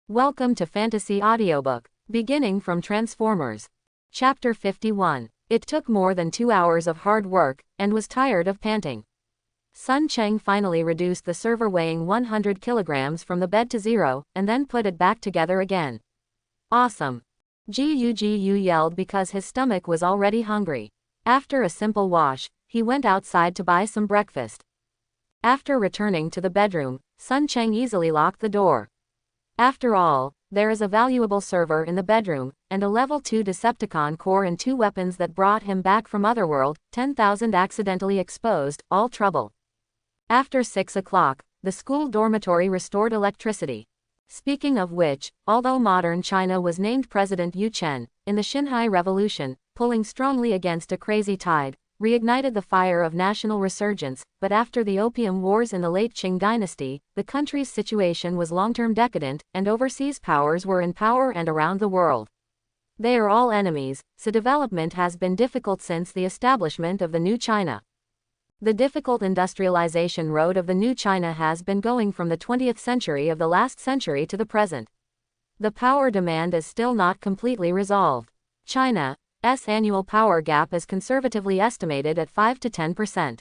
Welcome to Fantasy Audiobook, beginning from Transformers. Chapter 51. It took more than 2 hours of hard work, and was tired of panting. Sun Cheng finally reduced the server weighing 100 kilograms from the bed to 0, and then put it back together again. Awesome! Gu yelled because his stomach was already hungry. After a simple wash, he went outside to buy some breakfast. After returning to the bedroom, Sun Cheng easily locked the door. After all, there is a valuable server in the bedroom, and a level 2 Decepticon core and 2 weapons that brought him back from Otherworld, 10,000 accidentally exposed, all trouble. After 6 o'clock, the school dormitory restored electricity. Speaking of which, although modern China was named President Yu Chen, in the Xinhai Revolution, pulling strongly against a crazy tide, reignited the fire of national resurgence, but after the Opium Wars in the late Qing dynasty, the country's situation was long-term decadent, and overseas powers were in power and around the world. They are all enemies, so development has been difficult since the establishment of the new China. The difficult industrialization road of the new China has been going from the 20th century of the last century to the present. The power demand is still not completely resolved. China's annual power gap is conservatively estimated at 5 to 10%.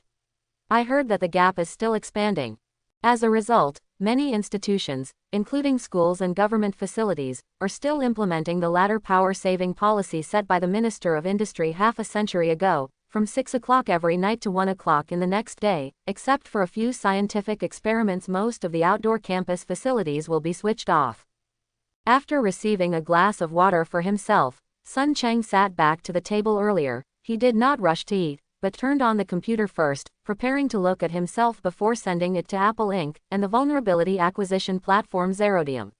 I heard that the gap is still expanding. As a result, many institutions, including schools and government facilities, are still implementing the latter power-saving policy set by the Minister of Industry half a century ago, from 6 o'clock every night to 1 o'clock in the next day. Except for a few scientific experiments, most of the outdoor campus facilities will be switched off. After receiving a glass of water for himself, Sun Cheng sat back to the table earlier. He did not rush to eat, but turned on the computer first, preparing to look at himself before sending it to Apple Inc. and the vulnerability acquisition platform Zerodium.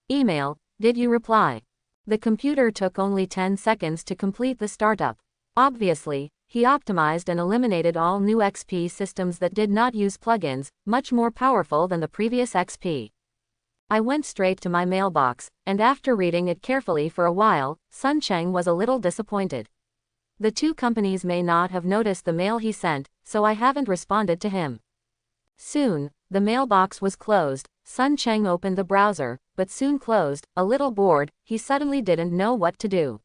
Email, did you reply? The computer took only 10 seconds to complete the startup. Obviously, he optimized and eliminated all new XP systems that did not use plugins, much more powerful than the previous XP. I went straight to my mailbox, and after reading it carefully for a while, Sun Cheng was a little disappointed. The two companies may not have noticed the mail he sent, so I haven't responded to him. Soon, the mailbox was closed. Sun Cheng opened the browser, but soon closed. A little bored, he suddenly didn't know what to do.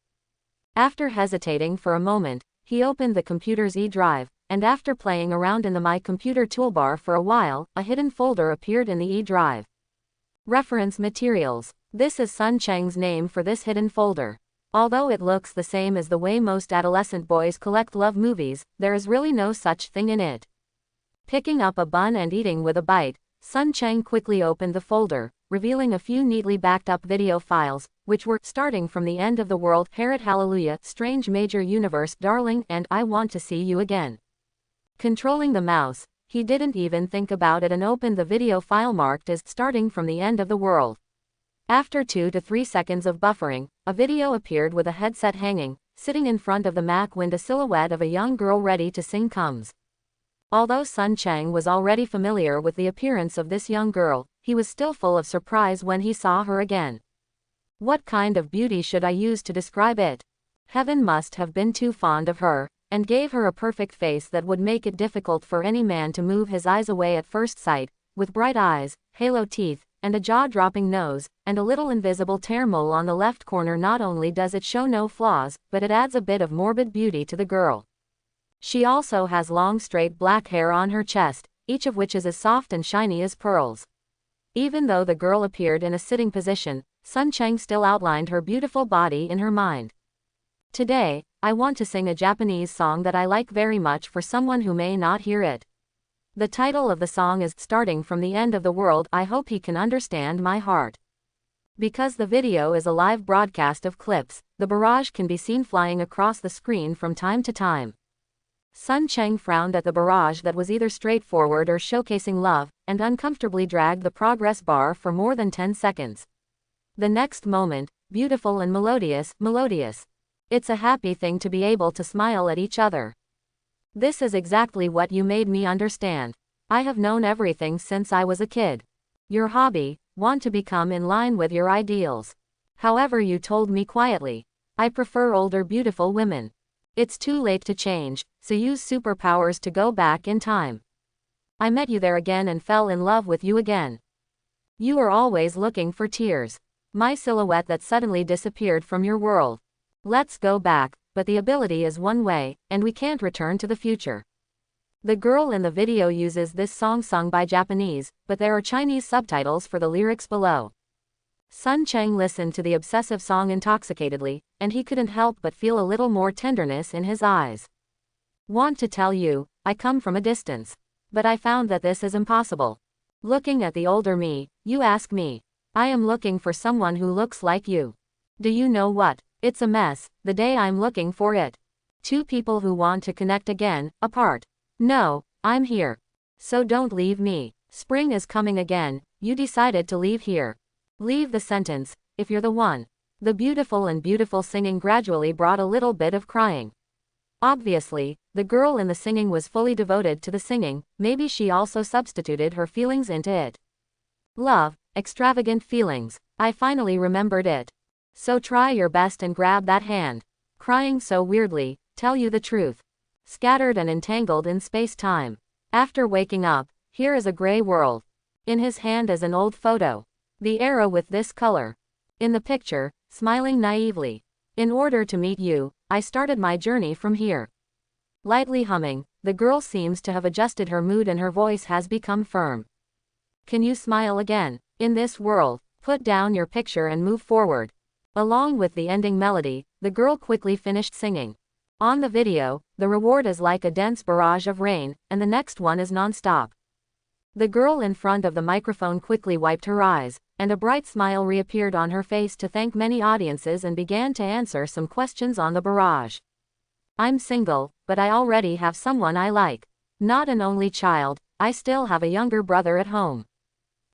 After hesitating for a moment, he opened the computer's E-drive, and after playing around in the My Computer toolbar for a while, a hidden folder appeared in the E-drive. Reference Materials. This is Sun Cheng's name for this hidden folder. Although it looks the same as the way most adolescent boys collect love movies, there is really no such thing in it. Picking up a bun and eating with a bite, Sun Cheng quickly opened the folder, revealing a few neatly backed up video files, which were Starting from the End of the World, Parrot Hallelujah, Strange Major Universe, Darling, and I Want to See You Again. Controlling the mouse, he didn't even think about it and opened the video file marked as Starting from the End of the World. After 2 to 3 seconds of buffering, a video appeared with a headset hanging, sitting in front of the Mac window. A silhouette of a young girl ready to sing comes. Although Sun Cheng was already familiar with the appearance of this young girl, he was still full of surprise when he saw her again. What kind of beauty should I use to describe it? Heaven must have been too fond of her, and gave her a perfect face that would make it difficult for any man to move his eyes away at first sight, with bright eyes, halo teeth, and a jaw-dropping nose, and a little invisible tear mole on the left corner. Not only does it show no flaws, but it adds a bit of morbid beauty to the girl. She also has long straight black hair on her chest, each of which is as soft and shiny as pearls. Even though the girl appeared in a sitting position, Sun Cheng still outlined her beautiful body in her mind. Today, I want to sing a Japanese song that I like very much for someone who may not hear it. The title of the song is Starting from the End of the World. I hope he can understand my heart. Because the video is a live broadcast of clips, the barrage can be seen flying across the screen from time to time. Sun Cheng frowned at the barrage that was either straightforward or showcasing love, and uncomfortably dragged the progress bar for more than 10 seconds. The next moment, beautiful and melodious. It's a happy thing to be able to smile at each other. This is exactly what you made me understand. I have known everything since I was a kid. Your hobby, want to become in line with your ideals. However, you told me quietly, I prefer older beautiful women. It's too late to change, so use superpowers to go back in time. I met you there again and fell in love with you again. You are always looking for tears. My silhouette that suddenly disappeared from your world. Let's go back, but the ability is one way, and we can't return to the future. The girl in the video uses this song sung by Japanese, but there are Chinese subtitles for the lyrics below. Sun Cheng listened to the obsessive song intoxicatedly, and he couldn't help but feel a little more tenderness in his eyes. Want to tell you, I come from a distance. But I found that this is impossible. Looking at the older me, you ask me. I am looking for someone who looks like you. Do you know what? It's a mess, the day I'm looking for it. Two people who want to connect again, apart. No, I'm here. So don't leave me. Spring is coming again, you decided to leave here. Leave the sentence, if you're the one. The beautiful singing gradually brought a little bit of crying. Obviously, the girl in the singing was fully devoted to the singing, maybe she also substituted her feelings into it. Love, extravagant feelings, I finally remembered it. So try your best and grab that hand. Crying so weirdly, tell you the truth. Scattered and entangled in space-time. After waking up, here is a gray world. In his hand is an old photo. The era with this color. In the picture, smiling naively. In order to meet you, I started my journey from here. Lightly humming, the girl seems to have adjusted her mood and her voice has become firm. Can you smile again? In this world, put down your picture and move forward. Along with the ending melody, the girl quickly finished singing. On the video, the reward is like a dense barrage of rain, and the next one is non-stop. The girl in front of the microphone quickly wiped her eyes, and a bright smile reappeared on her face to thank many audiences and began to answer some questions on the barrage. I'm single, but I already have someone I like. Not an only child, I still have a younger brother at home.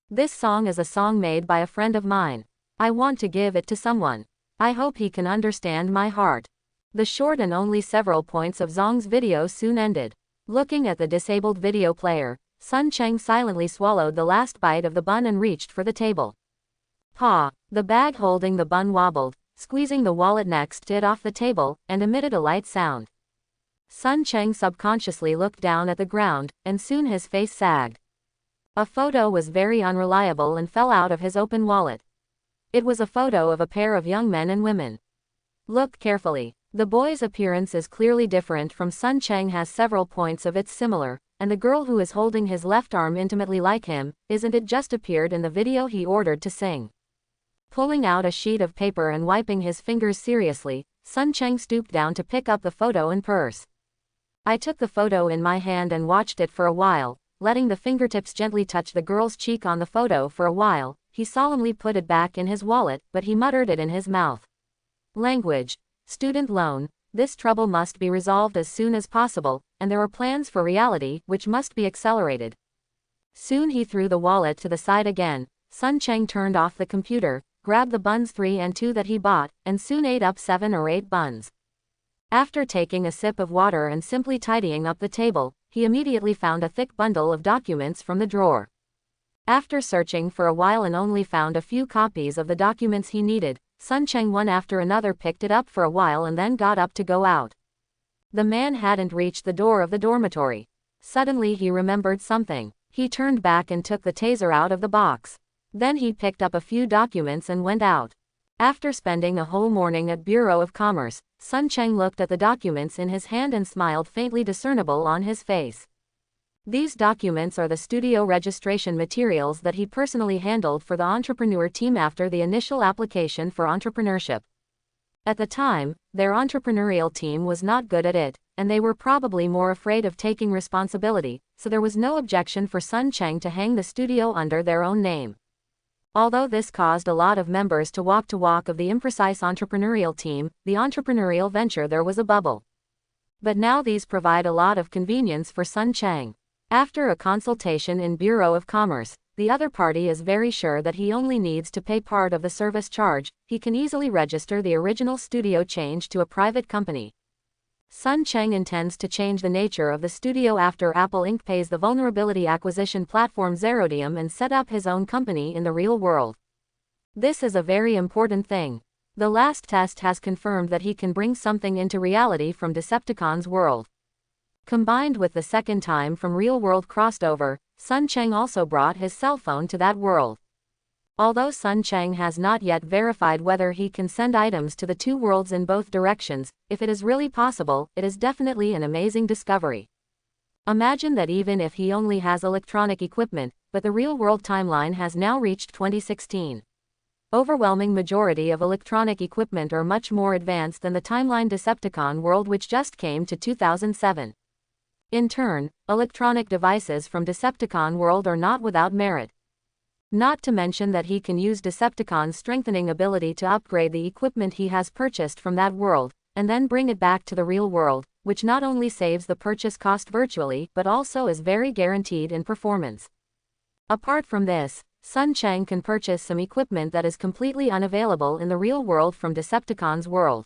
This song is a song made by a friend of mine. I want to give it to someone. I hope he can understand my heart. The short and only several points of Zong's video soon ended. Looking at the disabled video player, Sun Cheng silently swallowed the last bite of the bun and reached for the table. Pa! The bag holding the bun wobbled, squeezing the wallet next to it off the table, and emitted a light sound. Sun Cheng subconsciously looked down at the ground, and soon his face sagged. A photo was very unreliable and fell out of his open wallet. It was a photo of a pair of young men and women. Look carefully. The boy's appearance is clearly different from Sun Cheng has several points of it's similar, and the girl who is holding his left arm intimately like him, isn't it just appeared in the video he ordered to sing. Pulling out a sheet of paper and wiping his fingers seriously, Sun Cheng stooped down to pick up the photo and purse. I took the photo in my hand and watched it for a while, letting the fingertips gently touch the girl's cheek on the photo for a while. He solemnly put it back in his wallet, but he muttered it in his mouth. Language. Student loan. This trouble must be resolved as soon as possible, and there are plans for reality, which must be accelerated. Soon he threw the wallet to the side again. Sun Cheng turned off the computer, grabbed the buns 3 and 2 that he bought, and soon ate up 7 or 8 buns. After taking a sip of water and simply tidying up the table, he immediately found a thick bundle of documents from the drawer. After searching for a while and only found a few copies of the documents he needed, Sun Cheng one after another picked it up for a while and then got up to go out. The man hadn't reached the door of the dormitory. Suddenly he remembered something. He turned back and took the taser out of the box. Then he picked up a few documents and went out. After spending a whole morning at Bureau of Commerce, Sun Cheng looked at the documents in his hand and smiled faintly discernible on his face. These documents are the studio registration materials that he personally handled for the entrepreneur team after the initial application for entrepreneurship. At the time, their entrepreneurial team was not good at it, and they were probably more afraid of taking responsibility, so there was no objection for Sun Cheng to hang the studio under their own name. Although this caused a lot of members to walk of the imprecise entrepreneurial team, the entrepreneurial venture there was a bubble. But now these provide a lot of convenience for Sun Cheng. After a consultation in Bureau of Commerce, the other party is very sure that he only needs to pay part of the service charge. He can easily register the original studio change to a private company. Sun Cheng intends to change the nature of the studio after Apple Inc. pays the vulnerability acquisition platform Zerodium and set up his own company in the real world. This is a very important thing. The last test has confirmed that he can bring something into reality from Decepticon's world. Combined with the second time from real world crossed over, Sun Cheng also brought his cell phone to that world. Although Sun Cheng has not yet verified whether he can send items to the two worlds in both directions, if it is really possible, it is definitely an amazing discovery. Imagine that even if he only has electronic equipment, but the real-world timeline has now reached 2016. Overwhelming majority of electronic equipment are much more advanced than the timeline Decepticon world which just came to 2007. In turn, electronic devices from Decepticon world are not without merit. Not to mention that he can use Decepticon's strengthening ability to upgrade the equipment he has purchased from that world, and then bring it back to the real world, which not only saves the purchase cost virtually but also is very guaranteed in performance. Apart from this, Sun Cheng can purchase some equipment that is completely unavailable in the real world from Decepticon's world.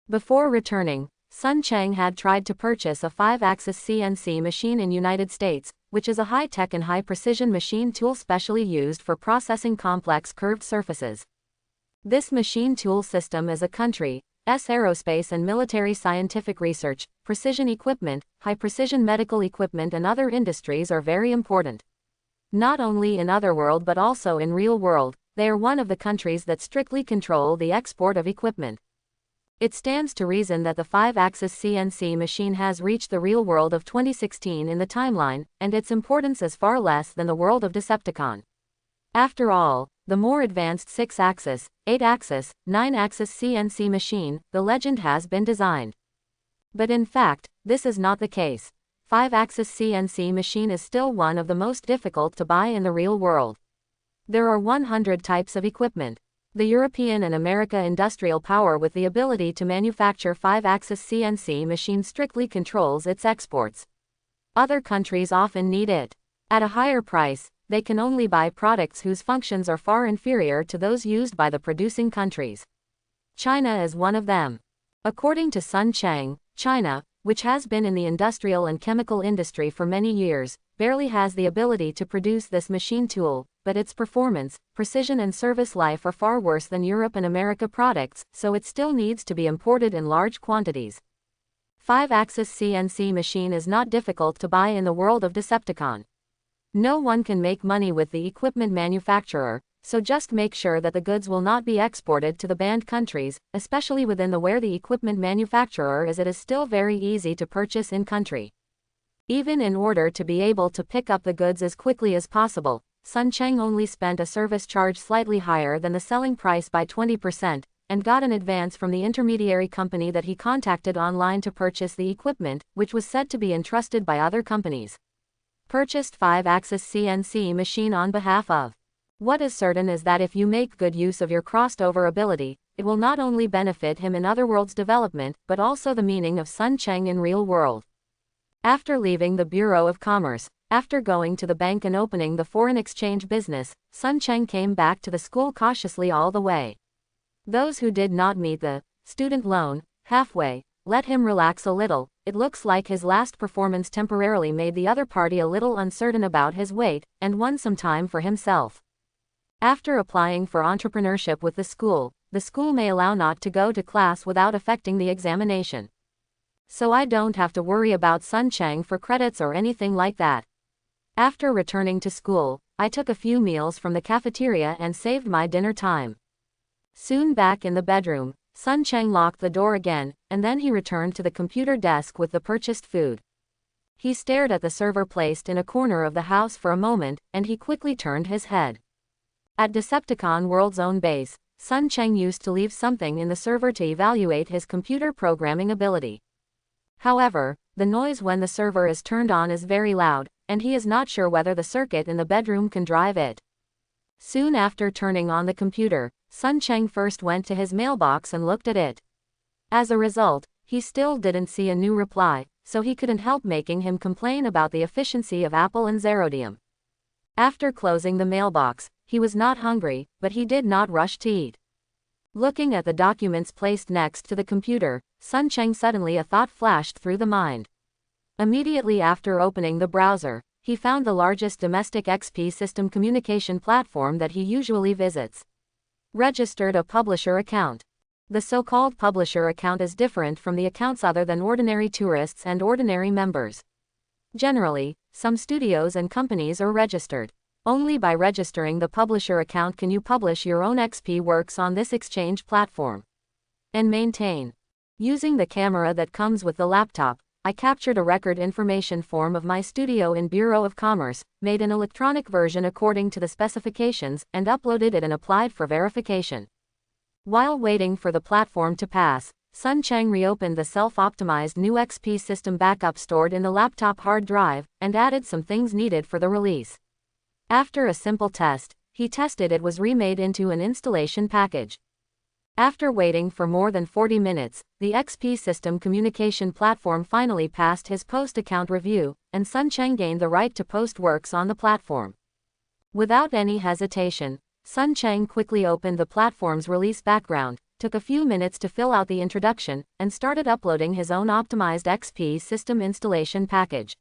Before returning, Sun Cheng had tried to purchase a 5-axis CNC machine in United States, which is a high-tech and high-precision machine tool specially used for processing complex curved surfaces. This machine tool system is a country's aerospace and military scientific research, precision equipment, high-precision medical equipment and other industries are very important. Not only in Otherworld but also in real world, they are one of the countries that strictly control the export of equipment. It stands to reason that the 5-axis CNC machine has reached the real world of 2016 in the timeline, and its importance is far less than the world of Decepticon. After all, the more advanced 6-axis, 8-axis, 9-axis CNC machine, the legend has been designed. But in fact, this is not the case. 5-axis CNC machine is still one of the most difficult to buy in the real world. There are 100 types of equipment. The European and American industrial power with the ability to manufacture 5-axis CNC machine strictly controls its exports. Other countries often need it. At a higher price, they can only buy products whose functions are far inferior to those used by the producing countries. China is one of them. According to Sun Cheng, China, which has been in the industrial and chemical industry for many years, barely has the ability to produce this machine tool, but its performance, precision and service life are far worse than Europe and America products, so it still needs to be imported in large quantities. 5-axis CNC machine is not difficult to buy in the world of Decepticon. No one can make money with the equipment manufacturer, so just make sure that the goods will not be exported to the banned countries, especially within the where the equipment manufacturer is. It is still very easy to purchase in country. Even in order to be able to pick up the goods as quickly as possible, Sun Cheng only spent a service charge slightly higher than the selling price by 20%, and got an advance from the intermediary company that he contacted online to purchase the equipment, which was said to be entrusted by other companies. Purchased 5-axis CNC machine on behalf of. What is certain is that if you make good use of your crossed over ability, it will not only benefit him in Otherworld's development, but also the meaning of Sun Cheng in real world. After leaving the Bureau of Commerce, after going to the bank and opening the foreign exchange business, Sun Cheng came back to the school cautiously all the way. Those who did not meet the student loan halfway let him relax a little. It looks like his last performance temporarily made the other party a little uncertain about his weight, and won some time for himself. After applying for entrepreneurship with the school may allow not to go to class without affecting the examination. So I don't have to worry about Sun Cheng for credits or anything like that. After returning to school, I took a few meals from the cafeteria and saved my dinner time. Soon back in the bedroom, Sun Cheng locked the door again, and then he returned to the computer desk with the purchased food. He stared at the server placed in a corner of the house for a moment, and he quickly turned his head. At Decepticon World's own base, Sun Cheng used to leave something in the server to evaluate his computer programming ability. However, the noise when the server is turned on is very loud, and he is not sure whether the circuit in the bedroom can drive it. Soon after turning on the computer, Sun Cheng first went to his mailbox and looked at it. As a result, he still didn't see a new reply, so he couldn't help making him complain about the efficiency of Apple and Zerodium. After closing the mailbox, he was not hungry, but he did not rush to eat. Looking at the documents placed next to the computer, Sun Cheng suddenly a thought flashed through the mind. Immediately after opening the browser, he found the largest domestic XP system communication platform that he usually visits. Registered a publisher account. The so-called publisher account is different from the accounts other than ordinary tourists and ordinary members. Generally, some studios and companies are registered. Only by registering the publisher account can you publish your own XP works on this exchange platform. And maintain. Using the camera that comes with the laptop, I captured a record information form of my studio in Bureau of Commerce, made an electronic version according to the specifications, and uploaded it and applied for verification. While waiting for the platform to pass, Sun Cheng reopened the self-optimized new XP system backup stored in the laptop hard drive, and added some things needed for the release. After a simple test, he tested it was remade into an installation package. After waiting for more than 40 minutes, the XP system communication platform finally passed his post-account review, and Sun Cheng gained the right to post works on the platform. Without any hesitation, Sun Cheng quickly opened the platform's release background, took a few minutes to fill out the introduction, and started uploading his own optimized XP system installation package.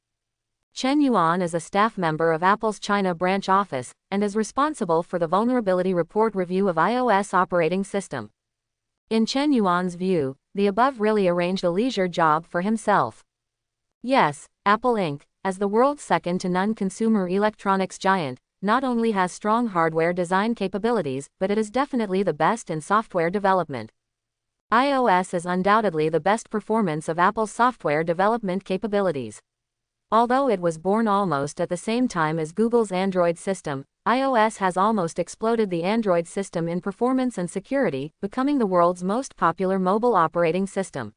Chen Yuan is a staff member of Apple's China branch office, and is responsible for the vulnerability report review of iOS operating system. In Chen Yuan's view, the above really arranged a leisure job for himself. Yes, Apple Inc., as the world's second-to-none consumer electronics giant, not only has strong hardware design capabilities, but it is definitely the best in software development. iOS is undoubtedly the best performance of Apple's software development capabilities. Although it was born almost at the same time as Google's Android system, iOS has almost exploded the Android system in performance and security, becoming the world's most popular mobile operating system.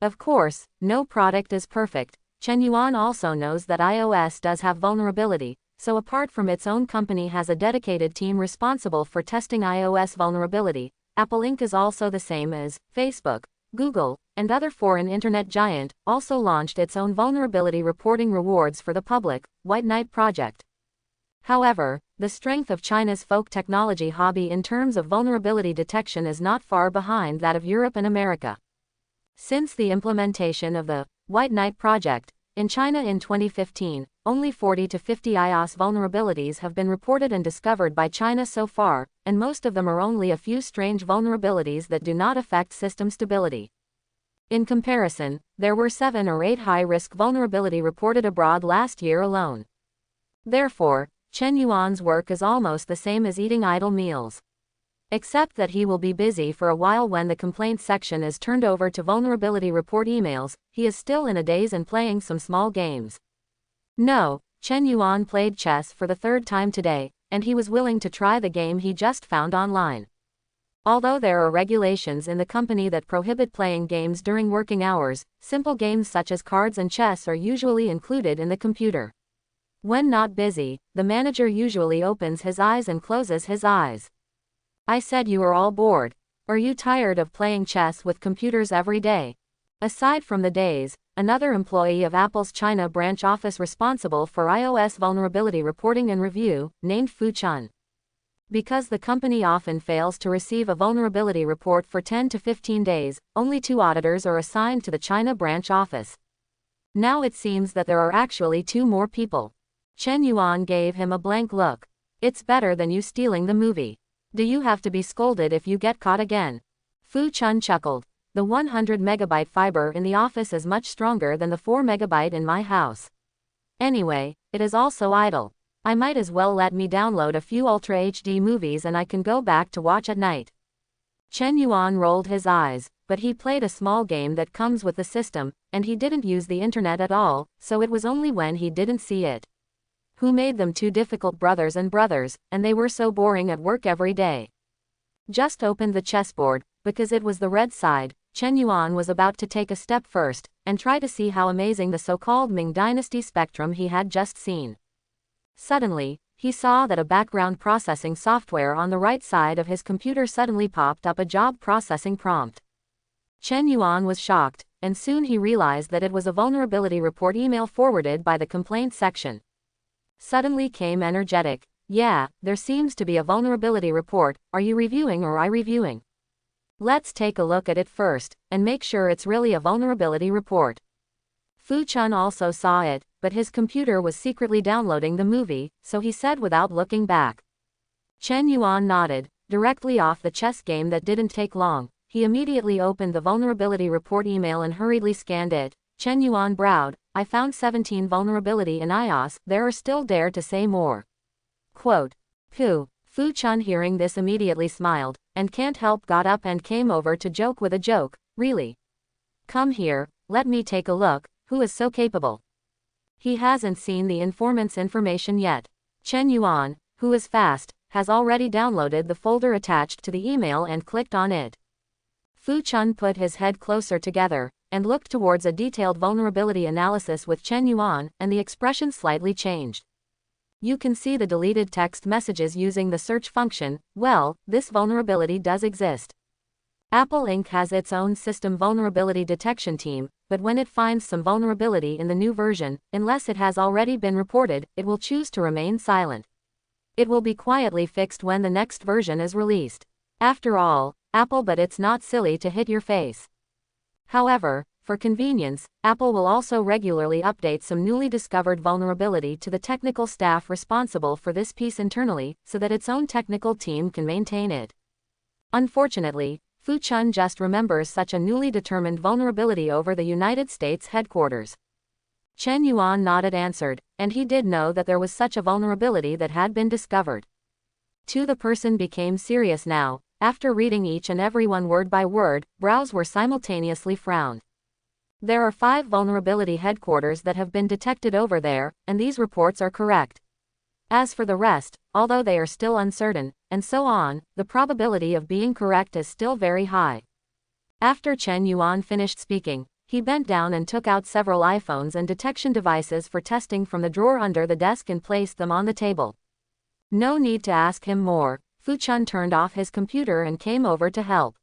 Of course, no product is perfect. Chen Yuan also knows that iOS does have vulnerability, so apart from its own company has a dedicated team responsible for testing iOS vulnerability. Apple Inc. is also the same as Facebook, Google, and other foreign internet giant, also launched its own vulnerability reporting rewards for the public, White Knight project. However, the strength of China's folk technology hobby in terms of vulnerability detection is not far behind that of Europe and America. Since the implementation of the White Knight project in China in 2015, only 40 to 50 iOS vulnerabilities have been reported and discovered by China so far, and most of them are only a few strange vulnerabilities that do not affect system stability. In comparison, there were 7 or 8 high-risk vulnerability reported abroad last year alone. Therefore, Chen Yuan's work is almost the same as eating idle meals. Except that he will be busy for a while when the complaints section is turned over to vulnerability report emails, he is still in a daze and playing some small games. No, Chen Yuan played chess for the 3rd time today, and he was willing to try the game he just found online. Although there are regulations in the company that prohibit playing games during working hours, simple games such as cards and chess are usually included in the computer. When not busy, the manager usually opens his eyes and closes his eyes. I said you are all bored. Are you tired of playing chess with computers every day? Aside from the days, another employee of Apple's China branch office responsible for iOS vulnerability reporting and review, named Fu Chun. Because the company often fails to receive a vulnerability report for 10 to 15 days, only 2 auditors are assigned to the China branch office. Now it seems that there are actually 2 more people. Chen Yuan gave him a blank look. It's better than you stealing the movie. Do you have to be scolded if you get caught again? Fu Chun chuckled. The 100 megabyte fiber in the office is much stronger than the 4 megabyte in my house. Anyway, it is also idle. I might as well let me download a few Ultra HD movies and I can go back to watch at night. Chen Yuan rolled his eyes, but he played a small game that comes with the system, and he didn't use the internet at all, so it was only when he didn't see it. Who made them 2 difficult brothers, and they were so boring at work every day. Just opened the chessboard, because it was the red side. Chen Yuan was about to take a step first, and try to see how amazing the so-called Ming Dynasty spectrum he had just seen. Suddenly, he saw that a background processing software on the right side of his computer suddenly popped up a job processing prompt. Chen Yuan was shocked, and soon he realized that it was a vulnerability report email forwarded by the complaint section. Suddenly came energetic. Yeah, there seems to be a vulnerability report. Are you reviewing or I reviewing? Let's take a look at it first, and make sure it's really a vulnerability report. Fu Chun also saw it, but his computer was secretly downloading the movie, so he said without looking back. Chen Yuan nodded. Directly off the chess game that didn't take long, he immediately opened the vulnerability report email and hurriedly scanned it. Chen Yuan browed. I found 17 vulnerability in iOS, there are still dare to say more. Quote. Pooh. Fu Chun hearing this immediately smiled, and can't help got up and came over to joke with a joke. Really? Come here, let me take a look, who is so capable? He hasn't seen the informant's information yet. Chen Yuan, who is fast, has already downloaded the folder attached to the email and clicked on it. Fu Chun put his head closer together, and looked towards a detailed vulnerability analysis with Chen Yuan, and the expression slightly changed. You can see the deleted text messages using the search function. Well, this vulnerability does exist. Apple Inc. has its own system vulnerability detection team, but when it finds some vulnerability in the new version, unless it has already been reported, it will choose to remain silent. It will be quietly fixed when the next version is released. After all, Apple, but it's not silly to hit your face. However, for convenience, Apple will also regularly update some newly discovered vulnerability to the technical staff responsible for this piece internally, so that its own technical team can maintain it. Unfortunately, Fu Chun just remembers such a newly determined vulnerability over the United States headquarters. Chen Yuan nodded, answered, and he did know that there was such a vulnerability that had been discovered. The person became serious now. After reading each and every one word by word, brows were simultaneously frowned. There are 5 vulnerability headquarters that have been detected over there, and these reports are correct. As for the rest, although they are still uncertain, and so on, the probability of being correct is still very high. After Chen Yuan finished speaking, he bent down and took out several iPhones and detection devices for testing from the drawer under the desk and placed them on the table. No need to ask him more. Fu Chun turned off his computer and came over to help.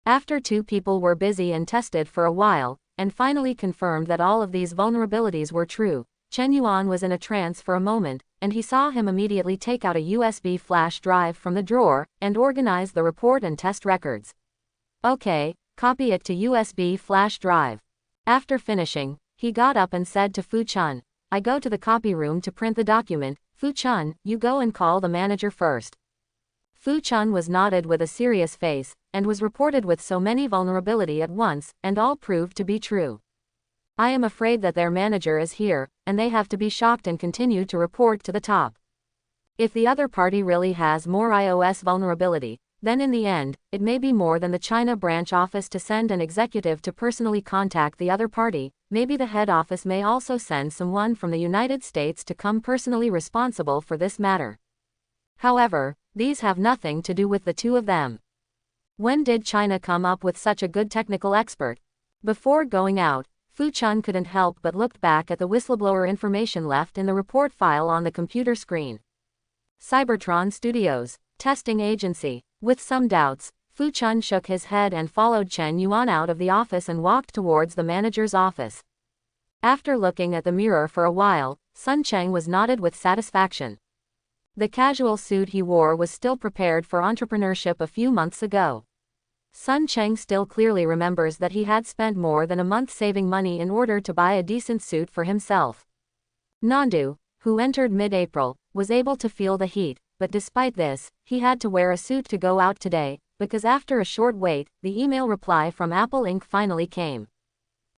After 2 people were busy and tested for a while, and finally confirmed that all of these vulnerabilities were true, Chen Yuan was in a trance for a moment, and he saw him immediately take out a USB flash drive from the drawer, and organize the report and test records. Okay, copy it to USB flash drive. After finishing, he got up and said to Fu Chun, I go to the copy room to print the document. Fu Chun, you go and call the manager first. Fu Chun was nodded with a serious face, and was reported with so many vulnerability at once, and all proved to be true. I am afraid that their manager is here, and they have to be shocked and continue to report to the top. If the other party really has more iOS vulnerability, then in the end, it may be more than the China branch office to send an executive to personally contact the other party. Maybe the head office may also send someone from the United States to come personally responsible for this matter. However, these have nothing to do with the 2 of them. When did China come up with such a good technical expert? Before going out, Fu Chun couldn't help but look back at the whistleblower information left in the report file on the computer screen. Cybertron Studios, testing agency. With some doubts, Fu Chun shook his head and followed Chen Yuan out of the office and walked towards the manager's office. After looking at the mirror for a while, Sun Cheng was nodded with satisfaction. The casual suit he wore was still prepared for entrepreneurship a few months ago. Sun Cheng still clearly remembers that he had spent more than a month saving money in order to buy a decent suit for himself. Nandu, who entered mid-April, was able to feel the heat, but despite this, he had to wear a suit to go out today, because after a short wait, the email reply from Apple Inc. finally came.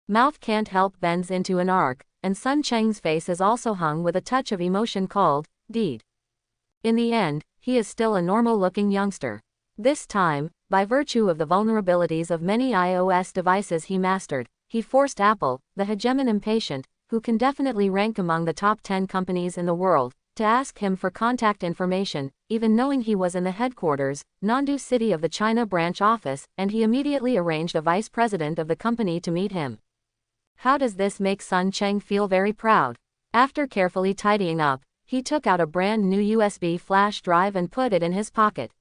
Mouth can't help bends into an arc, and Sun Cheng's face is also hung with a touch of emotion called deed. In the end, he is still a normal-looking youngster. This time, by virtue of the vulnerabilities of many iOS devices he mastered, he forced Apple, the hegemon impatient, who can definitely rank among the top 10 companies in the world, to ask him for contact information, even knowing he was in the headquarters, Nandu City of the China branch office, and he immediately arranged a vice president of the company to meet him. How does this make Sun Cheng feel? Very proud. After carefully tidying up, he took out a brand new USB flash drive and put it in his pocket.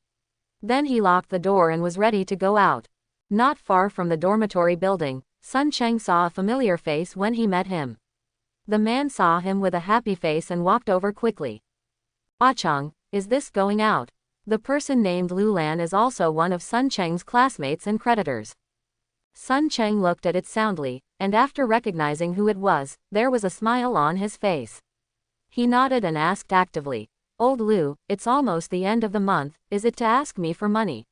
Then he locked the door and was ready to go out. Not far from the dormitory building, Sun Cheng saw a familiar face when he met him. The man saw him with a happy face and walked over quickly. Ah Cheng, is this going out? The person named Lu Lan is also one of Sun Cheng's classmates and creditors. Sun Cheng looked at it soundly, and after recognizing who it was, there was a smile on his face. He nodded and asked actively, Old Lu, it's almost the end of the month, is it to ask me for money?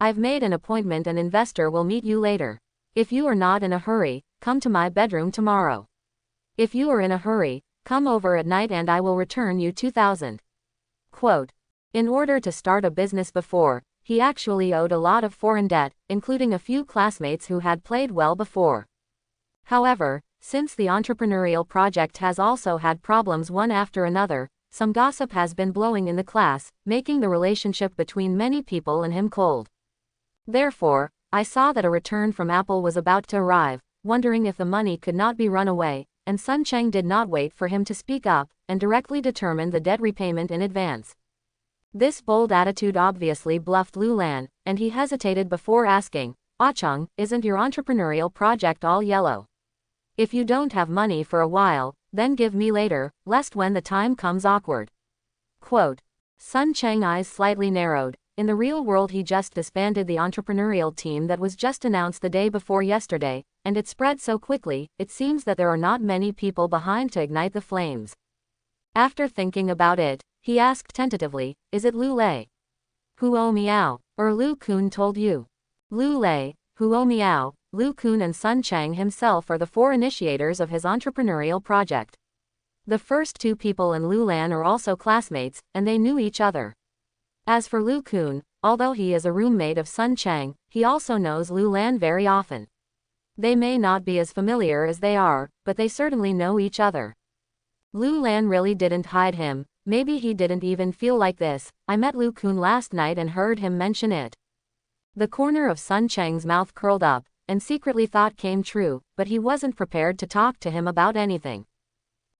I've made an appointment, an investor will meet you later. If you are not in a hurry, come to my bedroom tomorrow. If you are in a hurry, come over at night and I will return you 2,000. Quote, in order to start a business before, he actually owed a lot of foreign debt, including a few classmates who had played well before. However, since the entrepreneurial project has also had problems one after another, some gossip has been blowing in the class, making the relationship between many people and him cold. Therefore, I saw that a return from Apple was about to arrive, wondering if the money could not be run away, and Sun Cheng did not wait for him to speak up, and directly determined the debt repayment in advance. This bold attitude obviously bluffed Lu Lan, and he hesitated before asking, "Ah Chung, isn't your entrepreneurial project all yellow? If you don't have money for a while, then give me later, lest when the time comes awkward." Quote, Sun Cheng's eyes slightly narrowed. In the real world he just disbanded the entrepreneurial team that was just announced the day before yesterday, and it spread so quickly, it seems that there are not many people behind to ignite the flames. After thinking about it, he asked tentatively, "Is it Lu Lei? Huo Miao, or Lu Kun told you?" Lu Lei, Huo Miao, Lu Kun and Sun Cheng himself are the four initiators of his entrepreneurial project. The first two people and Lu Lan are also classmates, and they knew each other. As for Lu Kun, although he is a roommate of Sun Cheng, he also knows Lu Lan very often. They may not be as familiar as they are, but they certainly know each other. Lu Lan really didn't hide him, maybe he didn't even feel like this. "I met Lu Kun last night and heard him mention it." The corner of Sun Cheng's mouth curled up, and secretly thought came true, but he wasn't prepared to talk to him about anything.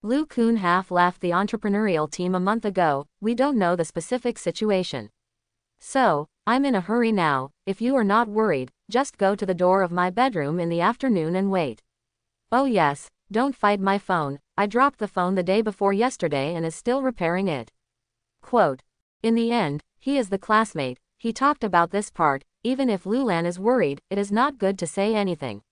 Lu Kun half left the entrepreneurial team a month ago. "We don't know the specific situation. So, I'm in a hurry now. If you are not worried, just go to the door of my bedroom in the afternoon and wait. Oh yes, don't fight my phone. I dropped the phone the day before yesterday and is still repairing it." Quote, in the end, he is the classmate. He talked about this part. Even if Lu Lan is worried, it is not good to say anything.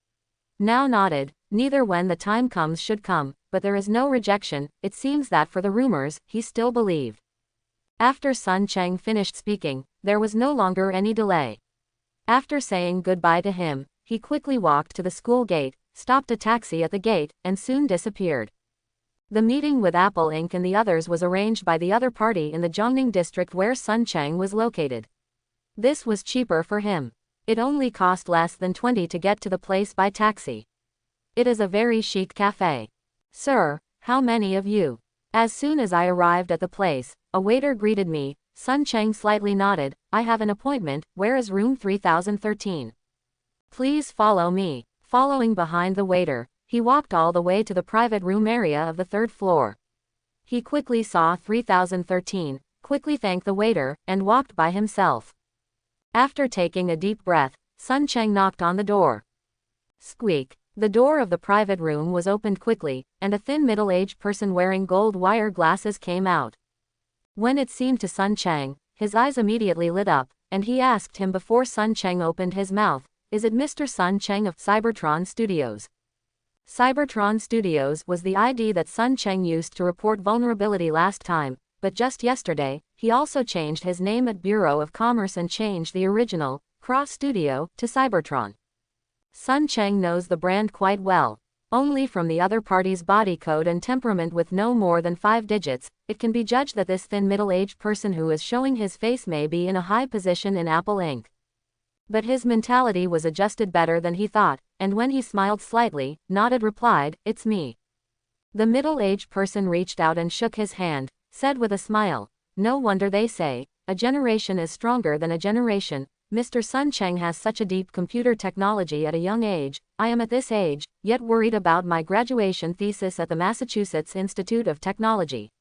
Now nodded, neither when the time comes should come, but there is no rejection. It seems that for the rumors, he still believed. After Sun Cheng finished speaking, there was no longer any delay. After saying goodbye to him, he quickly walked to the school gate, stopped a taxi at the gate, and soon disappeared. The meeting with Apple Inc. and the others was arranged by the other party in the Zhongning district where Sun Cheng was located. This was cheaper for him. It only cost less than 20 to get to the place by taxi. It is a very chic cafe. "Sir, how many of you?" As soon as I arrived at the place, a waiter greeted me. Sun Cheng slightly nodded. "I have an appointment. Where is room 3013? Please follow me." Following behind the waiter, he walked all the way to the private room area of the third floor. He quickly saw 3013, quickly thanked the waiter, and walked by himself. After taking a deep breath, Sun Cheng knocked on the door. Squeak. The door of the private room was opened quickly, and a thin middle-aged person wearing gold wire glasses came out. When it seemed to Sun Cheng, his eyes immediately lit up, and he asked him before Sun Cheng opened his mouth, "Is it Mr. Sun Cheng of Cybertron Studios?" Cybertron Studios was the ID that Sun Cheng used to report vulnerability last time, but just yesterday, he also changed his name at Bureau of Commerce and changed the original, Cross Studio, to Cybertron. Sun Cheng knows the brand quite well. Only from the other party's body code and temperament with no more than 5 digits, it can be judged that this thin middle-aged person who is showing his face may be in a high position in Apple Inc. But his mentality was adjusted better than he thought, and when he smiled slightly, nodded replied, "It's me." The middle-aged person reached out and shook his hand, said with a smile, "No wonder they say, a generation is stronger than a generation. Mr. Sun Cheng has such a deep computer technology at a young age. I am at this age, yet worried about my graduation thesis at the Massachusetts Institute of Technology."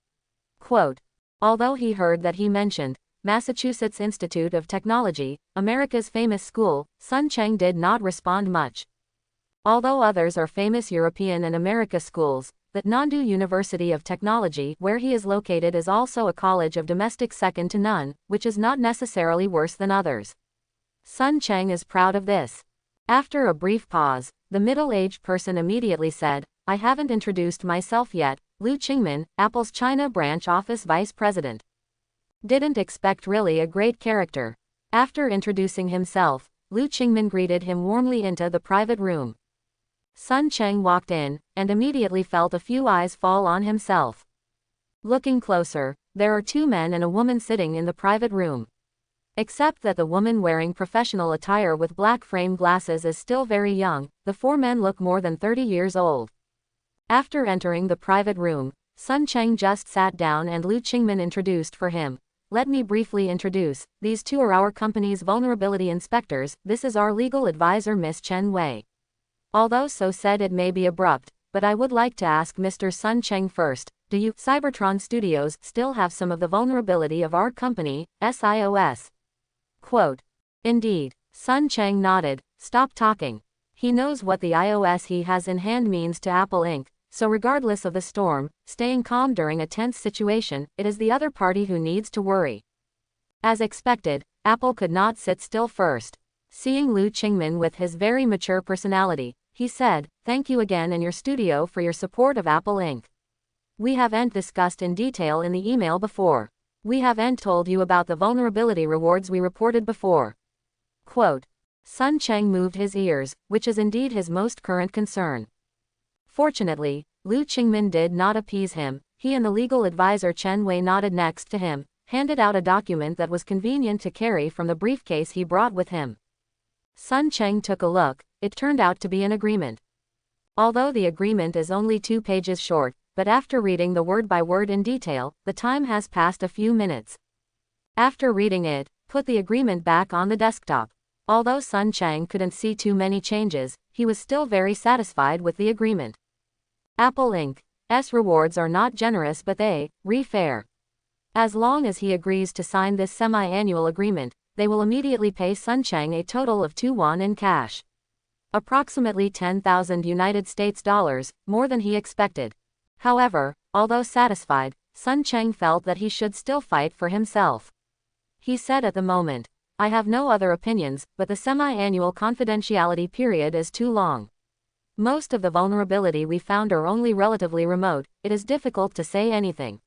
Quote, although he heard that he mentioned Massachusetts Institute of Technology, America's famous school, Sun Cheng did not respond much. Although others are famous European and America schools, that Nandu University of Technology, where he is located, is also a college of domestic second to none, which is not necessarily worse than others. Sun Cheng is proud of this. After a brief pause, the middle-aged person immediately said, "I haven't introduced myself yet, Lu Qingmin, Apple's China branch office vice president." Didn't expect really a great character. After introducing himself, Lu Qingmin greeted him warmly into the private room. Sun Cheng walked in, and immediately felt a few eyes fall on himself. Looking closer, There are two men and a woman sitting in the private room. Except that the woman wearing professional attire with black frame glasses is still very young, the four men look more than 30 years old. After entering the private room, Sun Cheng just sat down and Lu Qingmin introduced for him. Let me briefly introduce, these two are our company's vulnerability inspectors, this is our legal advisor Miss Chen Wei. Although so said it may be abrupt, but I would like to ask Mr. Sun Cheng first, do you, Cybertron Studios, still have some of the vulnerability of our company, SIOS? Quote. Indeed. Sun Cheng nodded. Stop talking. He knows what the iOS he has in hand means to Apple Inc., so regardless of the storm, staying calm during a tense situation, it is the other party who needs to worry. As expected, Apple could not sit still first. Seeing Lu Qingmin with his very mature personality, he said, thank you again and your studio for your support of Apple Inc. We haven't discussed in detail in the email before. We haven't told you about the vulnerability rewards we reported before. Quote. Sun Cheng moved his ears, which is indeed his most current concern. Fortunately, Lu Qingmin did not appease him. He and the legal advisor Chen Wei nodded next to him, handed out a document that was convenient to carry from the briefcase he brought with him. Sun Cheng took a look. It turned out to be an agreement. Although the agreement is only 2 pages short, but after reading the word by word in detail, the time has passed a few minutes. After reading it, put the agreement back on the desktop. Although Sun Cheng couldn't see too many changes, he was still very satisfied with the agreement. Apple Inc.'s rewards are not generous but they, fair. As long as he agrees to sign this semi-annual agreement, they will immediately pay Sun Cheng a total of 2 won in cash. Approximately 10,000 United States dollars, more than he expected. However, although satisfied, Sun Cheng felt that he should still fight for himself. He said at the moment, I have no other opinions, but the semi-annual confidentiality period is too long. Most of the vulnerability we found are only relatively remote, it is difficult to say anything.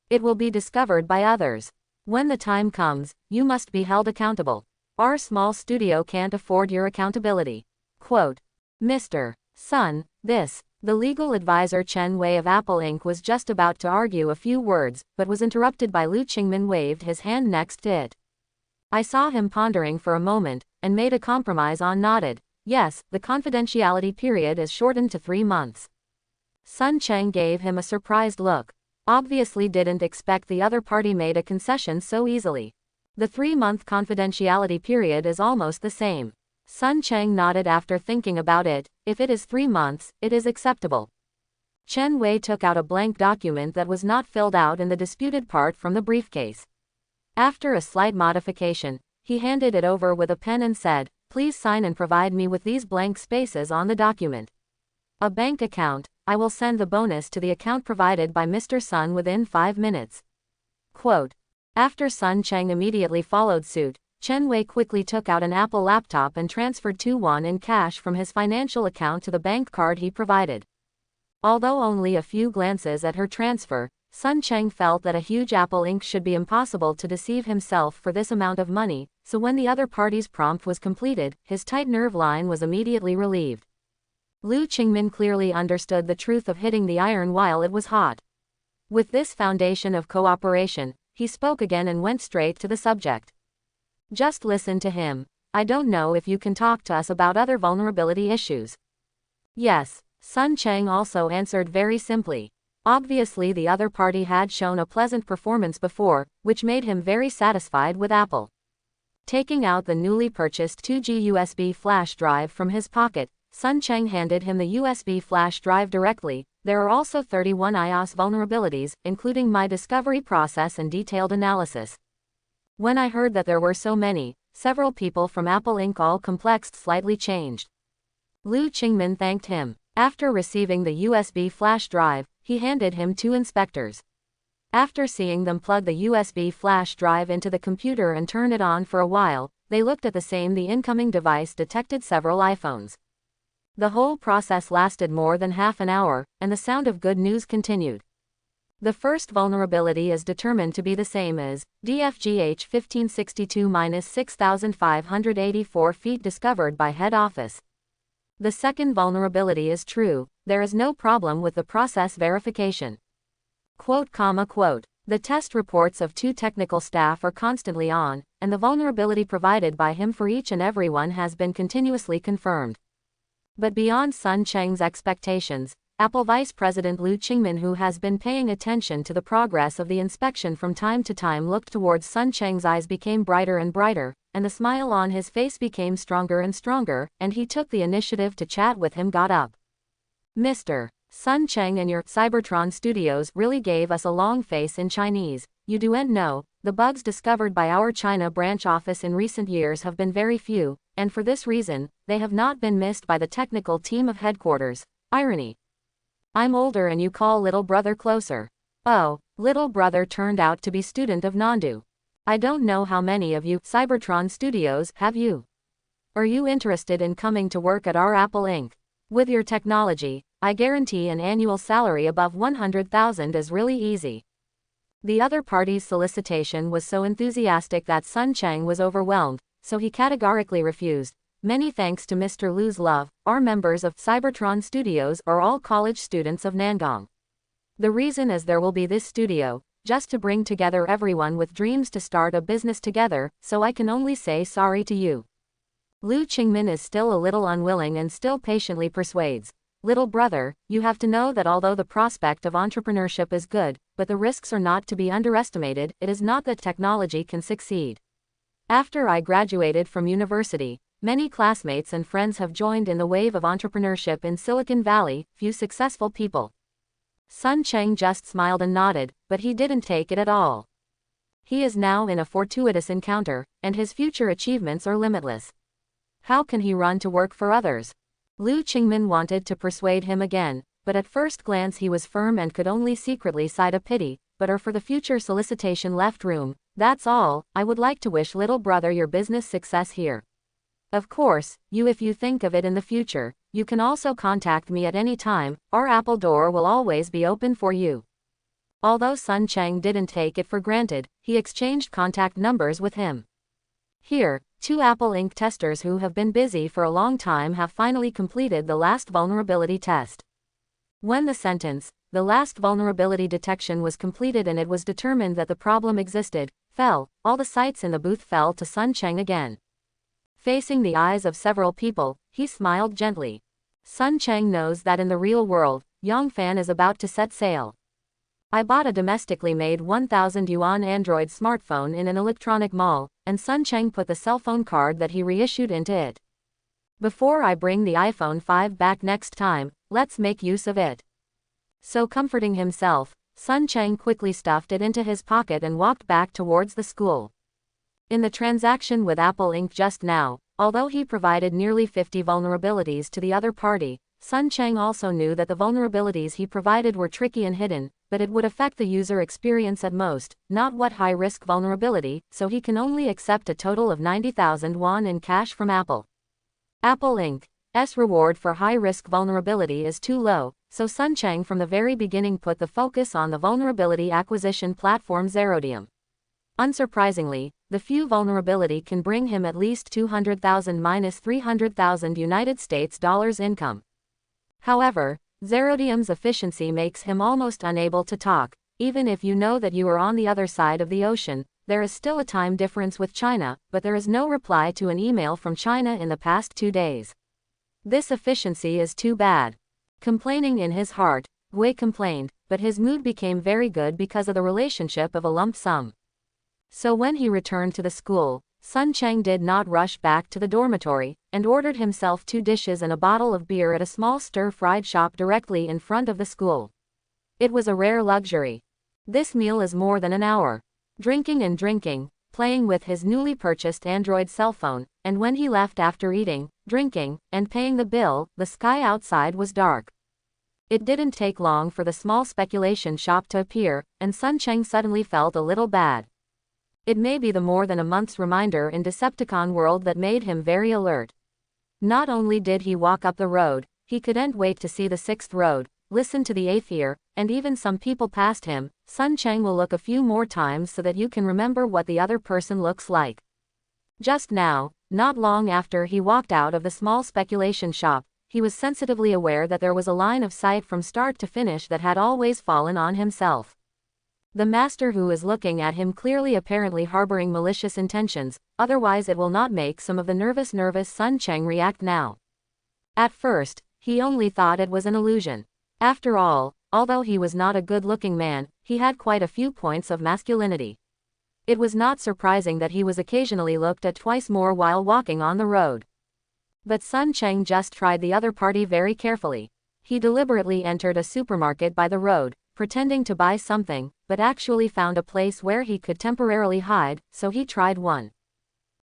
It will be discovered by others. When the time comes, you must be held accountable. Our small studio can't afford your accountability. Quote. Mr. Sun, the legal advisor Chen Wei of Apple Inc. was just about to argue a few words, but was interrupted by Lu Qingmin waved his hand next to it. I saw him pondering for a moment, and made a compromise on nodded. Yes, the confidentiality period is shortened to 3 months. Sun Cheng gave him a surprised look. Obviously didn't expect the other party made a concession so easily. The 3-month confidentiality period is almost the same. Sun Cheng nodded after thinking about it. If it is 3 months, it is acceptable. Chen Wei took out a blank document that was not filled out in the disputed part from the briefcase. After a slight modification, he handed it over with a pen and said, please sign and provide me with these blank spaces on the document. A bank account. I will send the bonus to the account provided by Mr. Sun within 5 minutes. Quote. After Sun Cheng immediately followed suit, Chen Wei quickly took out an Apple laptop and transferred 2 won in cash from his financial account to the bank card he provided. Although only a few glances at her transfer, Sun Cheng felt that a huge Apple Inc. should be impossible to deceive himself for this amount of money, so when the other party's prompt was completed, his tight nerve line was immediately relieved. Lu Qingmin clearly understood the truth of hitting the iron while it was hot. With this foundation of cooperation, he spoke again and went straight to the subject. Just listen to him. I don't know if you can talk to us about other vulnerability issues. Yes, Sun Cheng also answered very simply. Obviously the other party had shown a pleasant performance before, which made him very satisfied with Apple. Taking out the newly purchased 2G USB flash drive from his pocket, Sun Cheng handed him the USB flash drive directly. There are also 31 iOS vulnerabilities, including my discovery process and detailed analysis. When I heard that there were so many, several people from Apple Inc. all complexed slightly changed. Lu Qingmin thanked him. After receiving the USB flash drive, he handed him 2 inspectors. After seeing them plug the USB flash drive into the computer and turn it on for a while, they looked at the incoming device detected several iPhones. The whole process lasted more than half an hour, and the sound of good news continued. The first vulnerability is determined to be the same as DFGH 1562-6584 feet discovered by head office. The second vulnerability is true, there is no problem with the process verification. Quote. The test reports of 2 technical staff are constantly on, and the vulnerability provided by him for each and every one has been continuously confirmed. But beyond Sun Cheng's expectations, Apple Vice President Lu Qingmin, who has been paying attention to the progress of the inspection from time to time, looked towards Sun Cheng's eyes became brighter and brighter, and the smile on his face became stronger and stronger, and he took the initiative to chat with him. Got up. Mr. Sun Cheng, and your Cybertron Studios really gave us a long face in Chinese. You don't know, the bugs discovered by our China branch office in recent years have been very few, and for this reason, they have not been missed by the technical team of headquarters. Irony. I'm older and you call little brother closer. Oh, little brother turned out to be student of Nandu. I don't know how many of you Cybertron Studios have you. Are you interested in coming to work at our Apple Inc? With your technology, I guarantee an annual salary above 100,000 is really easy. The other party's solicitation was so enthusiastic that Sun Cheng was overwhelmed, so he categorically refused. Many thanks to Mr. Lu's love, our members of Cybertron Studios are all college students of Nangong. The reason is there will be this studio, just to bring together everyone with dreams to start a business together, so I can only say sorry to you. Lu Qingmin is still a little unwilling and still patiently persuades. Little brother, you have to know that although the prospect of entrepreneurship is good, but the risks are not to be underestimated. It is not that technology can succeed. After I graduated from university, many classmates and friends have joined in the wave of entrepreneurship in Silicon Valley, few successful people. Sun Cheng just smiled and nodded, but he didn't take it at all. He is now in a fortuitous encounter, and his future achievements are limitless. How can he run to work for others? Lu Qingmin wanted to persuade him again, but at first glance he was firm and could only secretly sigh a pity, but for the future solicitation left room. That's all. I would like to wish little brother your business success here. Of course, if you think of it in the future, you can also contact me at any time. Our Apple door will always be open for you. Although Sun Cheng didn't take it for granted, he exchanged contact numbers with him. Here, 2 Apple Inc. testers who have been busy for a long time have finally completed the last vulnerability test. When the last vulnerability detection was completed and it was determined that the problem existed, all the sights in the booth fell to Sun Cheng again. Facing the eyes of several people, he smiled gently. Sun Cheng knows that in the real world, Yongfan is about to set sail. I bought a domestically made 1,000 yuan Android smartphone in an electronic mall, and Sun Cheng put the cell phone card that he reissued into it. Before I bring the iPhone 5 back next time, let's make use of it. So comforting himself, Sun Cheng quickly stuffed it into his pocket and walked back towards the school. In the transaction with Apple Inc. just now, although he provided nearly 50 vulnerabilities to the other party, Sun Cheng also knew that the vulnerabilities he provided were tricky and hidden, but it would affect the user experience at most, not what high-risk vulnerability, so he can only accept a total of 90,000 won in cash from Apple. Apple Inc.'s reward for high-risk vulnerability is too low, so Sun Cheng from the very beginning put the focus on the vulnerability acquisition platform Zerodium. Unsurprisingly, the few vulnerability can bring him at least 200,000 - 300,000 United States dollars income. However, Zerodium's efficiency makes him almost unable to talk. Even if you know that you are on the other side of the ocean, there is still a time difference with China, but there is no reply to an email from China in the past 2 days. This efficiency is too bad. Complaining in his heart, Wei complained, but his mood became very good because of the relationship of a lump sum. So when he returned to the school, Sun Cheng did not rush back to the dormitory, and ordered himself 2 dishes and a bottle of beer at a small stir-fried shop directly in front of the school. It was a rare luxury. This meal is more than an hour. Drinking and drinking, playing with his newly purchased Android cell phone, and when he left after eating, drinking, and paying the bill, the sky outside was dark. It didn't take long for the small speculation shop to appear, and Sun Cheng suddenly felt a little bad. It may be the more than a month's reminder in Decepticon world that made him very alert. Not only did he walk up the road, he couldn't wait to see the 6th road, listen to the 8th ear, and even some people passed him. Sun Cheng will look a few more times so that you can remember what the other person looks like. Just now, not long after he walked out of the small speculation shop, he was sensitively aware that there was a line of sight from start to finish that had always fallen on himself. The master who is looking at him clearly apparently harboring malicious intentions, otherwise it will not make some of the nervous Sun Cheng react now. At first, he only thought it was an illusion. After all, although he was not a good-looking man, he had quite a few points of masculinity. It was not surprising that he was occasionally looked at twice more while walking on the road. But Sun Cheng just tried the other party very carefully. He deliberately entered a supermarket by the road, pretending to buy something, but actually found a place where he could temporarily hide, so he tried one.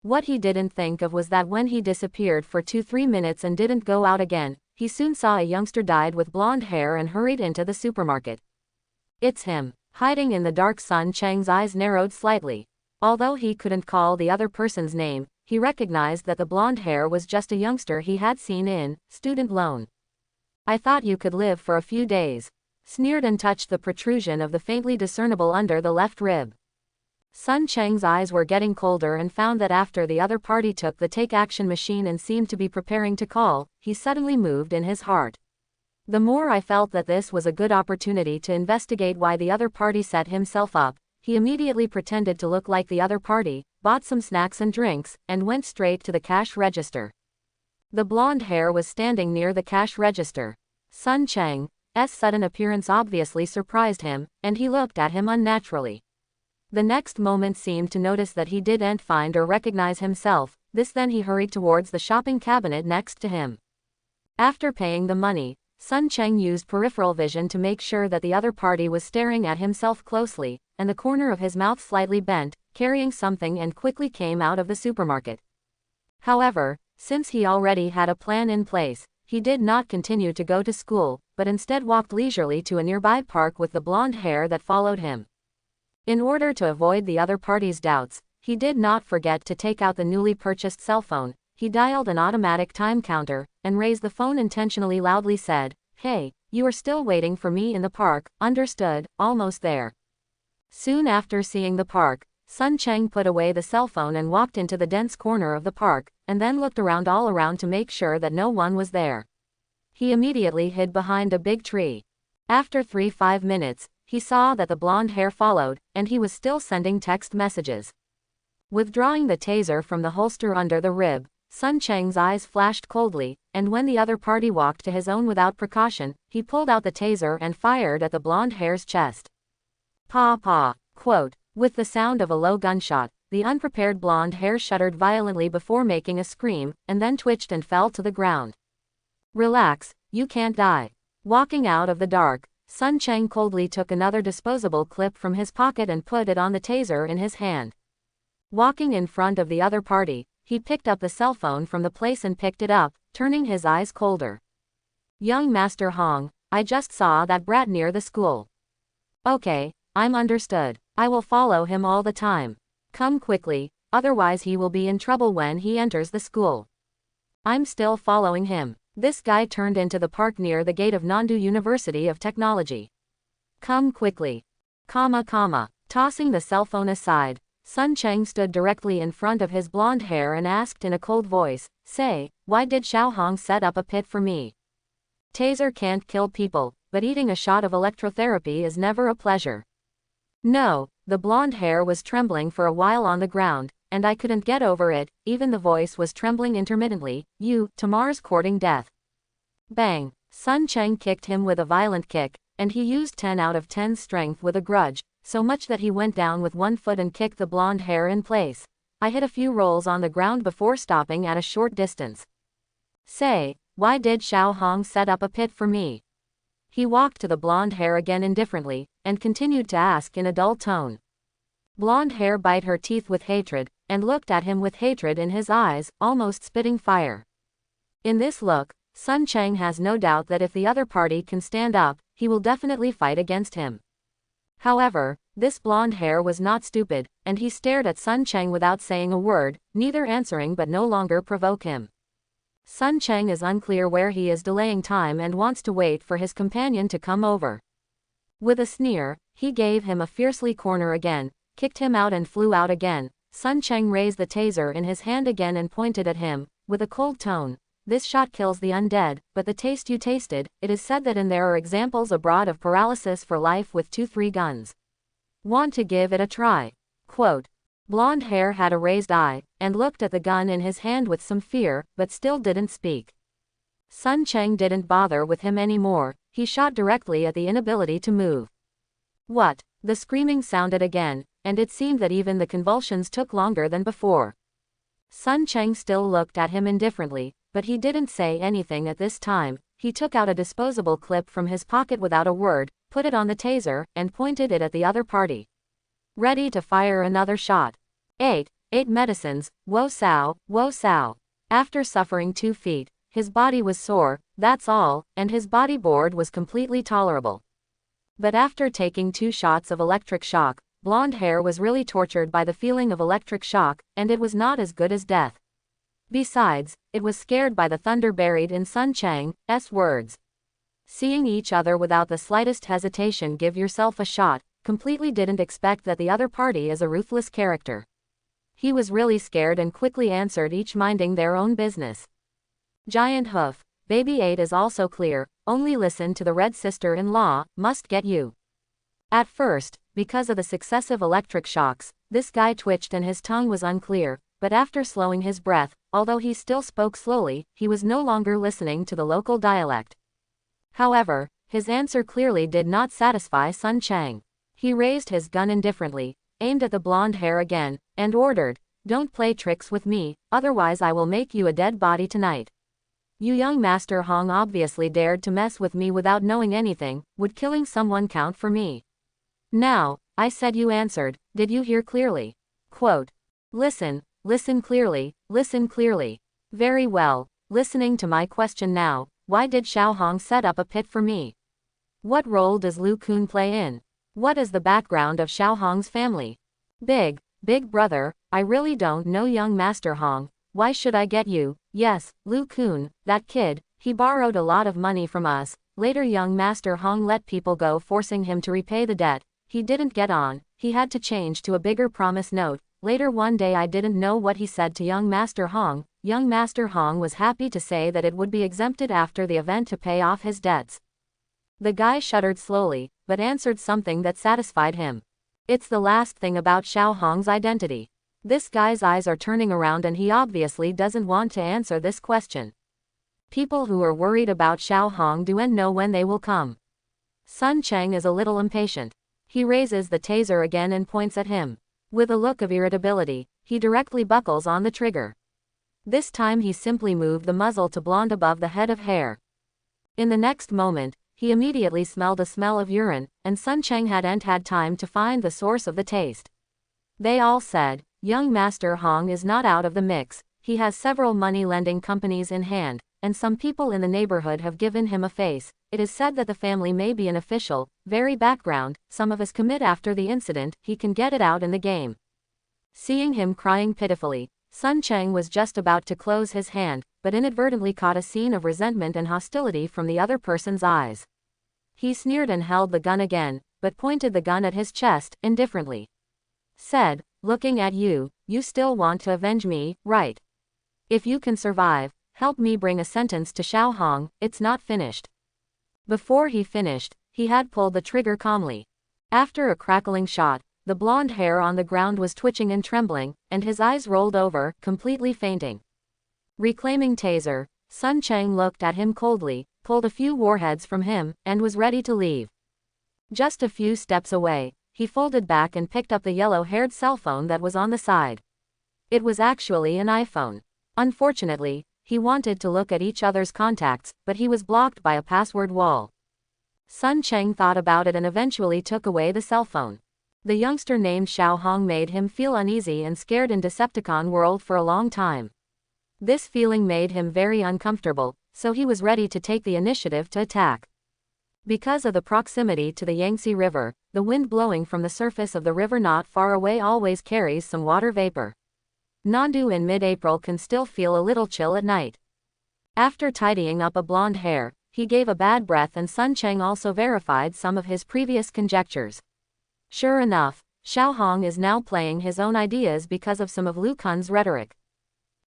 What he didn't think of was that when he disappeared for 2-3 minutes and didn't go out again, he soon saw a youngster dyed with blonde hair and hurried into the supermarket. It's him. Hiding in the dark, Sun Cheng's eyes narrowed slightly. Although he couldn't call the other person's name, he recognized that the blonde hair was just a youngster he had seen in student loan. I thought you could live for a few days. Sneered and touched the protrusion of the faintly discernible under the left rib. Sun Cheng's eyes were getting colder and found that after the other party took the take-action machine and seemed to be preparing to call, he suddenly moved in his heart. The more I felt that this was a good opportunity to investigate why the other party set himself up, he immediately pretended to look like the other party, bought some snacks and drinks, and went straight to the cash register. The blonde hair was standing near the cash register. Sun Cheng's sudden appearance obviously surprised him, and he looked at him unnaturally. The next moment seemed to notice that he didn't find or recognize himself. Then he hurried towards the shopping cabinet next to him. After paying the money, Sun Cheng used peripheral vision to make sure that the other party was staring at himself closely, and the corner of his mouth slightly bent, carrying something, and quickly came out of the supermarket. However, since he already had a plan in place, he did not continue to go to school, but instead walked leisurely to a nearby park with the blonde hair that followed him. In order to avoid the other party's doubts, he did not forget to take out the newly purchased cell phone. He dialed an automatic time counter, and raised the phone intentionally loudly said, "Hey, you are still waiting for me in the park, understood, almost there." Soon after seeing the park, Sun Cheng put away the cell phone and walked into the dense corner of the park, and then looked all around to make sure that no one was there. He immediately hid behind a big tree. After 3-5 minutes, he saw that the blonde hair followed, and he was still sending text messages. Withdrawing the taser from the holster under the rib, Sun Cheng's eyes flashed coldly, and when the other party walked to his own without precaution, he pulled out the taser and fired at the blonde hair's chest. "Pa pa," quote. With the sound of a low gunshot, the unprepared blonde hair shuddered violently before making a scream, and then twitched and fell to the ground. "Relax, you can't die." Walking out of the dark, Sun Cheng coldly took another disposable clip from his pocket and put it on the taser in his hand. Walking in front of the other party, he picked up the cell phone from the place and picked it up, turning his eyes colder. "Young Master Hong, I just saw that brat near the school." "Okay, I'm understood. I will follow him all the time. Come quickly, otherwise he will be in trouble when he enters the school." "I'm still following him." This guy turned into the park near the gate of Nandu University of Technology. "Come quickly." Tossing the cell phone aside, Sun Cheng stood directly in front of his blonde hair and asked in a cold voice, "Say, why did Xiao Hong set up a pit for me? Taser can't kill people, but eating a shot of electrotherapy is never a pleasure." "No," the blonde hair was trembling for a while on the ground, "and I couldn't get over it," even the voice was trembling intermittently. Tamar's courting death." Bang! Sun Cheng kicked him with a violent kick, and he used 10 out of 10 strength with a grudge, so much that he went down with one foot and kicked the blonde hair in place. I hit a few rolls on the ground before stopping at a short distance. "Say, why did Xiao Hong set up a pit for me?" He walked to the blonde hair again indifferently, and continued to ask in a dull tone. Blonde hair bit her teeth with hatred, and looked at him with hatred in his eyes, almost spitting fire. In this look, Sun Cheng has no doubt that if the other party can stand up, he will definitely fight against him. However, this blonde hair was not stupid, and he stared at Sun Cheng without saying a word, neither answering but no longer provoke him. Sun Cheng is unclear where he is delaying time and wants to wait for his companion to come over. With a sneer, he gave him a fiercely corner again, kicked him out and flew out again. Sun Cheng raised the taser in his hand again and pointed at him, with a cold tone. "This shot kills the undead, but the taste you tasted, it is said that there are examples abroad of paralysis for life with 2-3 guns. Want to give it a try? Quote. Blonde hair had a raised eye, and looked at the gun in his hand with some fear, but still didn't speak. Sun Cheng didn't bother with him anymore, he shot directly at the inability to move. What? The screaming sounded again, and it seemed that even the convulsions took longer than before. Sun Cheng still looked at him indifferently, but he didn't say anything at this time. He took out a disposable clip from his pocket without a word, put it on the taser, and pointed it at the other party. Ready to fire another shot. 8 medicines, wo sao, wo sao. After suffering 2 feet, his body was sore, that's all, and his bodyboard was completely tolerable. But after taking 2 shots of electric shock, blonde hair was really tortured by the feeling of electric shock, and it was not as good as death. Besides, it was scared by the thunder buried in Sun Cheng's words. Seeing each other without the slightest hesitation give yourself a shot, completely didn't expect that the other party is a ruthless character. He was really scared and quickly answered, each minding their own business. Giant hoof, baby 8 is also clear, only listen to the red sister-in-law, must get you. At first, because of the successive electric shocks, this guy twitched and his tongue was unclear, but after slowing his breath, although he still spoke slowly, he was no longer listening to the local dialect. However, his answer clearly did not satisfy Sun Cheng. He raised his gun indifferently, aimed at the blonde hair again, and ordered, "Don't play tricks with me, otherwise I will make you a dead body tonight. You young Master Hong obviously dared to mess with me without knowing anything, would killing someone count for me? Now, I said you answered, did you hear clearly?" Quote. Listen clearly, listen clearly. Very well, listening to my question now, why did Xiao Hong set up a pit for me? What role does Lu Kun play in? What is the background of Xiao Hong's family? Big brother, I really don't know young Master Hong, why should I get you? Yes, Lu Kun, that kid, he borrowed a lot of money from us, later young Master Hong let people go forcing him to repay the debt, he didn't get on, he had to change to a bigger promise note. Later one day I didn't know what he said to young Master Hong. Young Master Hong was happy to say that it would be exempted after the event to pay off his debts. The guy shuddered slowly, but answered something that satisfied him. It's the last thing about Xiao Hong's identity. This guy's eyes are turning around and he obviously doesn't want to answer this question. People who are worried about Xiao Hong don't know when they will come. Sun Cheng is a little impatient. He raises the taser again and points at him. With a look of irritability, he directly buckles on the trigger. This time he simply moved the muzzle to blonde above the head of hair. In the next moment, he immediately smelled a smell of urine, and Sun Cheng hadn't had time to find the source of the taste. They all said, young Master Hong is not out of the mix, he has several money-lending companies in hand, and some people in the neighborhood have given him a face. It is said that the family may be an official, very background, some of us commit after the incident, he can get it out in the game. Seeing him crying pitifully, Sun Cheng was just about to close his hand, but inadvertently caught a scene of resentment and hostility from the other person's eyes. He sneered and held the gun again, but pointed the gun at his chest, indifferently. Said, looking at you, you still want to avenge me, right? If you can survive, help me bring a sentence to Xiao Hong, it's not finished. Before he finished, he had pulled the trigger calmly. After a crackling shot, the blonde hair on the ground was twitching and trembling, and his eyes rolled over, completely fainting. Reclaiming taser, Sun Cheng looked at him coldly, pulled a few warheads from him, and was ready to leave. Just a few steps away, he folded back and picked up the yellow-haired cell phone that was on the side. It was actually an iPhone. Unfortunately, he wanted to look at each other's contacts, but he was blocked by a password wall. Sun Cheng thought about it and eventually took away the cell phone. The youngster named Xiao Hong made him feel uneasy and scared in Decepticon world for a long time. This feeling made him very uncomfortable, so he was ready to take the initiative to attack. Because of the proximity to the Yangtze River, the wind blowing from the surface of the river not far away always carries some water vapor. Nandu in mid-April can still feel a little chill at night. After tidying up a blonde hair, he gave a bad breath and Sun Cheng also verified some of his previous conjectures. Sure enough, Xiao Hong is now playing his own ideas because of some of Lu Kun's rhetoric.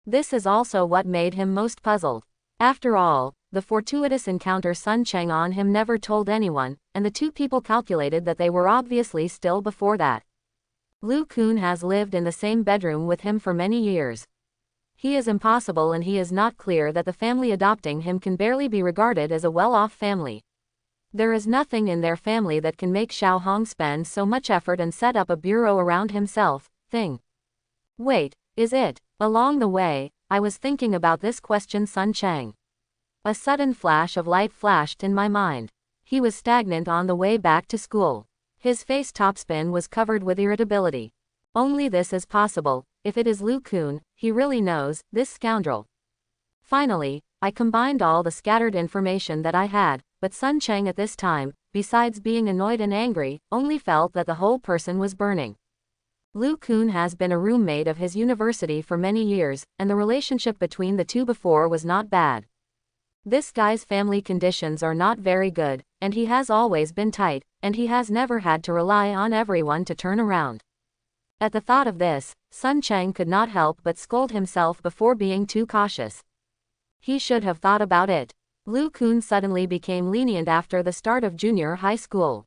This is also what made him most puzzled. After all, the fortuitous encounter Sun Cheng on him never told anyone, and the two people calculated that they were obviously still before that. Lu Kun has lived in the same bedroom with him for many years. He is impossible, and he is not clear that the family adopting him can barely be regarded as a well-off family. There is nothing in their family that can make Xiao Hong spend so much effort and set up a bureau around himself. Wait, is it? Along the way, I was thinking about this question. Sun Cheng. A sudden flash of light flashed in my mind. He was stagnant on the way back to school. His face topspin was covered with irritability. Only this is possible. If it is Lu Kun, he really knows, this scoundrel. Finally, I combined all the scattered information that I had, but Sun Cheng at this time, besides being annoyed and angry, only felt that the whole person was burning. Lu Kun has been a roommate of his university for many years, and the relationship between the two before was not bad. This guy's family conditions are not very good, and he has always been tight, and he has never had to rely on everyone to turn around. At the thought of this, Sun Cheng could not help but scold himself before being too cautious. He should have thought about it. Lu Kun suddenly became lenient after the start of junior high school.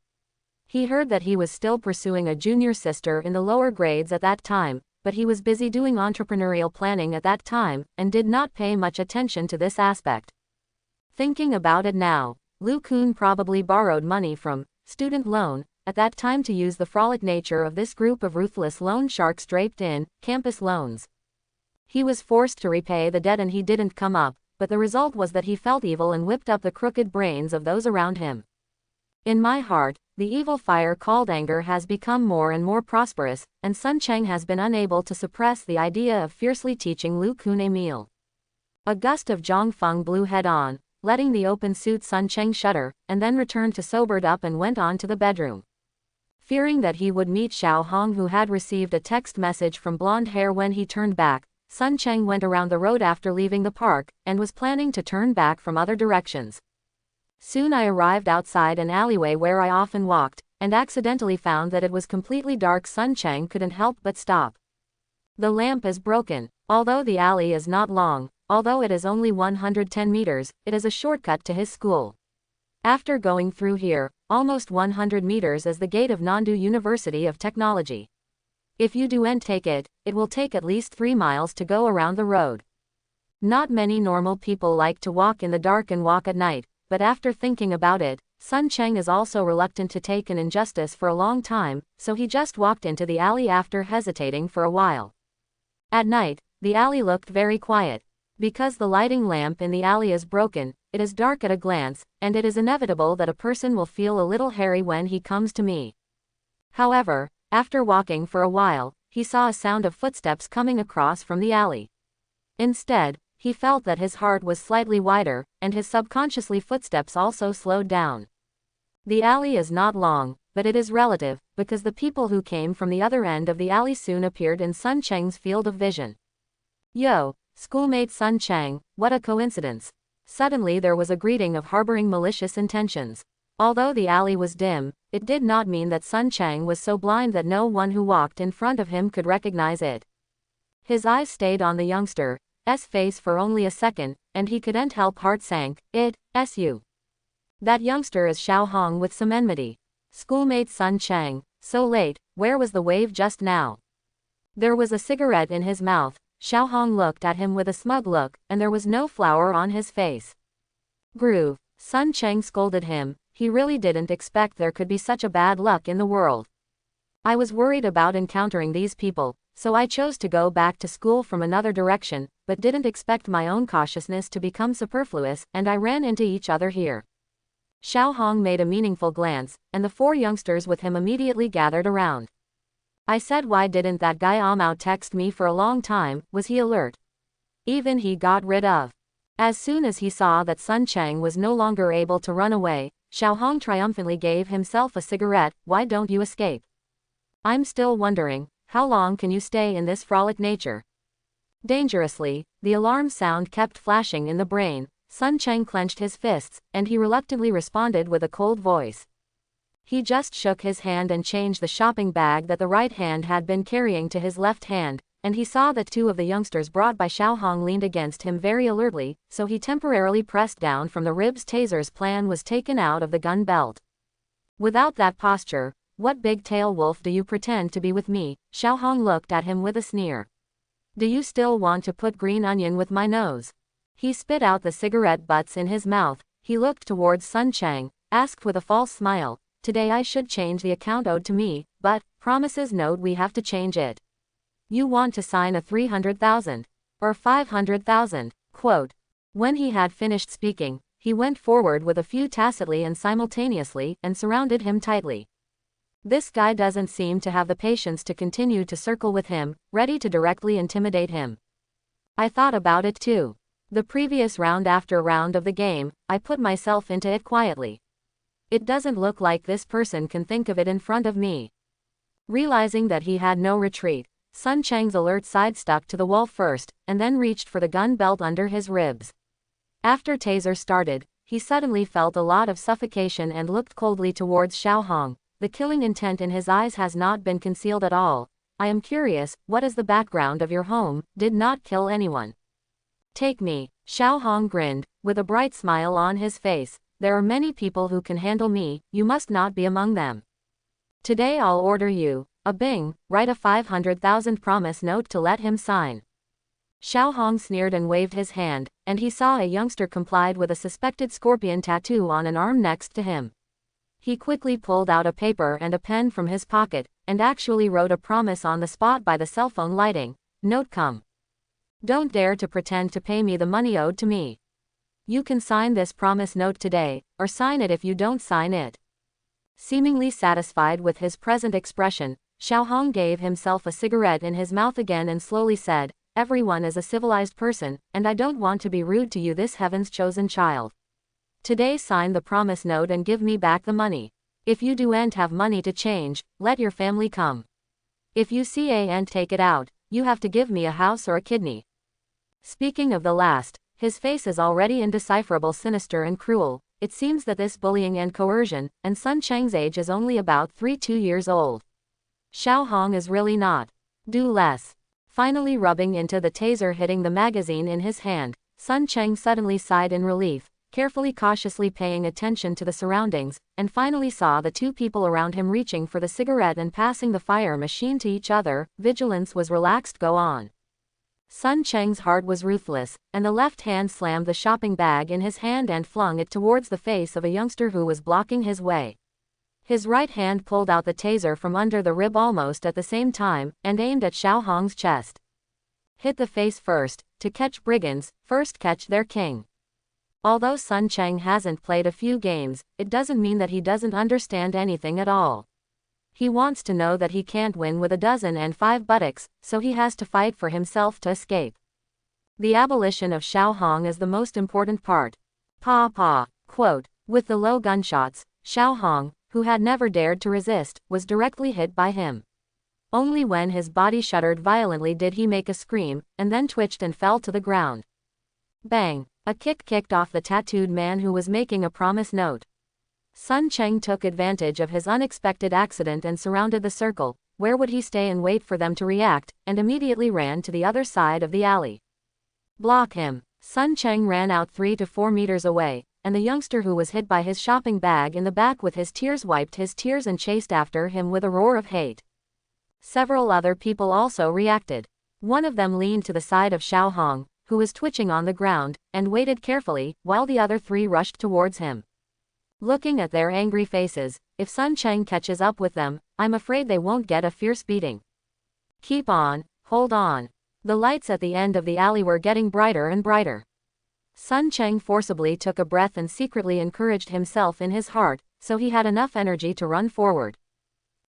He heard that he was still pursuing a junior sister in the lower grades at that time, but he was busy doing entrepreneurial planning at that time, and did not pay much attention to this aspect. Thinking about it now, Lu Kun probably borrowed money from student loan at that time to use the frolic nature of this group of ruthless loan sharks draped in campus loans. He was forced to repay the debt and he didn't come up, but the result was that he felt evil and whipped up the crooked brains of those around him. In my heart, the evil fire called anger has become more and more prosperous, and Sun Cheng has been unable to suppress the idea of fiercely teaching Lu Kun a meal. A gust of Zhongfeng blew head-on, letting the open-suit Sun Cheng shudder, and then returned to sobered up and went on to the bedroom. Fearing that he would meet Xiao Hong, who had received a text message from Blonde Hair when he turned back, Sun Cheng went around the road after leaving the park, and was planning to turn back from other directions. Soon I arrived outside an alleyway where I often walked, and accidentally found that it was completely dark. Sun Cheng couldn't help but stop. The lamp is broken. Although the alley is not long, although it is only 110 meters, it is a shortcut to his school. After going through here, almost 100 meters is the gate of Nandu University of Technology. If you do take it, it will take at least 3 miles to go around the road. Not many normal people like to walk in the dark and walk at night, but after thinking about it, Sun Cheng is also reluctant to take an injustice for a long time, so he just walked into the alley after hesitating for a while. At night, the alley looked very quiet. Because the lighting lamp in the alley is broken, it is dark at a glance, and it is inevitable that a person will feel a little hairy when he comes to me. However, after walking for a while, he saw a sound of footsteps coming across from the alley. Instead, he felt that his heart was slightly wider, and his subconsciously footsteps also slowed down. The alley is not long, but it is relative, because the people who came from the other end of the alley soon appeared in Sun Cheng's field of vision. Yo, schoolmate Sun Cheng, what a coincidence. Suddenly there was a greeting of harboring malicious intentions. Although the alley was dim, it did not mean that Sun Cheng was so blind that no one who walked in front of him could recognize it. His eyes stayed on the youngster's face for only a second, and he couldn't help heart sank. Su. That youngster is Xiao Hong with some enmity. Schoolmate Sun Cheng, so late, where was the wave just now? There was a cigarette in his mouth. Xiao Hong looked at him with a smug look, and there was no flower on his face. Groove. Sun Cheng scolded him. He really didn't expect there could be such a bad luck in the world. I was worried about encountering these people, so I chose to go back to school from another direction, but didn't expect my own cautiousness to become superfluous, and I ran into each other here. Xiao Hong made a meaningful glance, and the 4 youngsters with him immediately gathered around. I said, why didn't that guy Amao text me for a long time? Was he alert? Even he got rid of. As soon as he saw that Sun Cheng was no longer able to run away, Xiao Hong triumphantly gave himself a cigarette. Why don't you escape? I'm still wondering, how long can you stay in this frolic nature? Dangerously, the alarm sound kept flashing in the brain. Sun Cheng clenched his fists, and he reluctantly responded with a cold voice. He just shook his hand and changed the shopping bag that the right hand had been carrying to his left hand, and he saw that 2 of the youngsters brought by Xiao Hong leaned against him very alertly, so he temporarily pressed down from the ribs. Taser's plan was taken out of the gun belt. Without that posture, what big-tail wolf do you pretend to be with me? Xiao Hong looked at him with a sneer. Do you still want to put green onion with my nose? He spit out the cigarette butts in his mouth. He looked towards Sun Cheng, asked with a false smile, today I should change the account owed to me, but, promises note we have to change it. You want to sign a 300,000 or 500,000 quote. When he had finished speaking, he went forward with a few tacitly and simultaneously and surrounded him tightly. This guy doesn't seem to have the patience to continue to circle with him, ready to directly intimidate him. I thought about it too. The previous round after round of the game, I put myself into it quietly. It doesn't look like this person can think of it in front of me. Realizing that he had no retreat, Sun Cheng's alert side stuck to the wall first, and then reached for the gun belt under his ribs. After taser started, he suddenly felt a lot of suffocation and looked coldly towards Xiao Hong. The killing intent in his eyes has not been concealed at all. I am curious, what is the background of your home? Did not kill anyone. Take me. Xiao Hong grinned, with a bright smile on his face. There are many people who can handle me, you must not be among them. Today I'll order you, a Bing, write a 500,000 promise note to let him sign. Xiao Hong sneered and waved his hand, and he saw a youngster complied with a suspected scorpion tattoo on an arm next to him. He quickly pulled out a paper and a pen from his pocket, and actually wrote a promise on the spot by the cell phone lighting. Note come. Don't dare to pretend to pay me the money owed to me. You can sign this promise note today, or sign it if you don't sign it. Seemingly satisfied with his present expression, Xiao Hong gave himself a cigarette in his mouth again and slowly said, everyone is a civilized person, and I don't want to be rude to you, this heaven's chosen child. Today sign the promise note and give me back the money. If you don't have money to change, let your family come. If you can't take it out, you have to give me a house or a kidney. Speaking of the last, his face is already indecipherable, sinister and cruel. It seems that this bullying and coercion, and Sun Cheng's age is only about 2 years old. Xiao Hong is really not. Do less. Finally rubbing into the taser hitting the magazine in his hand, Sun Cheng suddenly sighed in relief, carefully cautiously paying attention to the surroundings, and finally saw the two people around him reaching for the cigarette and passing the fire machine to each other. Vigilance was relaxed. Go on. Sun Cheng's heart was ruthless, and the left hand slammed the shopping bag in his hand and flung it towards the face of a youngster who was blocking his way. His right hand pulled out the taser from under the rib almost at the same time, and aimed at Xiao Hong's chest. Hit the face first. To catch brigands, first catch their king. Although Sun Cheng hasn't played a few games, it doesn't mean that he doesn't understand anything at all. He wants to know that he can't win with 105 buttocks, so he has to fight for himself to escape. The abolition of Xiao Hong is the most important part. Quote. With the low gunshots, Xiao Hong, who had never dared to resist, was directly hit by him. Only when his body shuddered violently did he make a scream, and then twitched and fell to the ground. Bang! A kick kicked off the tattooed man who was making a promise note. Sun Cheng took advantage of his unexpected accident and surrounded the circle. Where would he stay and wait for them to react, and immediately ran to the other side of the alley. Block him. Sun Cheng ran out 3 to 4 meters away, and the youngster who was hit by his shopping bag in the back with his tears wiped his tears and chased after him with a roar of hate. Several other people also reacted. One of them leaned to the side of Xiao Hong, who was twitching on the ground, and waited carefully, while the other 3 rushed towards him. Looking at their angry faces, if Sun Cheng catches up with them, I'm afraid they won't get a fierce beating. Keep on, hold on. The lights at the end of the alley were getting brighter and brighter. Sun Cheng forcibly took a breath and secretly encouraged himself in his heart, so he had enough energy to run forward.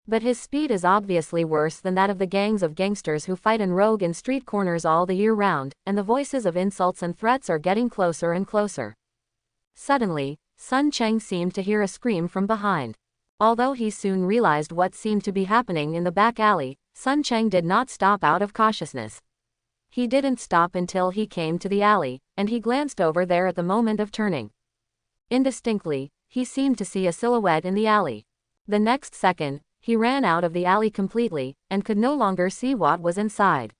But his speed is obviously worse than that of the gangs of gangsters who fight and rogue in street corners all the year round, and the voices of insults and threats are getting closer and closer. Suddenly, Sun Cheng seemed to hear a scream from behind. Although he soon realized what seemed to be happening in the back alley, Sun Cheng did not stop out of cautiousness. He didn't stop until he came to the alley, and he glanced over there at the moment of turning. Indistinctly, he seemed to see a silhouette in the alley. The next second, he ran out of the alley completely, and could no longer see what was inside.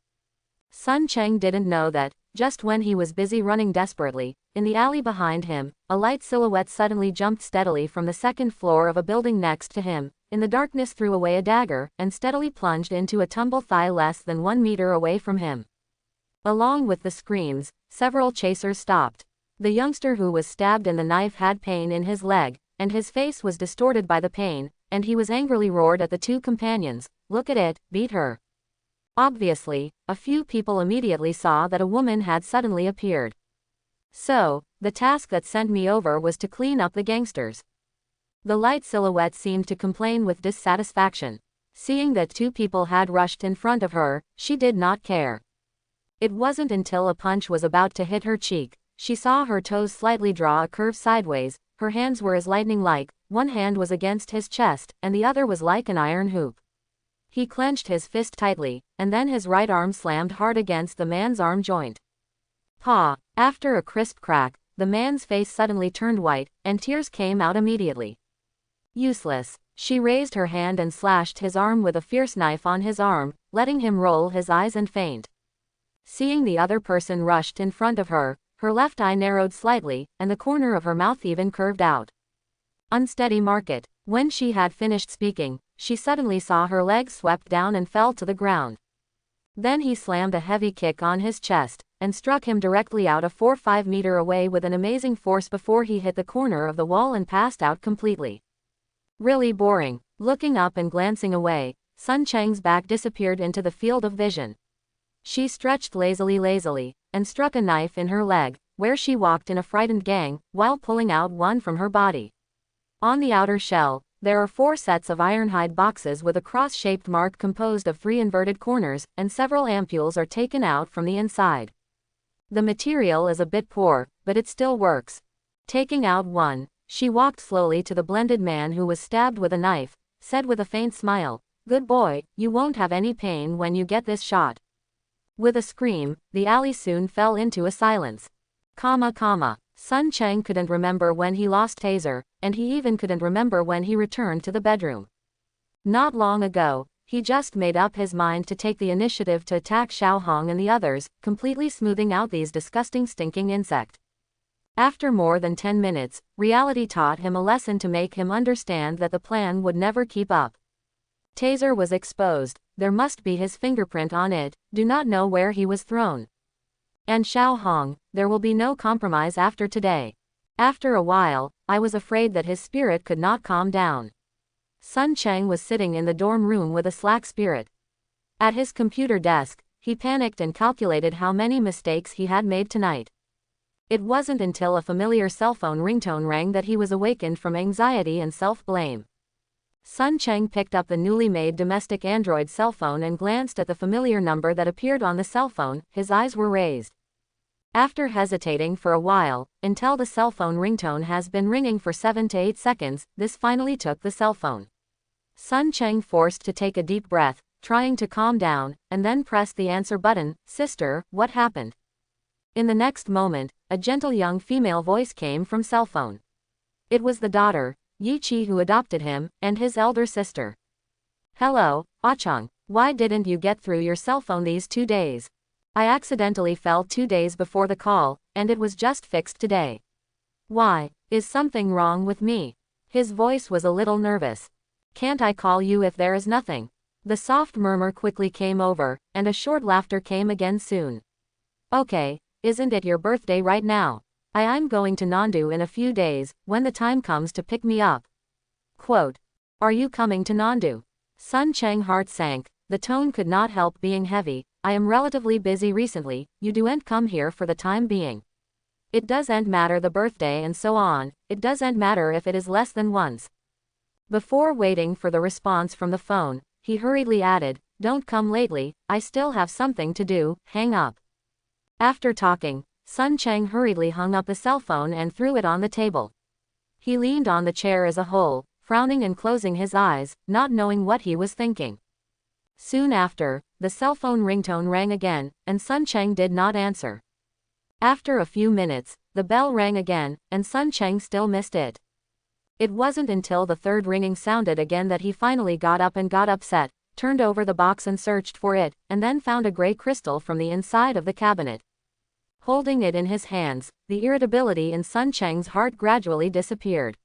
Sun Cheng didn't know that, just when he was busy running desperately. In the alley behind him, a light silhouette suddenly jumped steadily from the second floor of a building next to him, in the darkness threw away a dagger, and steadily plunged into a tumble thigh less than 1 meter away from him. Along with the screams, several chasers stopped. The youngster who was stabbed in the knife had pain in his leg, and his face was distorted by the pain, and he was angrily roared at the two companions, "Look at it, beat her." Obviously, a few people immediately saw that a woman had suddenly appeared. So, the task that sent me over was to clean up the gangsters. The light silhouette seemed to complain with dissatisfaction. Seeing that two people had rushed in front of her, she did not care. It wasn't until a punch was about to hit her cheek, she saw her toes slightly draw a curve sideways, her hands were as lightning-like, one hand was against his chest, and the other was like an iron hoop. He clenched his fist tightly, and then his right arm slammed hard against the man's arm joint. Pa! After a crisp crack, the man's face suddenly turned white, and tears came out immediately. Useless. She raised her hand and slashed his arm with a fierce knife on his arm, letting him roll his eyes and faint. Seeing the other person rushed in front of her, her left eye narrowed slightly, and the corner of her mouth even curved out. Unsteady market. When she had finished speaking, she suddenly saw her legs swept down and fell to the ground. Then he slammed a heavy kick on his chest, and struck him directly out of 4-5 meters away with an amazing force before he hit the corner of the wall and passed out completely. Really boring. Looking up and glancing away, Sun Cheng's back disappeared into the field of vision. She stretched lazily, and struck a knife in her leg, where she walked in a frightened gang, while pulling out one from her body. On the outer shell, there are 4 sets of ironhide boxes with a cross-shaped mark composed of 3 inverted corners, and several ampules are taken out from the inside. The material is a bit poor, but it still works. Taking out one, she walked slowly to the blended man who was stabbed with a knife, said with a faint smile, "Good boy, you won't have any pain when you get this shot." With a scream, the alley soon fell into a silence. Sun Cheng couldn't remember when he lost Taser, and he even couldn't remember when he returned to the bedroom. Not long ago, he just made up his mind to take the initiative to attack Xiao Hong and the others, completely smoothing out these disgusting stinking insects. After more than 10 minutes, reality taught him a lesson to make him understand that the plan would never keep up. Taser was exposed, there must be his fingerprint on it, do not know where he was thrown. And Xiao Hong, there will be no compromise after today. After a while, I was afraid that his spirit could not calm down. Sun Cheng was sitting in the dorm room with a slack spirit. At his computer desk, he panicked and calculated how many mistakes he had made tonight. It wasn't until a familiar cell phone ringtone rang that he was awakened from anxiety and self-blame. Sun Cheng picked up the newly made domestic Android cell phone and glanced at the familiar number that appeared on the cell phone, his eyes were raised. After hesitating for a while, until the cell phone ringtone has been ringing for 7 to 8 seconds, this finally took the cell phone. Sun Cheng forced to take a deep breath, trying to calm down, and then pressed the answer button. "Sister, what happened?" In the next moment, a gentle young female voice came from cell phone. It was the daughter, Yi Chi, who adopted him, and his elder sister. "Hello, Ah-chung, why didn't you get through your cell phone these 2 days? I accidentally fell 2 days before the call, and it was just fixed today. Why, is something wrong with me?" His voice was a little nervous. "Can't I call you if there is nothing?" The soft murmur quickly came over, and a short laughter came again soon. "Okay, isn't it your birthday right now? I'm going to Nandu in a few days, when the time comes to pick me up." Quote, "Are you coming to Nandu?" Sun Cheng's heart sank, the tone could not help being heavy. "I am relatively busy recently, you don't come here for the time being. It doesn't matter the birthday and so on, it doesn't matter if it is less than once." Before waiting for the response from the phone, he hurriedly added, "Don't come lately, I still have something to do, hang up." After talking, Sun Cheng hurriedly hung up the cell phone and threw it on the table. He leaned on the chair as a whole, frowning and closing his eyes, not knowing what he was thinking. Soon after, the cell phone ringtone rang again, and Sun Cheng did not answer. After a few minutes, the bell rang again, and Sun Cheng still missed it. It wasn't until the third ringing sounded again that he finally got up and got upset, turned over the box and searched for it, and then found a gray crystal from the inside of the cabinet. Holding it in his hands, the irritability in Sun Cheng's heart gradually disappeared.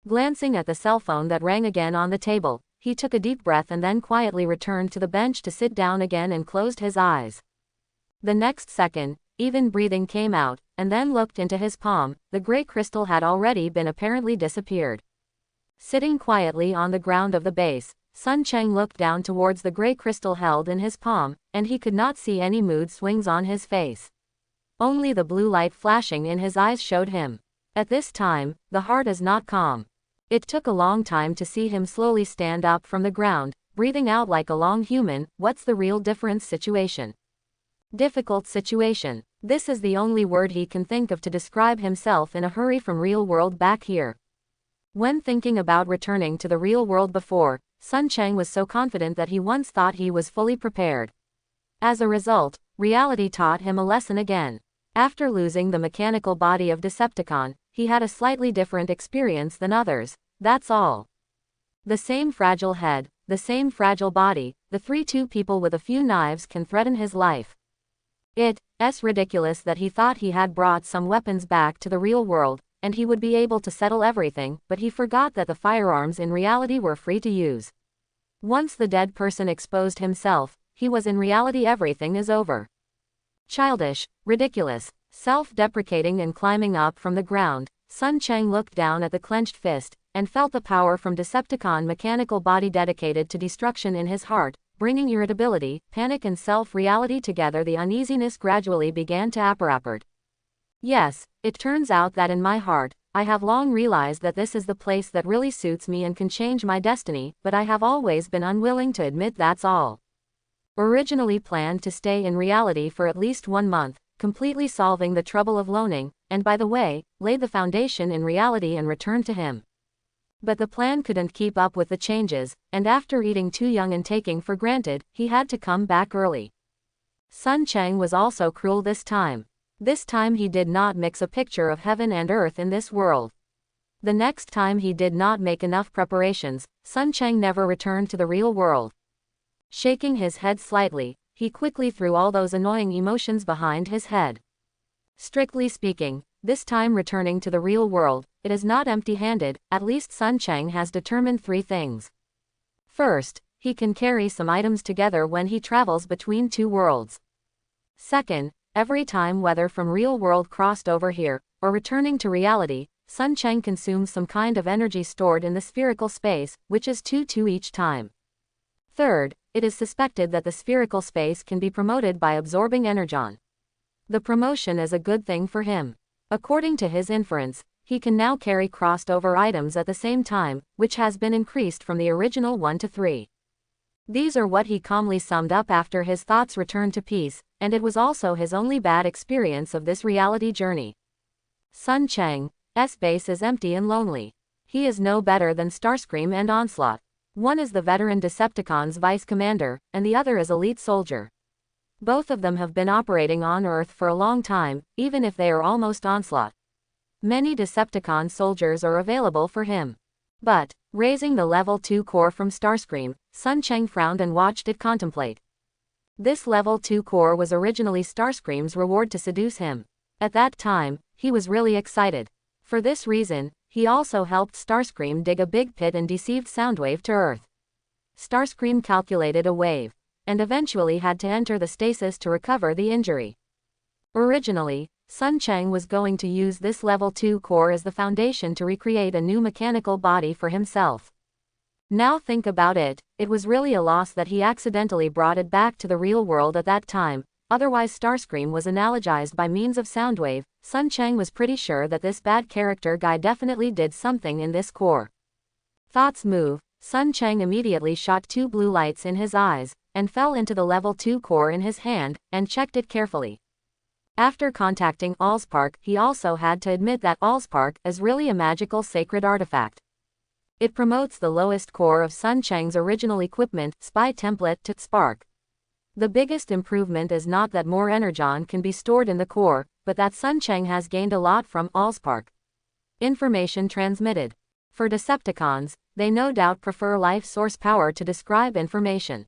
Glancing at the cell phone that rang again on the table, he took a deep breath and then quietly returned to the bench to sit down again and closed his eyes. The next second, even breathing came out, and then looked into his palm. The gray crystal had already been apparently disappeared. Sitting quietly on the ground of the base, Sun Cheng looked down towards the gray crystal held in his palm, and he could not see any mood swings on his face. Only the blue light flashing in his eyes showed him. At this time, the heart is not calm. It took a long time to see him slowly stand up from the ground, breathing out like a long human. What's the real difference? Situation. Difficult situation. This is the only word he can think of to describe himself in a hurry from real world back here. When thinking about returning to the real world before, Sun Cheng was so confident that he once thought he was fully prepared. As a result, reality taught him a lesson again. After losing the mechanical body of Decepticon, he had a slightly different experience than others, that's all. The same fragile head, the same fragile body, the 3-2 people with a few knives can threaten his life. It's ridiculous that he thought he had brought some weapons back to the real world, and he would be able to settle everything, but he forgot that the firearms in reality were free to use. Once the dead person exposed himself, he was in reality everything is over. Childish, ridiculous, self-deprecating and climbing up from the ground, Sun Cheng looked down at the clenched fist, and felt the power from Decepticon mechanical body dedicated to destruction in his heart, bringing irritability, panic and self-reality together. The uneasiness gradually began to appear. Yes, it turns out that in my heart, I have long realized that this is the place that really suits me and can change my destiny, but I have always been unwilling to admit that's all. Originally planned to stay in reality for at least 1 month, completely solving the trouble of loaning, and by the way, laid the foundation in reality and returned to him. But the plan couldn't keep up with the changes, and after eating too young and taking for granted, he had to come back early. Sun Cheng was also cruel this time. This time he did not mix a picture of heaven and earth in this world. The next time he did not make enough preparations. Sun Cheng never returned to the real world. Shaking his head slightly, he quickly threw all those annoying emotions behind his head. Strictly speaking, this time returning to the real world, it is not empty-handed. At least Sun Cheng has determined 3 things. First, he can carry some items together when he travels between 2 worlds. Second, every time whether from real world crossed over here, or returning to reality, Sun Cheng consumes some kind of energy stored in the spherical space, which is 2-2 each time. Third, it is suspected that the spherical space can be promoted by absorbing energon. The promotion is a good thing for him. According to his inference, he can now carry crossed over items at the same time, which has been increased from the original 1 to 3. These are what he calmly summed up after his thoughts returned to peace, and it was also his only bad experience of this reality journey. Sun Cheng's base is empty and lonely. He is no better than Starscream and Onslaught. One is the veteran Decepticon's vice commander, and the other is elite soldier. Both of them have been operating on Earth for a long time, even if they are almost Onslaught. Many Decepticon soldiers are available for him. But, raising the level 2 core from Starscream, Sun Cheng frowned and watched it contemplate. This level 2 core was originally Starscream's reward to seduce him. At that time, he was really excited. For this reason, he also helped Starscream dig a big pit and deceived Soundwave to Earth. Starscream calculated a wave, and eventually had to enter the stasis to recover the injury. Originally, Sun Cheng was going to use this level 2 core as the foundation to recreate a new mechanical body for himself. Now think about it, it was really a loss that he accidentally brought it back to the real world at that time. Otherwise Starscream was analogized by means of Soundwave. Sun Cheng was pretty sure that this bad character guy definitely did something in this core. Thoughts move. Sun Cheng immediately shot 2 blue lights in his eyes, and fell into the level 2 core in his hand, and checked it carefully. After contacting Allspark, he also had to admit that Allspark is really a magical sacred artifact. It promotes the lowest core of Sun Cheng's original equipment, Spy Template, to Spark. The biggest improvement is not that more energon can be stored in the core, but that Sun Cheng has gained a lot from Allspark. Information transmitted. For Decepticons, they no doubt prefer life source power to describe information.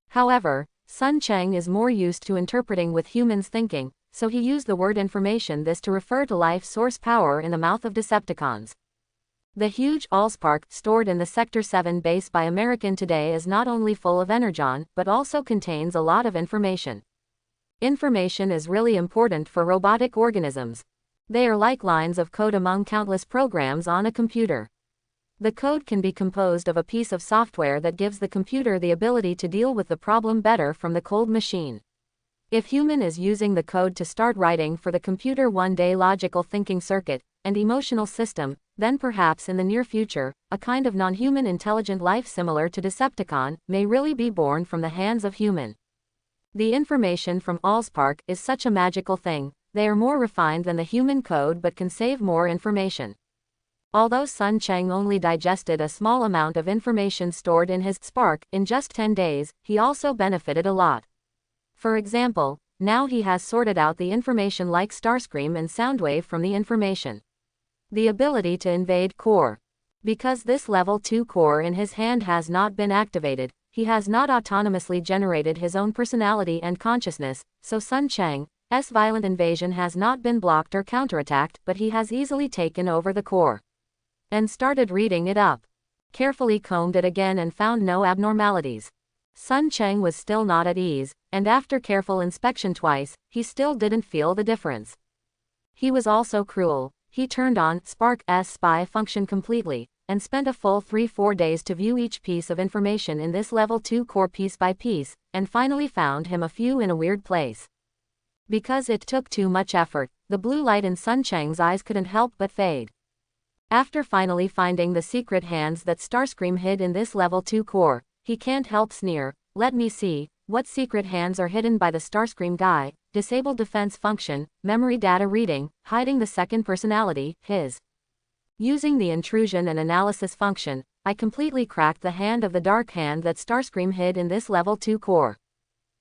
However, Sun Cheng is more used to interpreting with humans' thinking, so he used the word information this to refer to life source power in the mouth of Decepticons. The huge Allspark stored in the Sector 7 base by American today is not only full of energon, but also contains a lot of information. Information is really important for robotic organisms. They are like lines of code among countless programs on a computer. The code can be composed of a piece of software that gives the computer the ability to deal with the problem better from the cold machine. If human is using the code to start writing for the computer one day logical thinking circuit and emotional system, then perhaps in the near future, a kind of non-human intelligent life similar to Decepticon may really be born from the hands of human. The information from Allspark is such a magical thing. They are more refined than the human code but can save more information. Although Sun Cheng only digested a small amount of information stored in his Spark in just 10 days, he also benefited a lot. For example, now he has sorted out the information like Starscream and Soundwave from the information. The ability to invade core. Because this level 2 core in his hand has not been activated, he has not autonomously generated his own personality and consciousness, so Sun Cheng's violent invasion has not been blocked or counterattacked, but he has easily taken over the core. And started reading it up. Carefully combed it again and found no abnormalities. Sun Cheng was still not at ease, and after careful inspection twice, he still didn't feel the difference. He was also cruel. He turned on Spark's spy function completely, and spent a full 3-4 days to view each piece of information in this level 2 core piece by piece, and finally found him a few in a weird place. Because it took too much effort, the blue light in Sun Cheng's eyes couldn't help but fade. After finally finding the secret hands that Starscream hid in this level 2 core, he can't help sneer, "Let me see, what secret hands are hidden by the Starscream guy, disabled defense function, memory data reading, hiding the second personality, his." Using the intrusion and analysis function, I completely cracked the hand of the dark hand that Starscream hid in this level 2 core.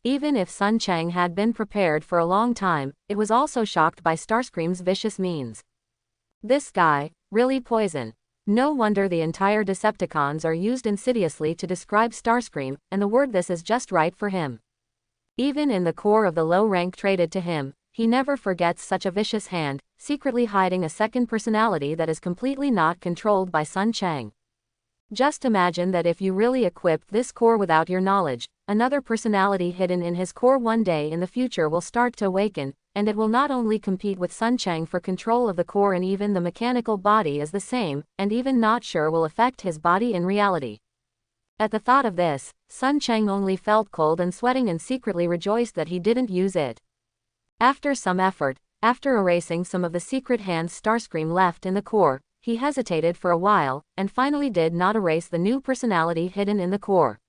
Even if Sun Cheng had been prepared for a long time, it was also shocked by Starscream's vicious means. This guy, really poison. No wonder the entire Decepticons are used insidiously to describe Starscream, and the word this is just right for him. Even in the core of the low rank traded to him, he never forgets such a vicious hand, secretly hiding a second personality that is completely not controlled by Sun Cheng. Just imagine that if you really equipped this core without your knowledge, another personality hidden in his core one day in the future will start to awaken, and it will not only compete with Sun Cheng for control of the core, and even the mechanical body is the same, and even not sure will affect his body in reality. At the thought of this, Sun Cheng only felt cold and sweating and secretly rejoiced that he didn't use it. After some effort, after erasing some of the secret hands Starscream left in the core, he hesitated for a while, and finally did not erase the new personality hidden in the core.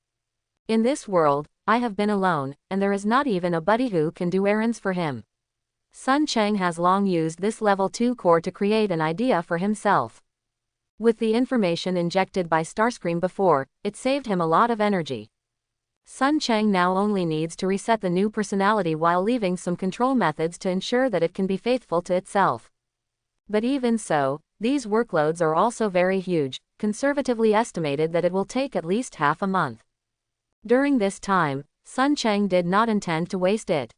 In this world, I have been alone, and there is not even a buddy who can do errands for him. Sun Cheng has long used this level 2 core to create an idea for himself. With the information injected by Starscream before, it saved him a lot of energy. Sun Cheng now only needs to reset the new personality while leaving some control methods to ensure that it can be faithful to itself. But even so, these workloads are also very huge, conservatively estimated that it will take at least half a month. During this time, Sun Cheng did not intend to waste it.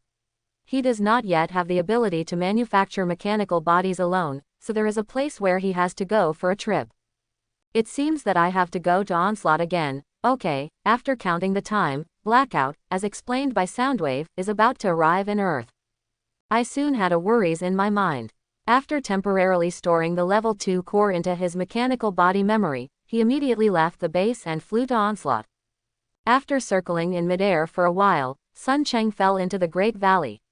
He does not yet have the ability to manufacture mechanical bodies alone, so there is a place where he has to go for a trip. It seems that I have to go to Onslaught again. Okay, after counting the time, Blackout, as explained by Soundwave, is about to arrive in Earth. I soon had a worries in my mind. After temporarily storing the level 2 core into his mechanical body memory, he immediately left the base and flew to Onslaught. After circling in midair for a while, Sun Cheng fell into the Great Valley.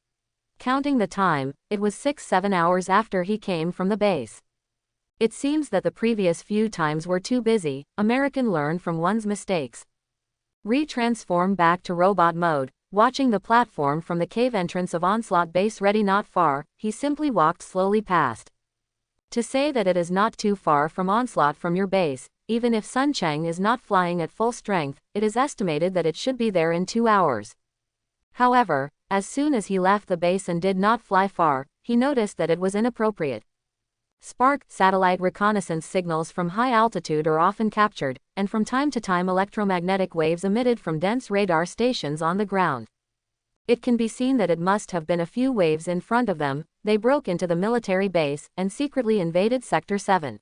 Counting the time, it was 6-7 hours after he came from the base. It seems that the previous few times were too busy. American learn from one's mistakes. Retransform back to robot mode, watching the platform from the cave entrance of Onslaught base ready not far, he simply walked slowly past. To say that it is not too far from Onslaught from your base, even if Sun Cheng is not flying at full strength, it is estimated that it should be there in 2 hours. However, as soon as he left the base and did not fly far, he noticed that it was inappropriate. Spark satellite reconnaissance signals from high altitude are often captured, and from time to time electromagnetic waves emitted from dense radar stations on the ground. It can be seen that it must have been a few waves in front of them. They broke into the military base and secretly invaded Sector 7.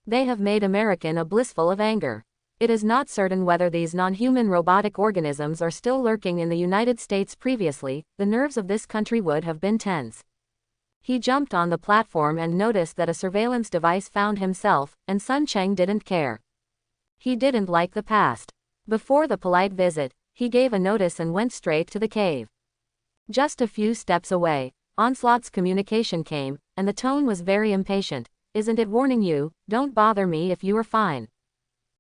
They have made American a blissful of anger. It is not certain whether these non-human robotic organisms are still lurking in the United States. Previously, the nerves of this country would have been tense. He jumped on the platform and noticed that a surveillance device found himself, and Sun Cheng didn't care. He didn't like the past. Before the polite visit, he gave a notice and went straight to the cave. Just a few steps away, Onslaught's communication came, and the tone was very impatient. Isn't it warning you? Don't bother me if you are fine.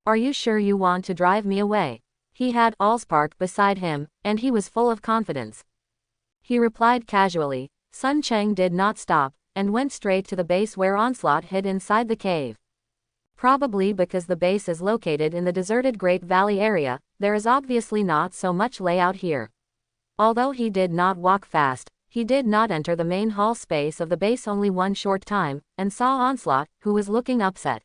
Are you sure you want to drive me away? He had Allspark beside him, and he was full of confidence. He replied casually. Sun Cheng did not stop, and went straight to the base where Onslaught hid inside the cave. Probably because the base is located in the deserted Great Valley area, there is obviously not so much layout here. Although he did not walk fast, he did not enter the main hall space of the base only one short time, and saw Onslaught, who was looking upset.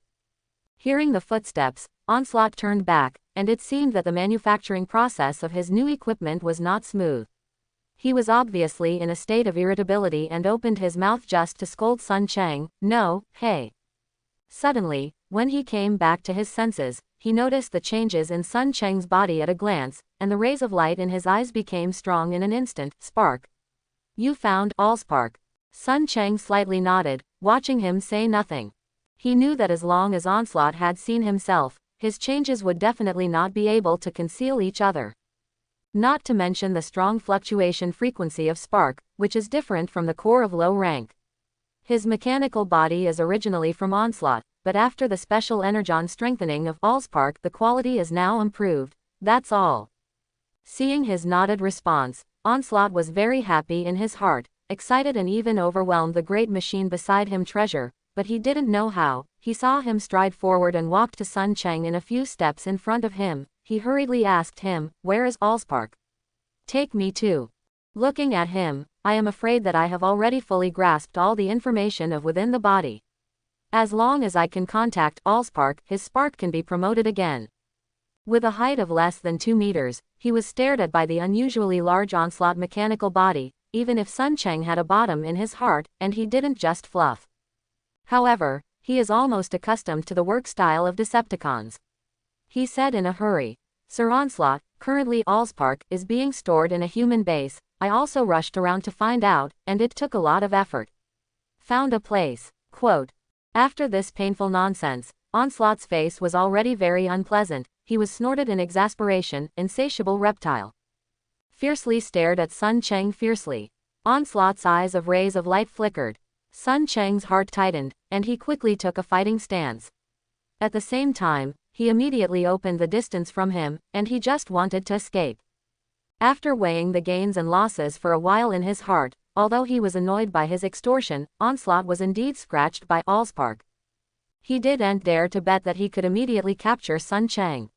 Hearing the footsteps, Onslaught turned back, and it seemed that the manufacturing process of his new equipment was not smooth. He was obviously in a state of irritability and opened his mouth just to scold Sun Cheng. No, hey. Suddenly, when he came back to his senses, he noticed the changes in Sun Cheng's body at a glance, and the rays of light in his eyes became strong in an instant. Spark. You found Allspark. Sun Cheng slightly nodded, watching him say nothing. He knew that as long as Onslaught had seen himself, his changes would definitely not be able to conceal each other. Not to mention the strong fluctuation frequency of spark, which is different from the core of low rank. His mechanical body is originally from Onslaught, but after the special energon strengthening of Allspark the quality is now improved, that's all. Seeing his nodded response, Onslaught was very happy in his heart, excited and even overwhelmed the great machine beside him treasure, but he didn't know how. He saw him stride forward and walked to Sun Cheng in a few steps in front of him. He hurriedly asked him, where is Allspark? Take me to. Looking at him, I am afraid that I have already fully grasped all the information of within the body. As long as I can contact Allspark, his spark can be promoted again. With a height of less than 2 meters, he was stared at by the unusually large Onslaught mechanical body, even if Sun Cheng had a bottom in his heart, and he didn't just fluff. However, he is almost accustomed to the work style of Decepticons. He said in a hurry, Sir Onslaught, currently Allspark is being stored in a human base. I also rushed around to find out, and it took a lot of effort. Found a place. Quote. After this painful nonsense, Onslaught's face was already very unpleasant. He was snorted in exasperation. Insatiable reptile. Fiercely stared at Sun Cheng fiercely. Onslaught's eyes of rays of light flickered. Sun Cheng's heart tightened, and he quickly took a fighting stance. At the same time, he immediately opened the distance from him, and he just wanted to escape. After weighing the gains and losses for a while in his heart, although he was annoyed by his extortion, Onslaught was indeed scratched by Allspark. He didn't dare to bet that he could immediately capture Sun Cheng.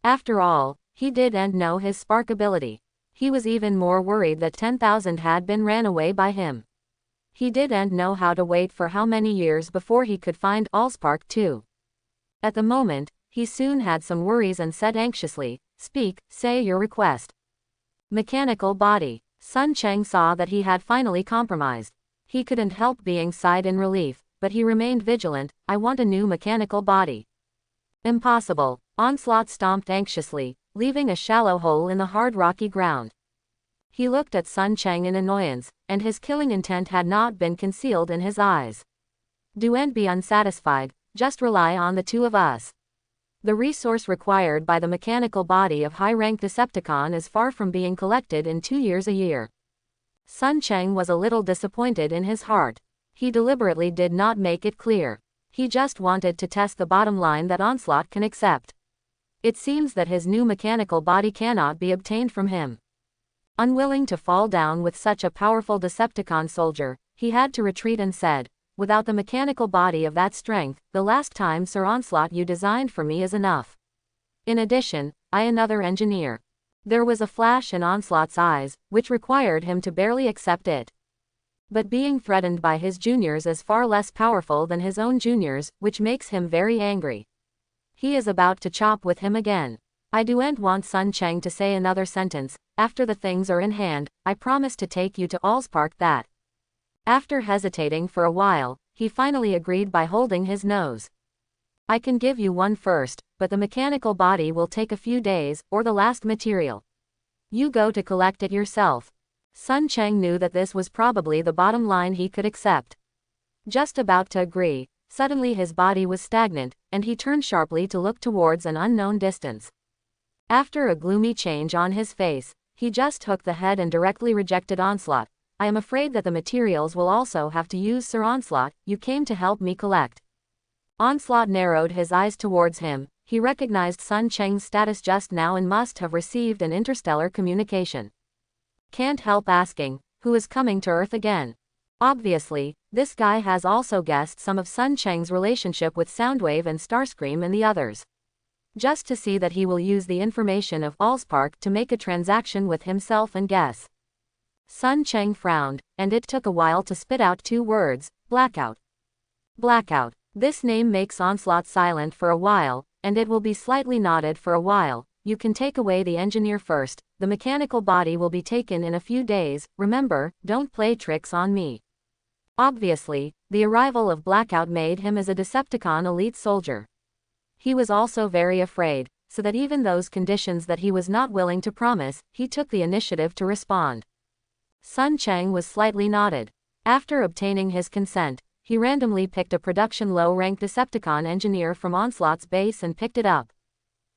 After all, he didn't know his spark ability. He was even more worried that 10,000 had been ran away by him. He didn't know how to wait for how many years before he could find Allspark too. At the moment, he soon had some worries and said anxiously, Speak, say your request. Mechanical body. Sun Cheng saw that he had finally compromised. He couldn't help being sighed in relief, but he remained vigilant. I want a new mechanical body. Impossible. Onslaught stomped anxiously, leaving a shallow hole in the hard rocky ground. He looked at Sun Cheng in annoyance, and his killing intent had not been concealed in his eyes. Don't be unsatisfied, just rely on the two of us. The resource required by the mechanical body of high-rank Decepticon is far from being collected in 2 years a year. Sun Cheng was a little disappointed in his heart. He deliberately did not make it clear. He just wanted to test the bottom line that Onslaught can accept. It seems that his new mechanical body cannot be obtained from him. Unwilling to fall down with such a powerful Decepticon soldier, he had to retreat and said, Without the mechanical body of that strength, the last time Sir Onslaught you designed for me is enough. In addition, I another engineer. There was a flash in Onslaught's eyes, which required him to barely accept it. But being threatened by his juniors is far less powerful than his own juniors, which makes him very angry. He is about to chop with him again. I don't want Sun Cheng to say another sentence. after the things are in hand, I promise to take you to Allspark that. After hesitating for a while, he finally agreed by holding his nose. I can give you one first, but the mechanical body will take a few days, or the last material. You go to collect it yourself. Sun Cheng knew that this was probably the bottom line he could accept. Just about to agree, suddenly his body was stagnant, and he turned sharply to look towards an unknown distance. After a gloomy change on his face, he just hooked the head and directly rejected Onslaught. I am afraid that the materials will also have to use Sir Onslaught, you came to help me collect. Onslaught narrowed his eyes towards him. He recognized Sun Cheng's status just now and must have received an interstellar communication. Can't help asking, who is coming to Earth again? Obviously, this guy has also guessed some of Sun Cheng's relationship with Soundwave and Starscream and the others. Just to see that he will use the information of Allspark to make a transaction with himself and guess. Sun Cheng frowned, and it took a while to spit out two words, blackout. Blackout. This name makes Onslaught silent for a while, and it will be slightly nodded for a while. You can take away the engineer first, the mechanical body will be taken in a few days, remember, don't play tricks on me. Obviously, the arrival of Blackout made him as a Decepticon elite soldier. He was also very afraid, so that even those conditions that he was not willing to promise, he took the initiative to respond. Sun Cheng was slightly nodded. After obtaining his consent, he randomly picked a production low-rank Decepticon engineer from Onslaught's base and picked it up.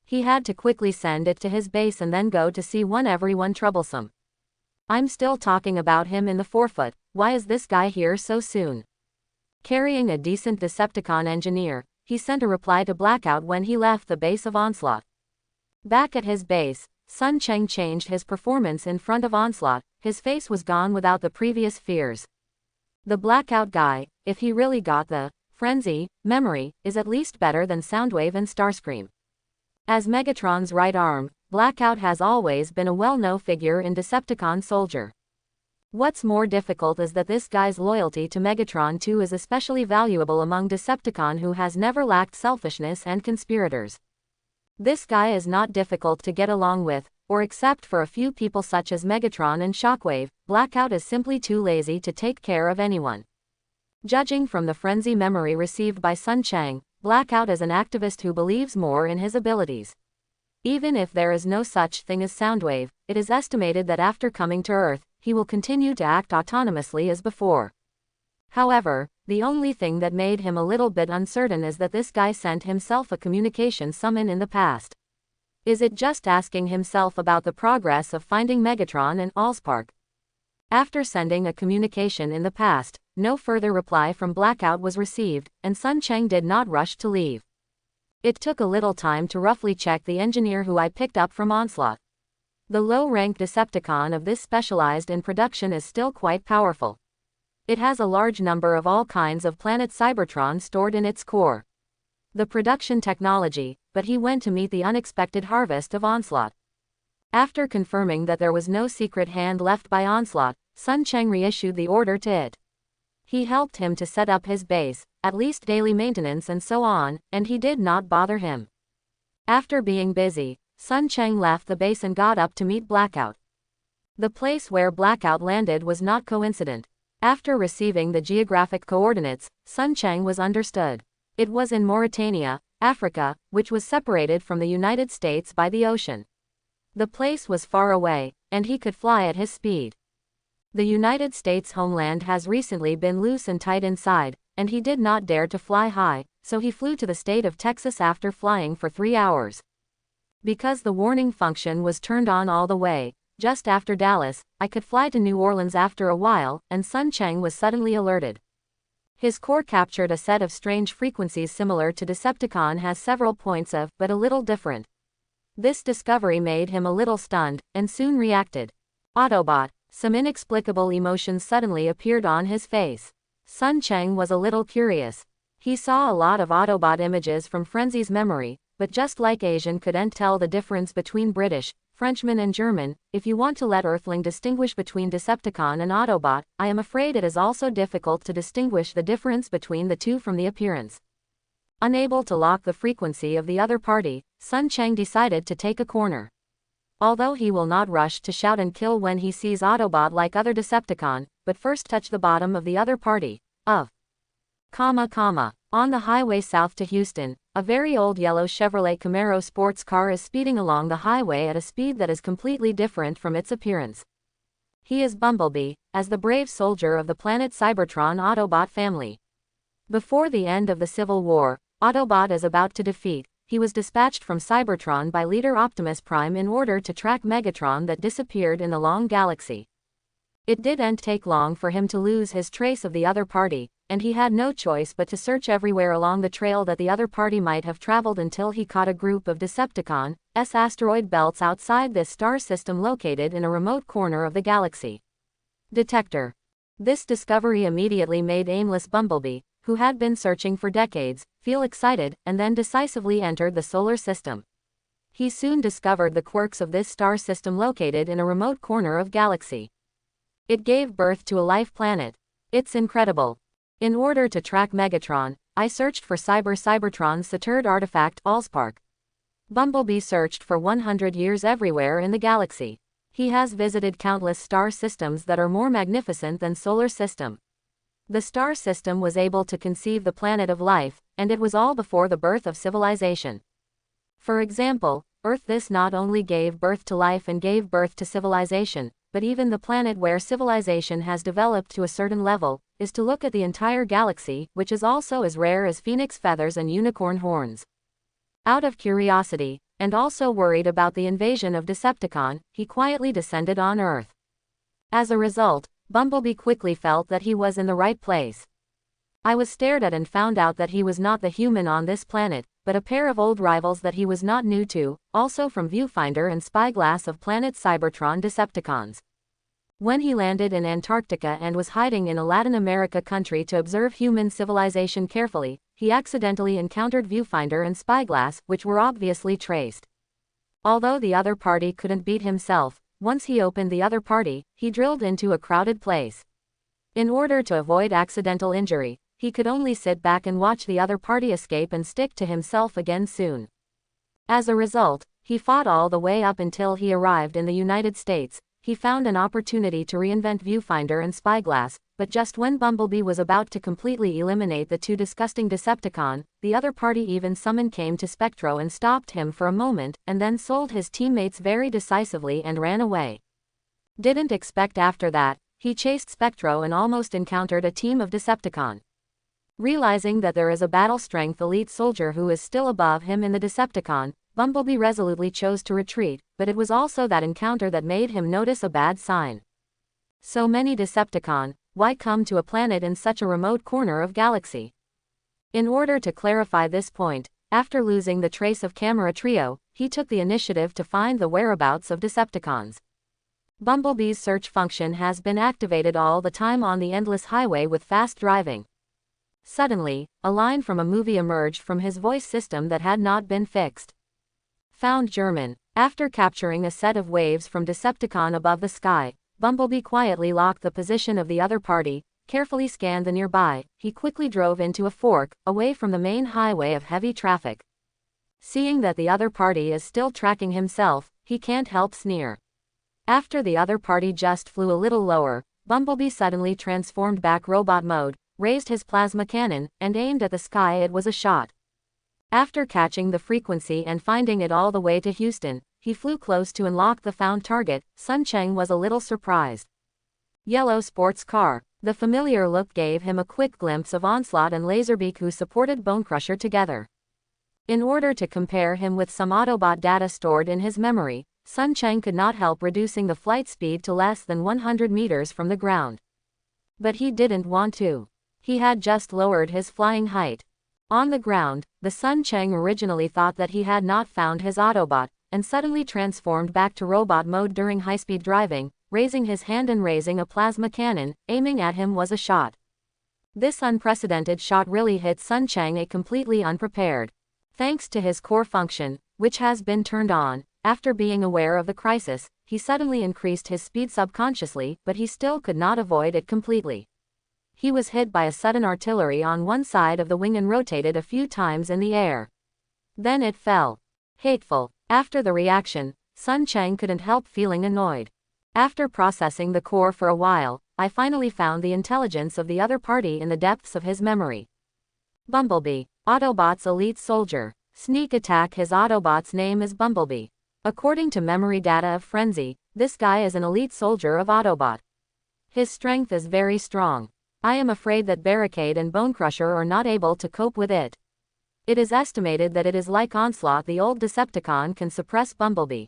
He had to quickly send it to his base and then go to see everyone troublesome. I'm still talking about him in the forefoot, why is this guy here so soon? Carrying a decent Decepticon engineer, he sent a reply to Blackout when he left the base of Onslaught. Back at his base, Sun Cheng changed his performance in front of Onslaught, his face was gone without the previous fears. The Blackout guy, if he really got the frenzy memory, is at least better than Soundwave and Starscream. As Megatron's right arm, Blackout has always been a well-known figure in Decepticon soldier. What's more difficult is that this guy's loyalty to Megatron too is especially valuable among Decepticon who has never lacked selfishness and conspirators. This guy is not difficult to get along with, or except for a few people such as Megatron and Shockwave, Blackout is simply too lazy to take care of anyone. Judging from the frenzy memory received by Sun Cheng, Blackout is an activist who believes more in his abilities. Even if there is no such thing as Soundwave, it is estimated that after coming to Earth, he will continue to act autonomously as before. However, the only thing that made him a little bit uncertain is that this guy sent himself a communication summon in the past. Is it just asking himself about the progress of finding Megatron and Allspark? After sending a communication in the past, no further reply from Blackout was received, and Sun Cheng did not rush to leave. It took a little time to roughly check the engineer who I picked up from Onslaught. The low-ranked Decepticon of this specialized in production is still quite powerful. It has a large number of all kinds of planet Cybertron stored in its core. The production technology, but he went to meet the unexpected harvest of Onslaught. After confirming that there was no secret hand left by Onslaught, Sun Cheng reissued the order to it. He helped him to set up his base, at least daily maintenance and so on, and he did not bother him. After being busy, Sun Cheng left the base and got up to meet Blackout. The place where Blackout landed was not coincident. After receiving the geographic coordinates, Sun Cheng was understood. It was in Mauritania, Africa, which was separated from the United States by the ocean. The place was far away, and he could fly at his speed. The United States homeland has recently been loose and tight inside, and he did not dare to fly high, so he flew to the state of Texas after flying for 3 hours. Because the warning function was turned on all the way, just after Dallas, I could fly to New Orleans after a while, and Sun Cheng was suddenly alerted. His core captured a set of strange frequencies similar to Decepticon has several points of, but a little different. This discovery made him a little stunned, and soon reacted. Autobot. Some inexplicable emotions suddenly appeared on his face. Sun Cheng was a little curious. He saw a lot of Autobot images from Frenzy's memory, but just like Asian couldn't tell the difference between British, Frenchman and German, if you want to let Earthling distinguish between Decepticon and Autobot, I am afraid it is also difficult to distinguish the difference between the two from the appearance. Unable to lock the frequency of the other party, Sun Cheng decided to take a corner. Although he will not rush to shout and kill when he sees Autobot like other Decepticon, but first touch the bottom of the other party. On the highway south to Houston, a very old yellow Chevrolet Camaro sports car is speeding along the highway at a speed that is completely different from its appearance. He is Bumblebee, as the brave soldier of the planet Cybertron Autobot family. Before the end of the Civil War, Autobot is about to defeat. He was dispatched from Cybertron by leader Optimus Prime in order to track Megatron that disappeared in the long galaxy. It didn't take long for him to lose his trace of the other party, and he had no choice but to search everywhere along the trail that the other party might have traveled until he caught a group of Decepticons' asteroid belts outside this star system located in a remote corner of the galaxy. Detector. This discovery immediately made aimless Bumblebee, who had been searching for decades, feel excited, and then decisively entered the solar system. He soon discovered the quirks of this star system located in a remote corner of galaxy. It gave birth to a life planet. It's incredible. In order to track Megatron, I searched for Cybertron's Saturn artifact, Allspark. Bumblebee searched for 100 years everywhere in the galaxy. He has visited countless star systems that are more magnificent than solar system. The star system was able to conceive the planet of life, and it was all before the birth of civilization. For example, Earth. This not only gave birth to life and gave birth to civilization, but even the planet where civilization has developed to a certain level, is to look at the entire galaxy, which is also as rare as phoenix feathers and unicorn horns. Out of curiosity, and also worried about the invasion of Decepticon, he quietly descended on Earth. As a result, Bumblebee quickly felt that he was in the right place. I was stared at and found out that he was not the human on this planet, but a pair of old rivals that he was not new to, also from viewfinder and spyglass of planet Cybertron Decepticons. When he landed in Antarctica and was hiding in a Latin America country to observe human civilization carefully, he accidentally encountered viewfinder and spyglass, which were obviously traced. Although the other party couldn't beat himself, once he opened the other party, he drilled into a crowded place. In order to avoid accidental injury, he could only sit back and watch the other party escape and stick to himself again soon. As a result, he fought all the way up until he arrived in the United States. He found an opportunity to reinvent viewfinder and spyglass, but just when Bumblebee was about to completely eliminate the two disgusting Decepticon, the other party even summoned came to Spectro and stopped him for a moment, and then sold his teammates very decisively and ran away. Didn't expect after that, he chased Spectro and almost encountered a team of Decepticon. Realizing that there is a battle-strength elite soldier who is still above him in the Decepticon, Bumblebee resolutely chose to retreat, but it was also that encounter that made him notice a bad sign. So many Decepticon, why come to a planet in such a remote corner of galaxy? In order to clarify this point, after losing the trace of Camera Trio, he took the initiative to find the whereabouts of Decepticons. Bumblebee's search function has been activated all the time on the endless highway with fast driving. Suddenly, a line from a movie emerged from his voice system that had not been fixed. Found German. After capturing a set of waves from Decepticon above the sky, Bumblebee quietly locked the position of the other party, carefully scanned the nearby. He quickly drove into a fork, away from the main highway of heavy traffic. Seeing that the other party is still tracking himself, he can't help sneer. After the other party just flew a little lower, Bumblebee suddenly transformed back robot mode, raised his plasma cannon, and aimed at the sky. It was a shot. After catching the frequency and finding it all the way to Houston, he flew close to and locked the found target. Sun Cheng was a little surprised. Yellow sports car. The familiar look gave him a quick glimpse of Onslaught and Laserbeak, who supported Bonecrusher together. In order to compare him with some Autobot data stored in his memory, Sun Cheng could not help reducing the flight speed to less than 100 meters from the ground. But he didn't want to. He had just lowered his flying height. On the ground, the Sun Cheng originally thought that he had not found his Autobot, and suddenly transformed back to robot mode during high-speed driving, raising his hand and raising a plasma cannon, aiming at him was a shot. This unprecedented shot really hit Sun Cheng completely unprepared. Thanks to his core function, which has been turned on, after being aware of the crisis, he suddenly increased his speed subconsciously, but he still could not avoid it completely. He was hit by a sudden artillery on one side of the wing and rotated a few times in the air. Then it fell. Hateful. After the reaction, Sun Chang couldn't help feeling annoyed. After processing the core for a while, I finally found the intelligence of the other party in the depths of his memory. Bumblebee, Autobot's elite soldier. Sneak attack. His Autobot's name is Bumblebee. According to memory data of Frenzy, this guy is an elite soldier of Autobot. His strength is very strong. I am afraid that Barricade and Bonecrusher are not able to cope with it. It is estimated that it is like Onslaught, the old Decepticon can suppress Bumblebee.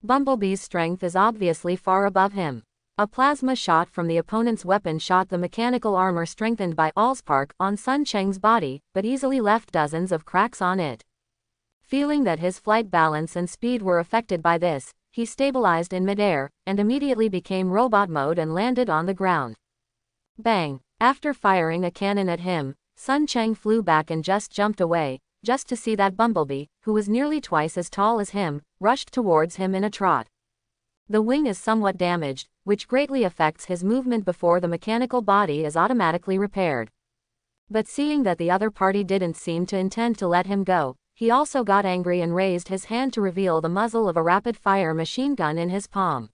Bumblebee's strength is obviously far above him. A plasma shot from the opponent's weapon shot the mechanical armor strengthened by Allspark on Sun Chang's body, but easily left dozens of cracks on it. Feeling that his flight balance and speed were affected by this, he stabilized in midair, and immediately became robot mode and landed on the ground. Bang! After firing a cannon at him, Sun Chang flew back and just jumped away, just to see that Bumblebee, who was nearly twice as tall as him, rushed towards him in a trot. The wing is somewhat damaged, which greatly affects his movement before the mechanical body is automatically repaired. But seeing that the other party didn't seem to intend to let him go, he also got angry and raised his hand to reveal the muzzle of a rapid-fire machine gun in his palm.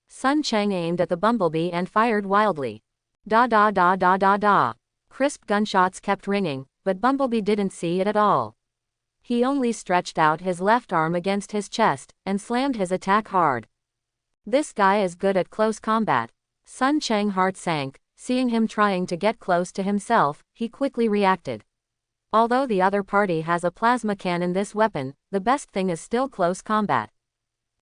Sun Chang aimed at the Bumblebee and fired wildly. Da da da da da da. Crisp gunshots kept ringing, but Bumblebee didn't see it at all. He only stretched out his left arm against his chest, and slammed his attack hard. This guy is good at close combat. Sun Chang's heart sank, seeing him trying to get close to himself, he quickly reacted. Although the other party has a plasma cannon, this weapon, the best thing is still close combat.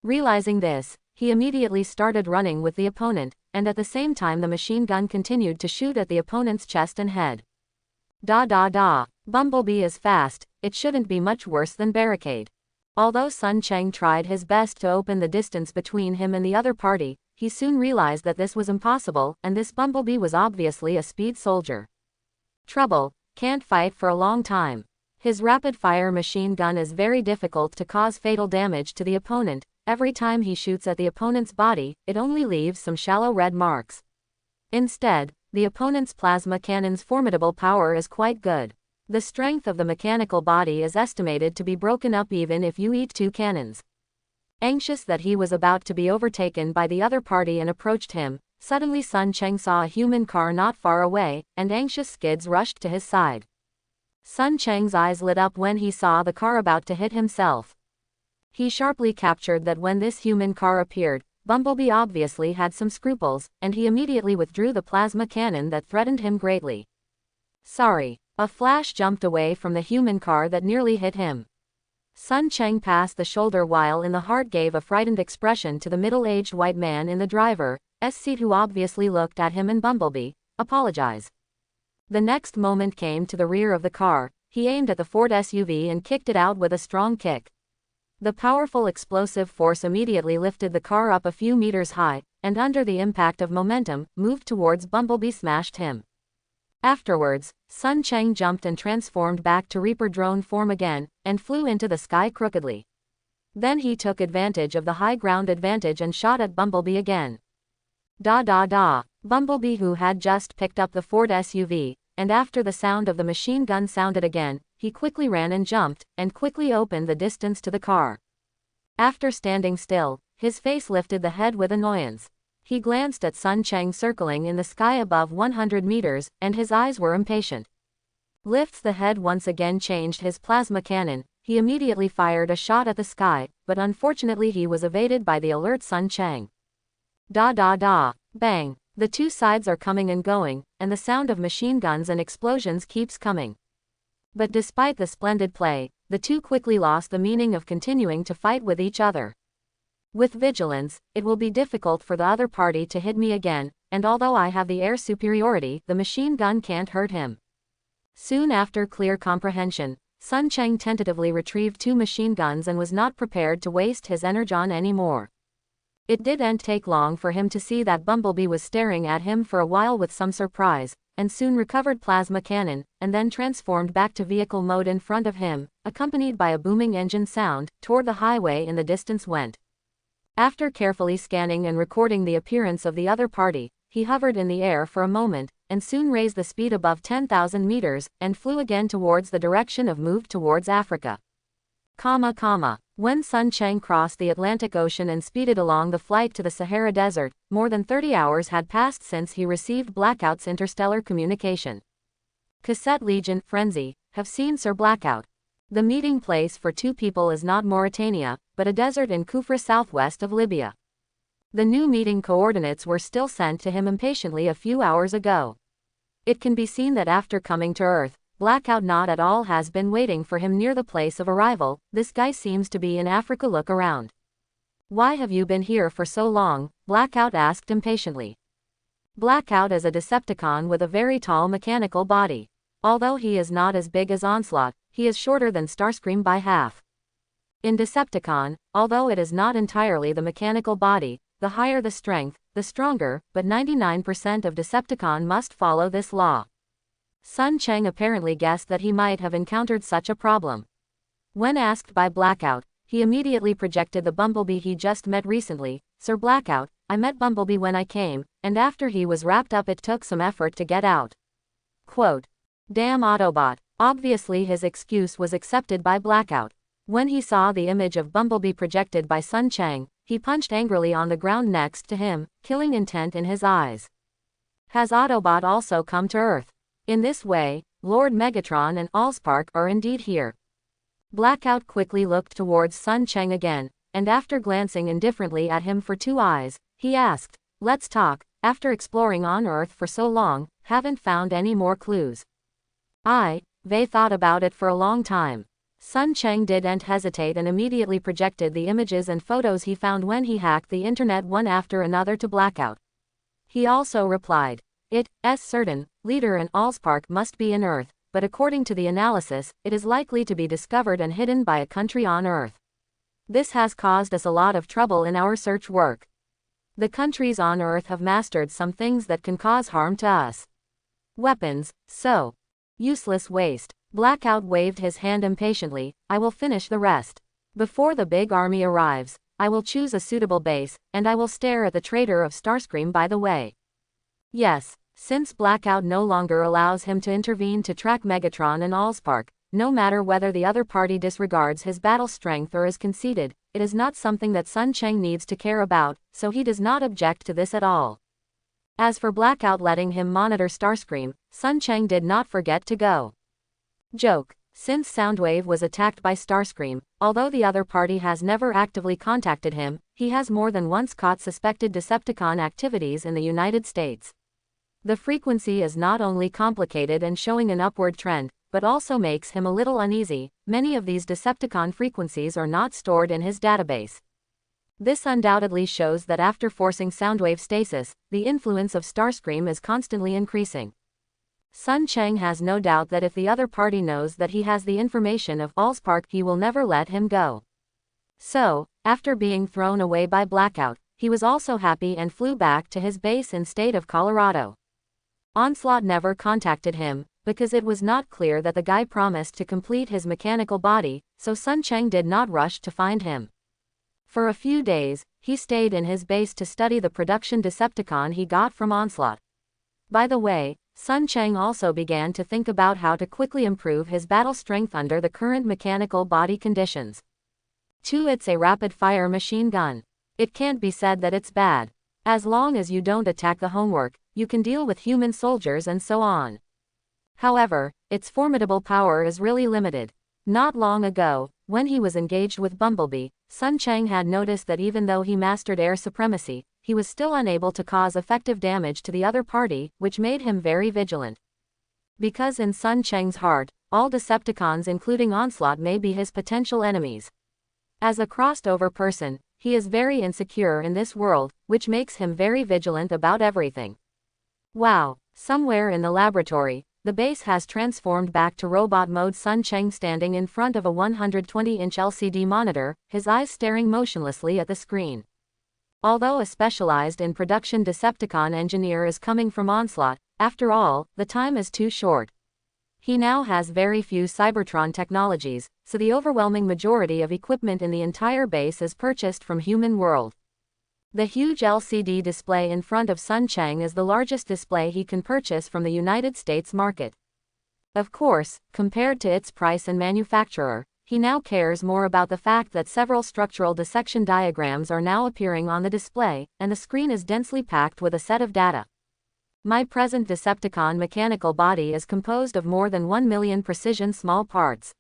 Realizing this, he immediately started running with the opponent, and at the same time the machine gun continued to shoot at the opponent's chest and head. Da da da. Bumblebee is fast, it shouldn't be much worse than Barricade. Although Sun Chang tried his best to open the distance between him and the other party, he soon realized that this was impossible, and this Bumblebee was obviously a speed soldier. Trouble, can't fight for a long time. His rapid-fire machine gun is very difficult to cause fatal damage to the opponent. Every time he shoots at the opponent's body, it only leaves some shallow red marks. Instead, the opponent's plasma cannon's formidable power is quite good. The strength of the mechanical body is estimated to be broken up even if you eat 2 cannons. Anxious that he was about to be overtaken by the other party and approached him, suddenly Sun Chang saw a human car not far away, and anxious skids rushed to his side. Sun Chang's eyes lit up when he saw the car about to hit himself. He sharply captured that when this human car appeared, Bumblebee obviously had some scruples, and he immediately withdrew the plasma cannon that threatened him greatly. Sorry. A flash jumped away from the human car that nearly hit him. Sun Chang passed the shoulder while in the heart gave a frightened expression to the middle-aged white man in the driver's seat who obviously looked at him and Bumblebee, apologize. The next moment came to the rear of the car, he aimed at the Ford SUV and kicked it out with a strong kick. The powerful explosive force immediately lifted the car up a few meters high, and under the impact of momentum, moved towards Bumblebee, smashed him. Afterwards, Sun Chang jumped and transformed back to Reaper drone form again, and flew into the sky crookedly. Then he took advantage of the high ground advantage and shot at Bumblebee again. Da da da. Bumblebee, who had just picked up the Ford SUV, and after the sound of the machine gun sounded again, he quickly ran and jumped, and quickly opened the distance to the car. After standing still, his face lifted the head with annoyance. He glanced at Sun Chang circling in the sky above 100 meters, and his eyes were impatient. Lifts the head once again changed his plasma cannon, he immediately fired a shot at the sky, but unfortunately he was evaded by the alert Sun Chang. Da da da. Bang. The two sides are coming and going, and the sound of machine guns and explosions keeps coming. But despite the splendid play, the two quickly lost the meaning of continuing to fight with each other. With vigilance, it will be difficult for the other party to hit me again, and although I have the air superiority, the machine gun can't hurt him. Soon after clear comprehension, Sun Chang tentatively retrieved 2 machine guns and was not prepared to waste his energon anymore. It didn't take long for him to see that Bumblebee was staring at him for a while with some surprise, and soon recovered plasma cannon, and then transformed back to vehicle mode in front of him, accompanied by a booming engine sound, toward the highway in the distance went. After carefully scanning and recording the appearance of the other party, he hovered in the air for a moment, and soon raised the speed above 10,000 meters, and flew again towards the direction of move towards Africa. When Sun Cheng crossed the Atlantic Ocean and speeded along the flight to the Sahara Desert, more than 30 hours had passed since he received Blackout's interstellar communication. Cassette Legion, Frenzy, have seen Sir Blackout. The meeting place for two people is not Mauritania, but a desert in Kufra southwest of Libya. The new meeting coordinates were still sent to him impatiently a few hours ago. It can be seen that after coming to Earth, Blackout not at all has been waiting for him near the place of arrival. This guy seems to be in Africa. Look around. Why have you been here for so long? Blackout asked impatiently. Blackout is a Decepticon with a very tall mechanical body. Although he is not as big as Onslaught, he is shorter than Starscream by half. In Decepticon, although it is not entirely the mechanical body, the higher the strength, the stronger, but 99% of Decepticon must follow this law. Sun Cheng apparently guessed that he might have encountered such a problem. When asked by Blackout, he immediately projected the Bumblebee he just met recently. Sir Blackout, I met Bumblebee when I came, and after he was wrapped up it took some effort to get out. Quote. Damn Autobot. Obviously his excuse was accepted by Blackout. When he saw the image of Bumblebee projected by Sun Cheng, he punched angrily on the ground next to him, killing intent in his eyes. Has Autobot also come to Earth? In this way, Lord Megatron and Allspark are indeed here. Blackout quickly looked towards Sun Cheng again, and after glancing indifferently at him for 2 eyes, he asked, let's talk. After exploring on Earth for so long, haven't found any more clues. They thought about it for a long time. Sun Cheng didn't hesitate and immediately projected the images and photos he found when he hacked the internet one after another to Blackout. He also replied, It's certain, Leader and Allspark must be in Earth, but according to the analysis, it is likely to be discovered and hidden by a country on Earth. This has caused us a lot of trouble in our search work. The countries on Earth have mastered some things that can cause harm to us. Weapons, so. Useless waste. Blackout waved his hand impatiently, I will finish the rest. Before the big army arrives, I will choose a suitable base, and I will stare at the traitor of Starscream by the way. Yes, since Blackout no longer allows him to intervene to track Megatron and Allspark, no matter whether the other party disregards his battle strength or is conceited, it is not something that Sun Cheng needs to care about, so he does not object to this at all. As for Blackout letting him monitor Starscream, Sun Cheng did not forget to go. Joke. Since Soundwave was attacked by Starscream, although the other party has never actively contacted him, he has more than once caught suspected Decepticon activities in the United States. The frequency is not only complicated and showing an upward trend, but also makes him a little uneasy. Many of these Decepticon frequencies are not stored in his database. This undoubtedly shows that after forcing Soundwave stasis, the influence of Starscream is constantly increasing. Sun Cheng has no doubt that if the other party knows that he has the information of Allspark, he will never let him go. So, after being thrown away by Blackout, he was also happy and flew back to his base in state of Colorado. Onslaught never contacted him, because it was not clear that the guy promised to complete his mechanical body, so Sun Cheng did not rush to find him. For a few days, he stayed in his base to study the production Decepticon he got from Onslaught. By the way, Sun Cheng also began to think about how to quickly improve his battle strength under the current mechanical body conditions. 2. It's a rapid-fire machine gun. It can't be said that it's bad. As long as you don't attack the homework, you can deal with human soldiers and so on. However, its formidable power is really limited. Not long ago, when he was engaged with Bumblebee, Sun Cheng had noticed that even though he mastered air supremacy, he was still unable to cause effective damage to the other party, which made him very vigilant. Because in Sun Cheng's heart, all Decepticons including Onslaught may be his potential enemies. As a crossed-over person, he is very insecure in this world, which makes him very vigilant about everything. Wow, somewhere in the laboratory, the base has transformed back to robot mode. Sun Cheng standing in front of a 120-inch LCD monitor, his eyes staring motionlessly at the screen. Although a specialized in production Decepticon engineer is coming from Onslaught, after all, the time is too short. He now has very few Cybertron technologies, so the overwhelming majority of equipment in the entire base is purchased from human world. The huge LCD display in front of Sun Cheng is the largest display he can purchase from the United States market. Of course, compared to its price and manufacturer, he now cares more about the fact that several structural dissection diagrams are now appearing on the display, and the screen is densely packed with a set of data. My present Decepticon mechanical body is composed of more than 1 million precision small parts.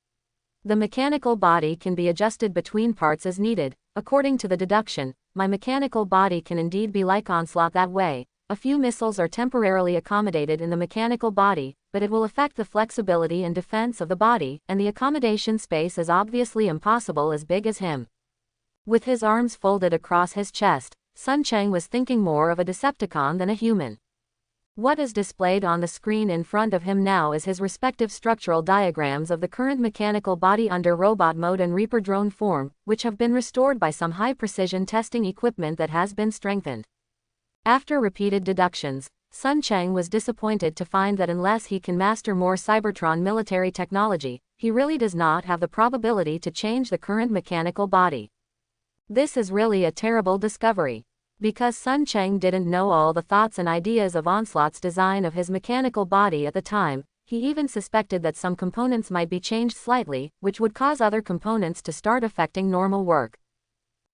The mechanical body can be adjusted between parts as needed. According to the deduction, my mechanical body can indeed be like Onslaught that way. A few missiles are temporarily accommodated in the mechanical body, but it will affect the flexibility and defense of the body, and the accommodation space is obviously impossible as big as him. With his arms folded across his chest, Sun Cheng was thinking more of a Decepticon than a human. What is displayed on the screen in front of him now is his respective structural diagrams of the current mechanical body under robot mode and Reaper drone form, which have been restored by some high-precision testing equipment that has been strengthened. After repeated deductions, Sun Cheng was disappointed to find that unless he can master more Cybertron military technology, he really does not have the probability to change the current mechanical body. This is really a terrible discovery. Because Sun Cheng didn't know all the thoughts and ideas of Onslaught's design of his mechanical body at the time, he even suspected that some components might be changed slightly, which would cause other components to start affecting normal work.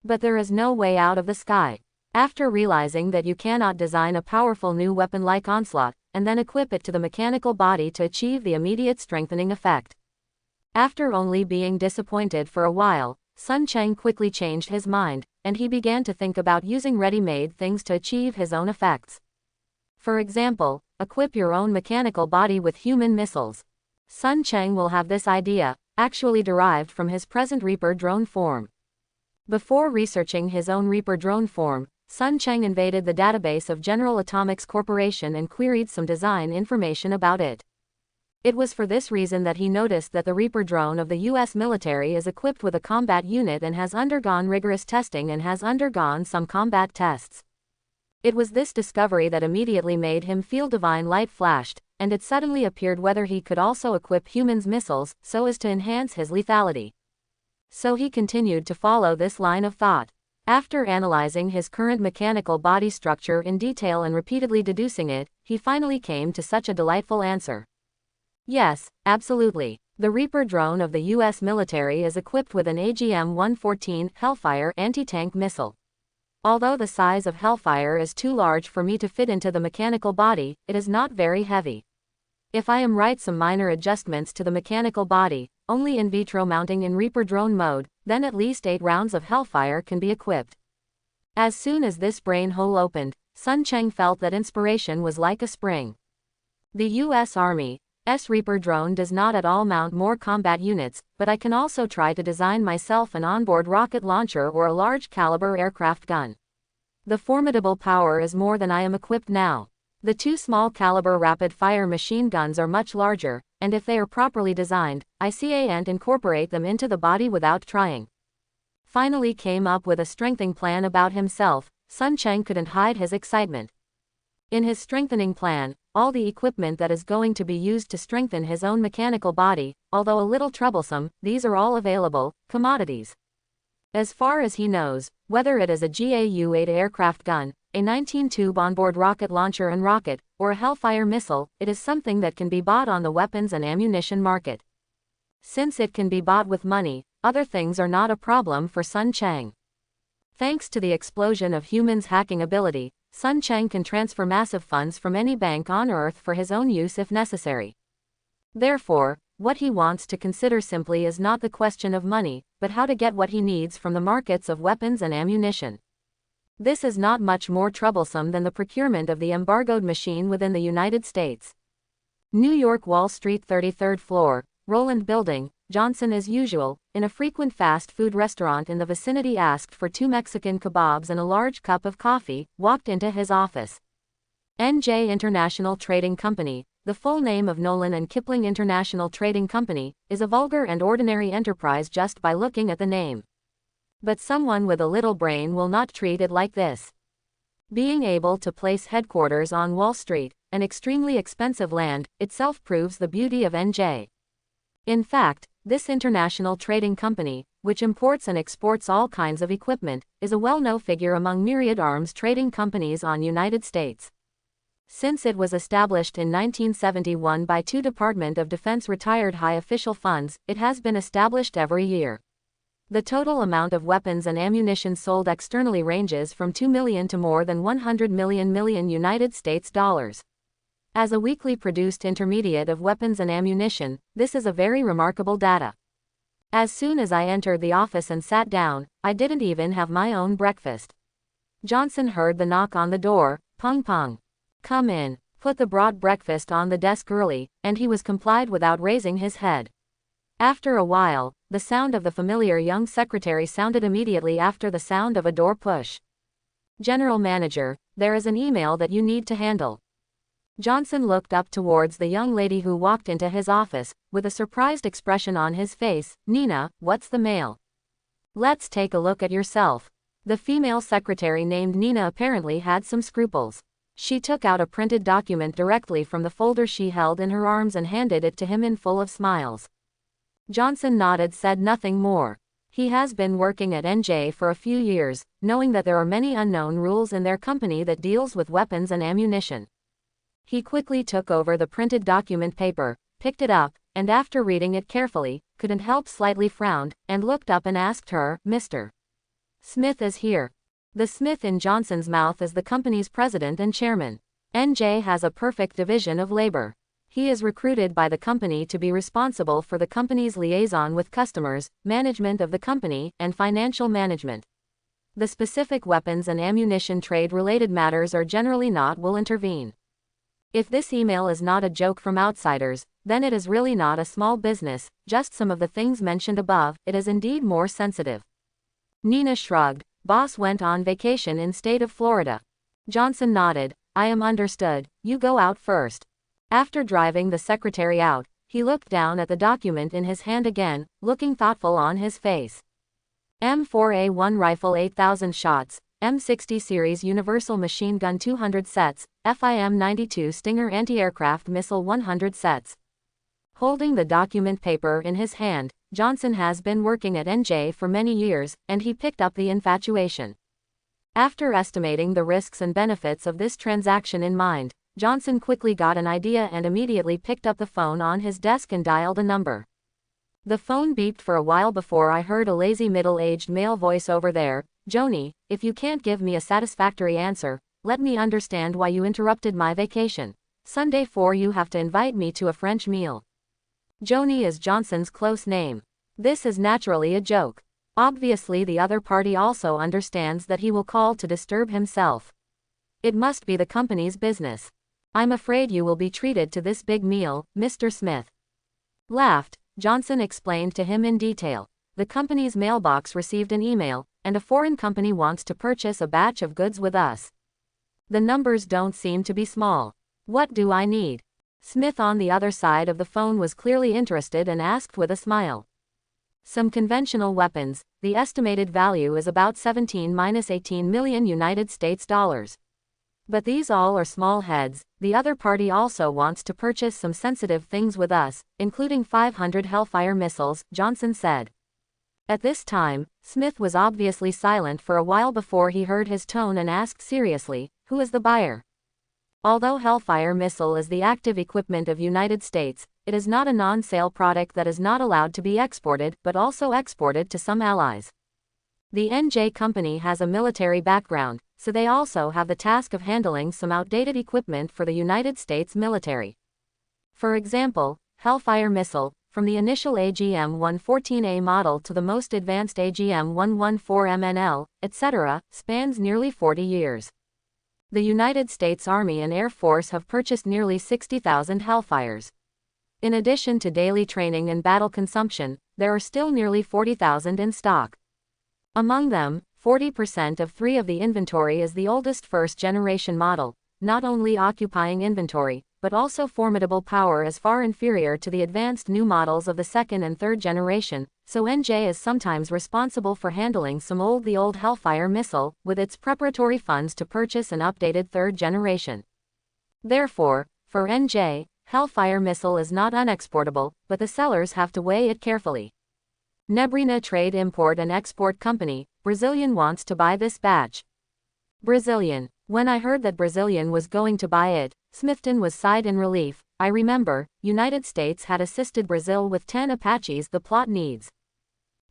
But there is no way out of the sky. After realizing that you cannot design a powerful new weapon like Onslaught, and then equip it to the mechanical body to achieve the immediate strengthening effect. After only being disappointed for a while, Sun Cheng quickly changed his mind, and he began to think about using ready-made things to achieve his own effects. For example, equip your own mechanical body with human missiles. Sun Cheng will have this idea, actually derived from his present Reaper drone form. Before researching his own Reaper drone form, Sun Cheng invaded the database of General Atomics Corporation and queried some design information about it. It was for this reason that he noticed that the Reaper drone of the U.S. military is equipped with a combat unit and has undergone rigorous testing and has undergone some combat tests. It was this discovery that immediately made him feel divine light flashed, and it suddenly appeared whether he could also equip humans' missiles, so as to enhance his lethality. So he continued to follow this line of thought. After analyzing his current mechanical body structure in detail and repeatedly deducing it, he finally came to such a delightful answer. Yes, absolutely. The Reaper drone of the U.S. military is equipped with an AGM-114 Hellfire anti-tank missile. Although the size of Hellfire is too large for me to fit into the mechanical body, it is not very heavy. If I am right, some minor adjustments to the mechanical body, only in vitro mounting in Reaper drone mode, then at least 8 rounds of Hellfire can be equipped. As soon as this brain hole opened, Sun Cheng felt that inspiration was like a spring. The U.S. Army's Reaper drone does not at all mount more combat units, but I can also try to design myself an onboard rocket launcher or a large caliber aircraft gun. The formidable power is more than I am equipped now. The 2 small caliber rapid fire machine guns are much larger, and if they are properly designed, I can't incorporate them into the body without trying. Finally came up with a strengthening plan about himself. Sun Cheng couldn't hide his excitement. In his strengthening plan, all the equipment that is going to be used to strengthen his own mechanical body, although a little troublesome, these are all available commodities. As far as he knows, whether it is a GAU-8 aircraft gun, a 19-tube onboard rocket launcher and rocket, or a Hellfire missile, it is something that can be bought on the weapons and ammunition market. Since it can be bought with money, other things are not a problem for Sun Cheng. Thanks to the explosion of humans' hacking ability, Sun Cheng can transfer massive funds from any bank on Earth for his own use if necessary. Therefore, what he wants to consider simply is not the question of money, but how to get what he needs from the markets of weapons and ammunition. This is not much more troublesome than the procurement of the embargoed machine within the United States. New York, Wall Street, 33rd floor, Roland Building. Johnson, as usual, in a frequent fast food restaurant in the vicinity, asked for 2 Mexican kebabs and a large cup of coffee, walked into his office. NJ International Trading Company, the full name of Nolan and Kipling International Trading Company, is a vulgar and ordinary enterprise just by looking at the name. But someone with a little brain will not treat it like this. Being able to place headquarters on Wall Street, an extremely expensive land, itself proves the beauty of NJ. In fact, this international trading company, which imports and exports all kinds of equipment, is a well-known figure among myriad arms trading companies on United States. Since it was established in 1971 by two Department of Defense retired high official funds, it has been established every year. The total amount of weapons and ammunition sold externally ranges from 2 million to more than 100 million United States dollars. As a weekly produced intermediate of weapons and ammunition, this is a very remarkable data. As soon as I entered the office and sat down, I didn't even have my own breakfast. Johnson heard the knock on the door, pung pung. Come in, put the brought breakfast on the desk early, and he was complied without raising his head. After a while, the sound of the familiar young secretary sounded immediately after the sound of a door push. General Manager, there is an email that you need to handle. Johnson looked up towards the young lady who walked into his office, with a surprised expression on his face. Nina, what's the mail? Let's take a look at yourself. The female secretary named Nina apparently had some scruples. She took out a printed document directly from the folder she held in her arms and handed it to him in full of smiles. Johnson nodded, said nothing more. He has been working at NJ for a few years, knowing that there are many unknown rules in their company that deals with weapons and ammunition. He quickly took over the printed document paper, picked it up, and after reading it carefully, couldn't help slightly frowned, and looked up and asked her, Mr. Smith is here. The Smith in Johnson's mouth is the company's president and chairman. NJ has a perfect division of labor. He is recruited by the company to be responsible for the company's liaison with customers, management of the company, and financial management. The specific weapons and ammunition trade-related matters are generally not will intervene. If this email is not a joke from outsiders, then it is really not a small business, just some of the things mentioned above, it is indeed more sensitive. Nina shrugged. Boss went on vacation in state of Florida. Johnson nodded. I am understood, you go out first. After driving the secretary out, he looked down at the document in his hand again, looking thoughtful on his face. M4A1 rifle 8,000 shots, M60 series universal machine gun 200 sets, FIM-92 Stinger anti-aircraft missile 100 sets. Holding the document paper in his hand, Johnson has been working at NJ for many years, and he picked up the infatuation. After estimating the risks and benefits of this transaction in mind, Johnson quickly got an idea and immediately picked up the phone on his desk and dialed a number. The phone beeped for a while before I heard a lazy middle-aged male voice over there. Joni, if you can't give me a satisfactory answer, let me understand why you interrupted my vacation. Sunday 4 you have to invite me to a French meal. Joni is Johnson's close name. This is naturally a joke. Obviously the other party also understands that he will call to disturb himself. It must be the company's business. I'm afraid you will be treated to this big meal, Mr. Smith. Laughed, Johnson explained to him in detail. The company's mailbox received an email, and a foreign company wants to purchase a batch of goods with us. The numbers don't seem to be small. What do I need? Smith on the other side of the phone was clearly interested and asked with a smile. Some conventional weapons, the estimated value is about 17–18 million United States dollars. But these all are small heads. The other party also wants to purchase some sensitive things with us, including 500 Hellfire missiles, Johnson said. At this time, Smith was obviously silent for a while before he heard his tone and asked seriously, who is the buyer? Although Hellfire missile is the active equipment of United States, it is not a non-sale product that is not allowed to be exported but also exported to some allies. The NJ company has a military background, so they also have the task of handling some outdated equipment for the United States military. For example, Hellfire missile, from the initial AGM-114A model to the most advanced AGM-114MNL, etc., spans nearly 40 years. The United States Army and Air Force have purchased nearly 60,000 Hellfires. In addition to daily training and battle consumption, there are still nearly 40,000 in stock. Among them, 40% of 3 of the inventory is the oldest first-generation model, not only occupying inventory, but also formidable power is far inferior to the advanced new models of the second and third generation, so NJ is sometimes responsible for handling some the old Hellfire missile, with its preparatory funds to purchase an updated third generation. Therefore, for NJ, Hellfire missile is not unexportable, but the sellers have to weigh it carefully. Nebrina Trade Import and Export Company, Brazilian wants to buy this batch. Brazilian. When I heard that Brazilian was going to buy it, Smithton was sighed in relief. I remember, United States had assisted Brazil with 10 Apaches the plot needs.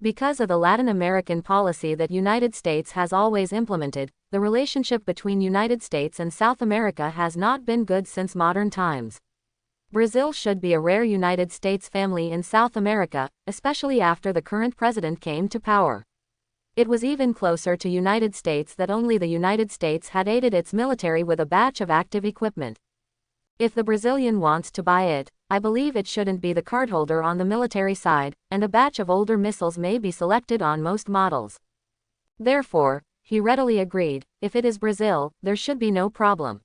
Because of the Latin American policy that United States has always implemented, the relationship between United States and South America has not been good since modern times. Brazil should be a rare United States family in South America, especially after the current president came to power. It was even closer to United States that only the United States had aided its military with a batch of active equipment. If the Brazilian wants to buy it, I believe it shouldn't be the cardholder on the military side, and a batch of older missiles may be selected on most models. Therefore, he readily agreed, if it is Brazil, there should be no problem.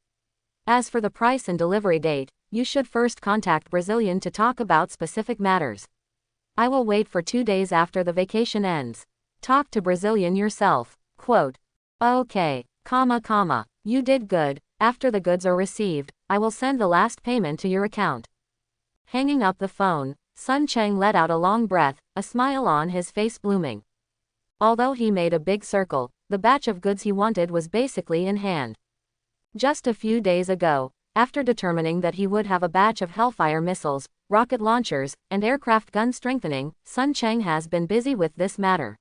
As for the price and delivery date, you should first contact Brazilian to talk about specific matters. I will wait for 2 days after the vacation ends. Talk to Brazilian yourself. Quote. Okay, you did good. After the goods are received, I will send the last payment to your account. Hanging up the phone, Sun Cheng let out a long breath, a smile on his face blooming. Although he made a big circle, the batch of goods he wanted was basically in hand. Just a few days ago, after determining that he would have a batch of Hellfire missiles, rocket launchers, and aircraft gun strengthening, Sun Cheng has been busy with this matter.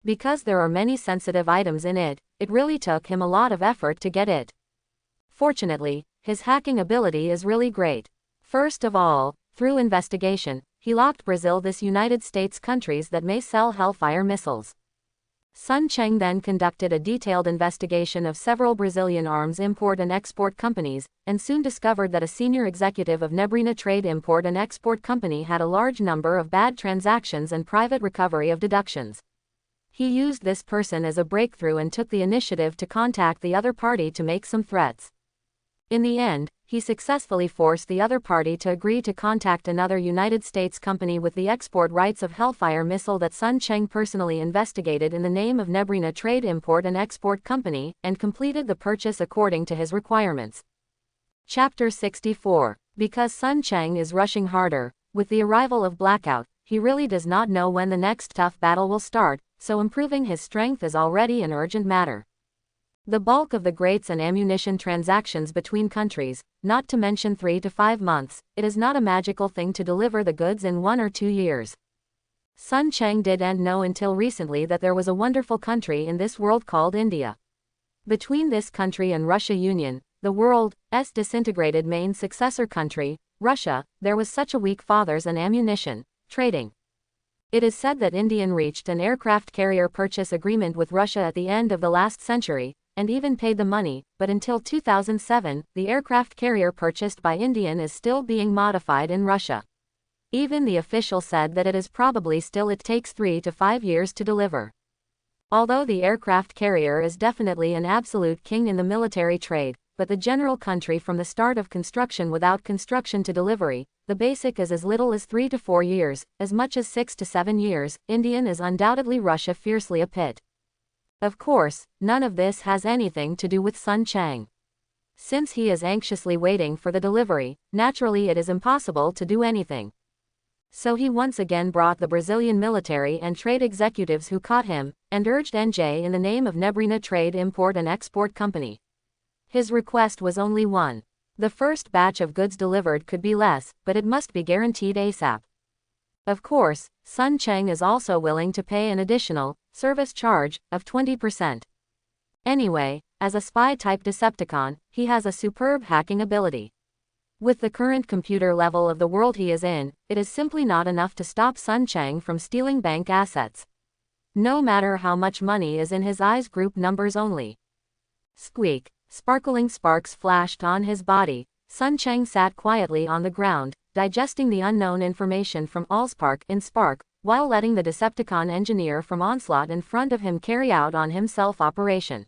Because there are many sensitive items in it, it really took him a lot of effort to get it. Fortunately, his hacking ability is really great. First of all, through investigation, he locked Brazil this United States countries that may sell Hellfire missiles. Sun Cheng then conducted a detailed investigation of several Brazilian arms import and export companies, and soon discovered that a senior executive of Nebrina Trade Import and Export Company had a large number of bad transactions and private recovery of deductions. He used this person as a breakthrough and took the initiative to contact the other party to make some threats. In the end, he successfully forced the other party to agree to contact another United States company with the export rights of Hellfire missile that Sun Cheng personally investigated in the name of Nebrina Trade Import and Export Company, and completed the purchase according to his requirements. Chapter 64. Because Sun Cheng is rushing harder, with the arrival of Blackout, he really does not know when the next tough battle will start, so improving his strength is already an urgent matter. The bulk of the grates and ammunition transactions between countries, not to mention 3 to 5 months, it is not a magical thing to deliver the goods in 1 or 2 years. Sun Cheng didn't know until recently that there was a wonderful country in this world called India. Between this country and Russia Union, the world's disintegrated main successor country, Russia, there was such a weak fathers and ammunition trading. It is said that India reached an aircraft carrier purchase agreement with Russia at the end of the last century, and even paid the money, but until 2007, the aircraft carrier purchased by India is still being modified in Russia. Even the official said that it is probably still it takes 3 to 5 years to deliver. Although the aircraft carrier is definitely an absolute king in the military trade, but the general country from the start of construction without construction to delivery, the basic is as little as 3 to 4 years, as much as 6 to 7 years, Indian is undoubtedly Russia fiercely a pit. Of course, none of this has anything to do with Sun Cheng. Since he is anxiously waiting for the delivery, naturally it is impossible to do anything. So he once again brought the Brazilian military and trade executives who caught him, and urged NJ in the name of Nebrina Trade Import and Export Company. His request was only one. The first batch of goods delivered could be less, but it must be guaranteed ASAP. Of course, Sun Cheng is also willing to pay an additional service charge of 20%. Anyway, as a spy-type Decepticon, he has a superb hacking ability. With the current computer level of the world he is in, it is simply not enough to stop Sun Cheng from stealing bank assets. No matter how much money is in his eyes, group numbers only. Squeak. Sparkling sparks flashed on his body. Sun Cheng sat quietly on the ground, digesting the unknown information from Allspark in Spark, while letting the Decepticon engineer from Onslaught in front of him carry out on himself operation.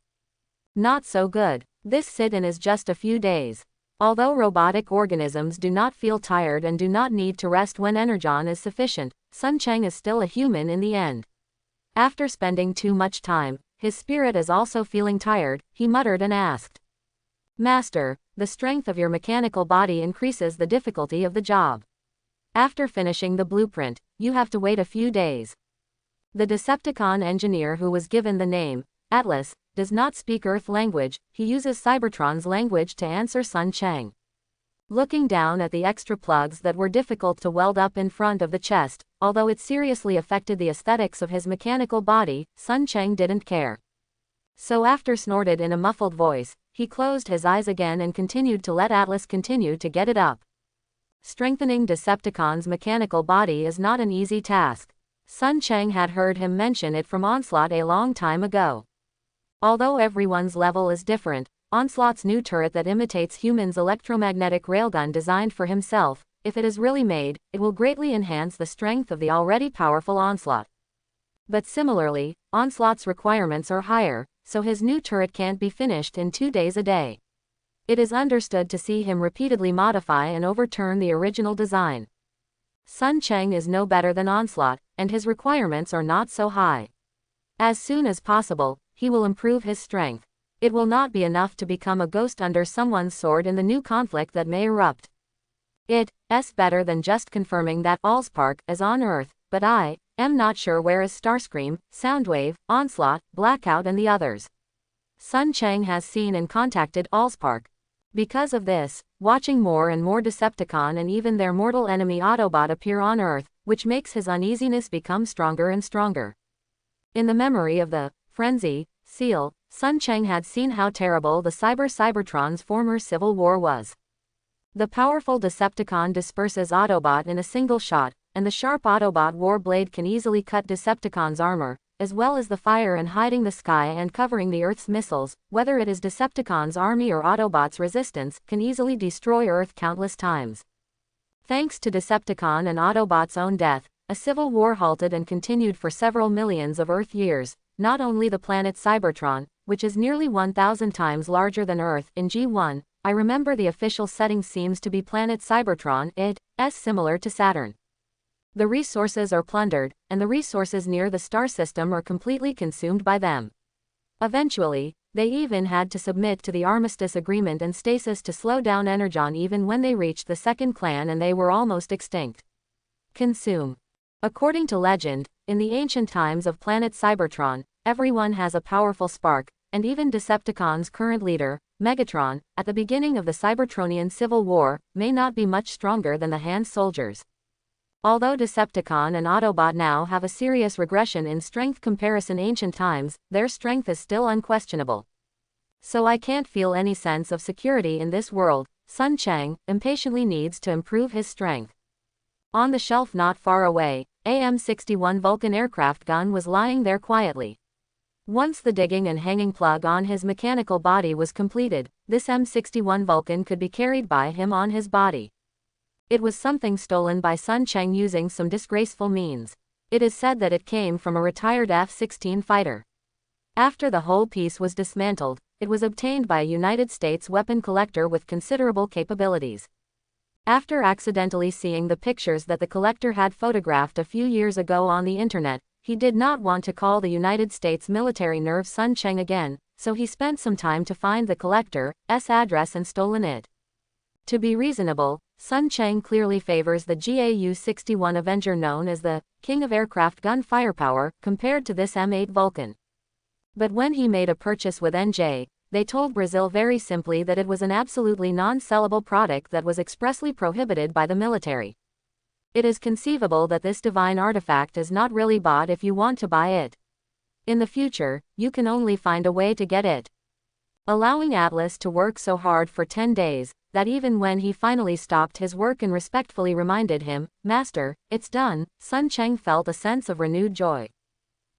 Not so good. This sit-in is just a few days. Although robotic organisms do not feel tired and do not need to rest when energon is sufficient, Sun Cheng is still a human in the end. After spending too much time, his spirit is also feeling tired, he muttered and asked. Master, the strength of your mechanical body increases the difficulty of the job. After finishing the blueprint, you have to wait a few days. The Decepticon engineer, who was given the name Atlas, does not speak Earth language, he uses Cybertron's language to answer Sun Cheng. looking down at the extra plugs that were difficult to weld up in front of the chest. Although it seriously affected the aesthetics of his mechanical body, Sun Cheng didn't care. So after snorted in a muffled voice, he closed his eyes again and continued to let Atlas continue to get it up. Strengthening Decepticon's mechanical body is not an easy task. Sun Cheng had heard him mention it from Onslaught a long time ago. Although everyone's level is different, Onslaught's new turret that imitates humans' electromagnetic railgun designed for himself, if it is really made, it will greatly enhance the strength of the already powerful Onslaught. But similarly, Onslaught's requirements are higher, so his new turret can't be finished in 2 days a day. It is understood to see him repeatedly modify and overturn the original design. Sun Cheng is no better than Onslaught, and his requirements are not so high. As soon as possible, he will improve his strength. It will not be enough to become a ghost under someone's sword in the new conflict that may erupt. It's better than just confirming that Allspark is on Earth, but I am not sure where is Starscream, Soundwave, Onslaught, Blackout and the others. Sun Cheng has seen and contacted Allspark. Because of this, watching more and more Decepticon and even their mortal enemy Autobot appear on Earth, which makes his uneasiness become stronger and stronger. In the memory of the Frenzy Seal, Sun Cheng had seen how terrible the Cybertron's former civil war was. The powerful Decepticon disperses Autobot in a single shot, and the sharp Autobot war blade can easily cut Decepticon's armor, as well as the fire and hiding the sky and covering the Earth's missiles, whether it is Decepticon's army or Autobot's resistance, can easily destroy Earth countless times. Thanks to Decepticon and Autobot's own death, a civil war halted and continued for several millions of Earth years. Not only the planet Cybertron, which is nearly 1,000 times larger than Earth in G1, I remember the official setting seems to be planet Cybertron, it's similar to Saturn. The resources are plundered, and the resources near the star system are completely consumed by them. Eventually, they even had to submit to the Armistice Agreement and stasis to slow down Energon even when they reached the second clan and they were almost extinct. Consume. According to legend, in the ancient times of planet Cybertron, everyone has a powerful spark, and even Decepticon's current leader, Megatron, at the beginning of the Cybertronian Civil War, may not be much stronger than the hand soldiers. Although Decepticon and Autobot now have a serious regression in strength comparison ancient times, their strength is still unquestionable. So I can't feel any sense of security in this world. Sun Cheng impatiently needs to improve his strength. On the shelf not far away, AM-61 Vulcan aircraft gun was lying there quietly. Once the digging and hanging plug on his mechanical body was completed, this M61 Vulcan could be carried by him on his body. It was something stolen by Sun Cheng using some disgraceful means. It is said that it came from a retired F-16 fighter. After the whole piece was dismantled, it was obtained by a United States weapon collector with considerable capabilities. After accidentally seeing the pictures that the collector had photographed a few years ago on the internet, he did not want to call the United States military nerve Sun Cheng again, so he spent some time to find the collector's address and stolen it. To be reasonable, Sun Cheng clearly favors the GAU-61 Avenger known as the King of Aircraft Gun Firepower compared to this M8 Vulcan. But when he made a purchase with NJ, they told Brazil very simply that it was an absolutely non-sellable product that was expressly prohibited by the military. It is conceivable that this divine artifact is not really bought if you want to buy it. In the future, you can only find a way to get it. Allowing Atlas to work so hard for 10 days, that even when he finally stopped his work and respectfully reminded him, "Master, it's done," Sun Cheng felt a sense of renewed joy.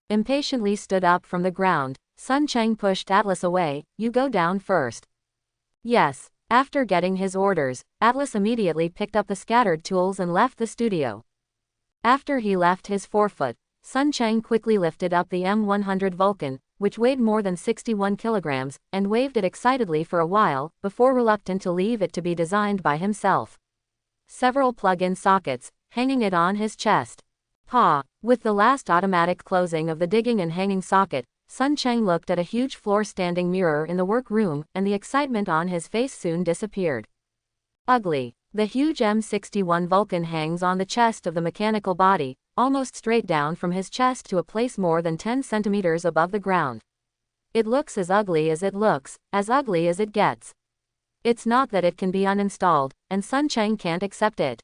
Impatiently stood up from the ground, Sun Cheng pushed Atlas away. "You go down first." Yes. After getting his orders, Atlas immediately picked up the scattered tools and left the studio. After he left his forefoot, Sun Cheng quickly lifted up the M100 Vulcan, which weighed more than 61 kilograms, and waved it excitedly for a while, before reluctant to leave it to be designed by himself. Several plug-in sockets, hanging it on his chest. With the last automatic closing of the digging and hanging socket, Sun Cheng looked at a huge floor-standing mirror in the workroom, and the excitement on his face soon disappeared. Ugly. The huge M61 Vulcan hangs on the chest of the mechanical body, almost straight down from his chest to a place more than 10 centimeters above the ground. It looks as ugly as it looks, as ugly as it gets. It's not that it can be uninstalled, and Sun Cheng can't accept it.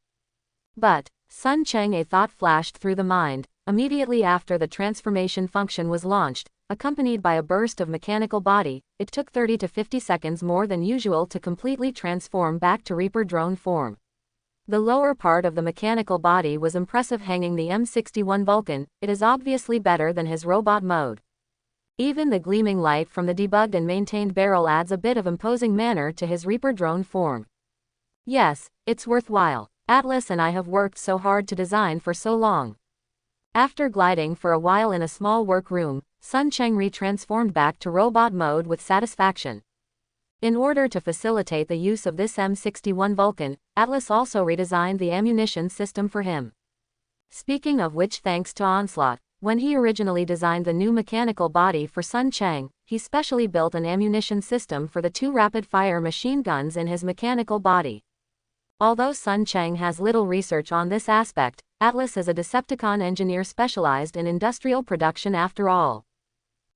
But, Sun Cheng, a thought flashed through the mind, immediately after the transformation function was launched, accompanied by a burst of mechanical body. It took 30 to 50 seconds more than usual to completely transform back to Reaper drone form. The lower part of the mechanical body was impressive, hanging the M61 Vulcan. It is obviously better than his robot mode. Even the gleaming light from the debugged and maintained barrel adds a bit of imposing manner to his Reaper drone form. Yes, it's worthwhile. Atlas and I have worked so hard to design for so long. After gliding for a while in a small workroom, Sun Cheng retransformed back to robot mode with satisfaction. In order to facilitate the use of this M61 Vulcan, Atlas also redesigned the ammunition system for him. Speaking of which, thanks to Onslaught, when he originally designed the new mechanical body for Sun Cheng, he specially built an ammunition system for the 2 rapid-fire machine guns in his mechanical body. Although Sun Cheng has little research on this aspect, Atlas is a Decepticon engineer specialized in industrial production after all.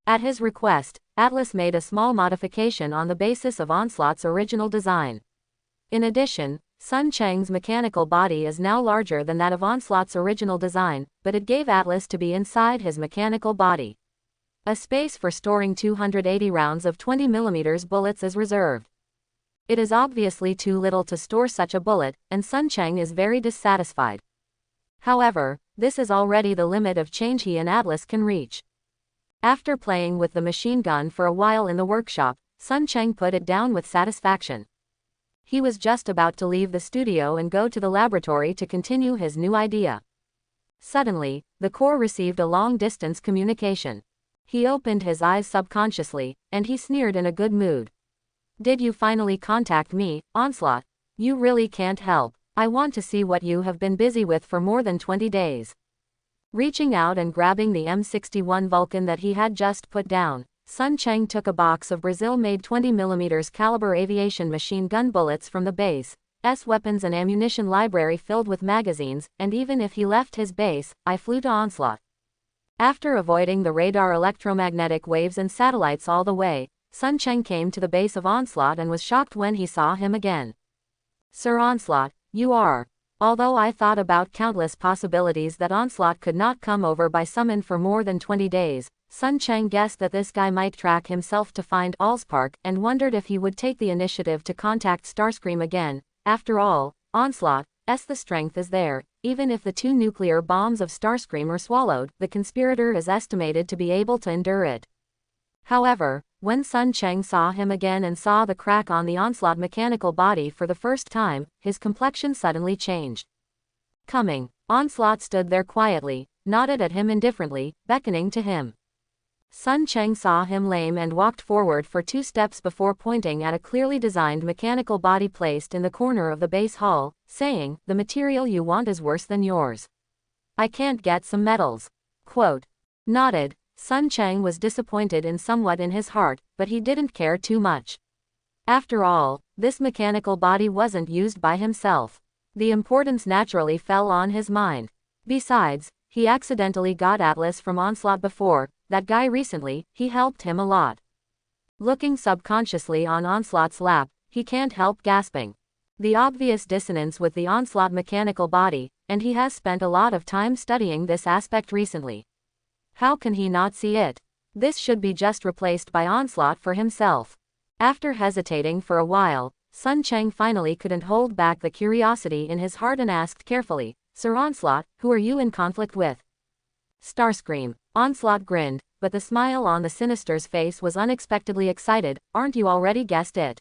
At his request, Atlas made a small modification on the basis of Onslaught's original design. In addition, Sun Cheng's mechanical body is now larger than that of Onslaught's original design, but it gave Atlas to be inside his mechanical body. A space for storing 280 rounds of 20mm bullets is reserved. It is obviously too little to store such a bullet, and Sun Cheng is very dissatisfied. However, this is already the limit of change he and Atlas can reach. After playing with the machine gun for a while in the workshop, Sun Cheng put it down with satisfaction. He was just about to leave the studio and go to the laboratory to continue his new idea. Suddenly, the core received a long-distance communication. He opened his eyes subconsciously, and he sneered in a good mood. "Did you finally contact me, Onslaught? You really can't help. I want to see what you have been busy with for more than 20 days. Reaching out and grabbing the M61 Vulcan that he had just put down, Sun Cheng took a box of Brazil-made 20mm caliber aviation machine gun bullets from the base's weapons and ammunition library filled with magazines, and even if he left his base, I flew to Onslaught. After avoiding the radar electromagnetic waves and satellites all the way, Sun Cheng came to the base of Onslaught and was shocked when he saw him again. Sir Onslaught, you are. Although I thought about countless possibilities that Onslaught could not come over by summon for more than 20 days, Sun Cheng guessed that this guy might track himself to find Allspark and wondered if he would take the initiative to contact Starscream again. After all, Onslaught's the strength is there. Even if the 2 nuclear bombs of Starscream are swallowed, the conspirator is estimated to be able to endure it. However, when Sun Cheng saw him again and saw the crack on the Onslaught mechanical body for the first time, his complexion suddenly changed. Coming, Onslaught stood there quietly, nodded at him indifferently, beckoning to him. Sun Cheng saw him lame and walked forward for 2 steps before pointing at a clearly designed mechanical body placed in the corner of the base hall, saying, "The material you want is worse than yours. I can't get some metals." Quote. Nodded. Sun Cheng was disappointed somewhat in his heart, but he didn't care too much. After all, this mechanical body wasn't used by himself. The importance naturally fell on his mind. Besides, he accidentally got Atlas from Onslaught before. That guy recently, he helped him a lot. Looking subconsciously on Onslaught's lap, he can't help gasping. The obvious dissonance with the Onslaught mechanical body, and he has spent a lot of time studying this aspect recently. How can he not see it? This should be just replaced by Onslaught for himself. After hesitating for a while, Sun Cheng finally couldn't hold back the curiosity in his heart and asked carefully, "Sir Onslaught, who are you in conflict with?" Starscream. Onslaught grinned, but the smile on the Sinister's face was unexpectedly excited. "Aren't you already guessed it?"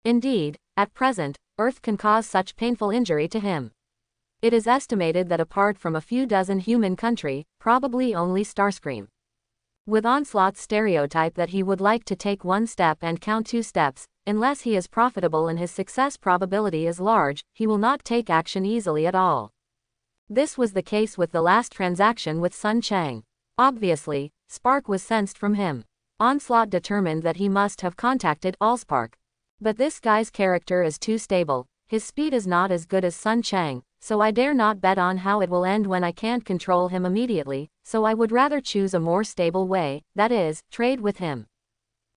Indeed, at present, Earth can cause such painful injury to him. It is estimated that apart from a few dozen human country, probably only Starscream. With Onslaught's stereotype that he would like to take 1 step and count 2 steps, unless he is profitable and his success probability is large, he will not take action easily at all. This was the case with the last transaction with Sun Cheng. Obviously, Spark was sensed from him. Onslaught determined that he must have contacted Allspark. But this guy's character is too stable, his speed is not as good as Sun Cheng, so I dare not bet on how it will end when I can't control him immediately, so I would rather choose a more stable way, that is, trade with him.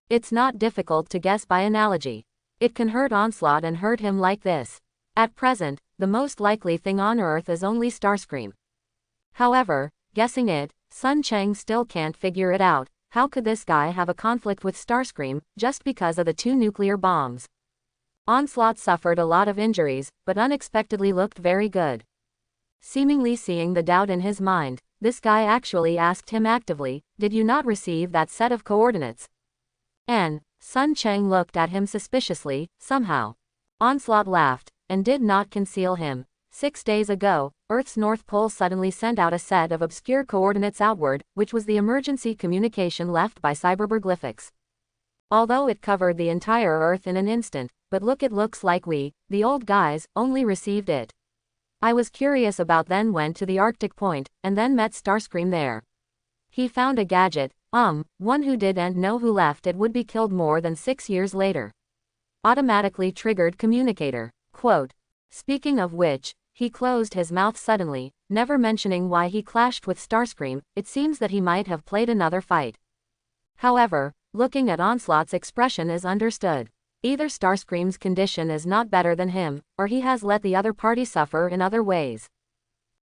It's not difficult to guess by analogy. It can hurt Onslaught and hurt him like this. At present, the most likely thing on Earth is only Starscream. However, guessing it, Sun Cheng still can't figure it out. How could this guy have a conflict with Starscream, just because of the 2 nuclear bombs? Onslaught suffered a lot of injuries, but unexpectedly looked very good. Seemingly seeing the doubt in his mind, this guy actually asked him actively, "Did you not receive that set of coordinates?" And Sun Cheng looked at him suspiciously, somehow. Onslaught laughed, and did not conceal him. 6 days ago, Earth's North Pole suddenly sent out a set of obscure coordinates outward, which was the emergency communication left by cyberberglyphics. Although it covered the entire Earth in an instant, but it looks like we, the old guys, only received it. I was curious about then went to the Arctic point, and then met Starscream there. He found a gadget, one who didn't know who left it would be killed more than 6 years later. Automatically triggered communicator. Quote. Speaking of which, he closed his mouth suddenly, never mentioning why he clashed with Starscream. It seems that he might have played another fight. However, looking at Onslaught's expression is understood. Either Starscream's condition is not better than him, or he has let the other party suffer in other ways.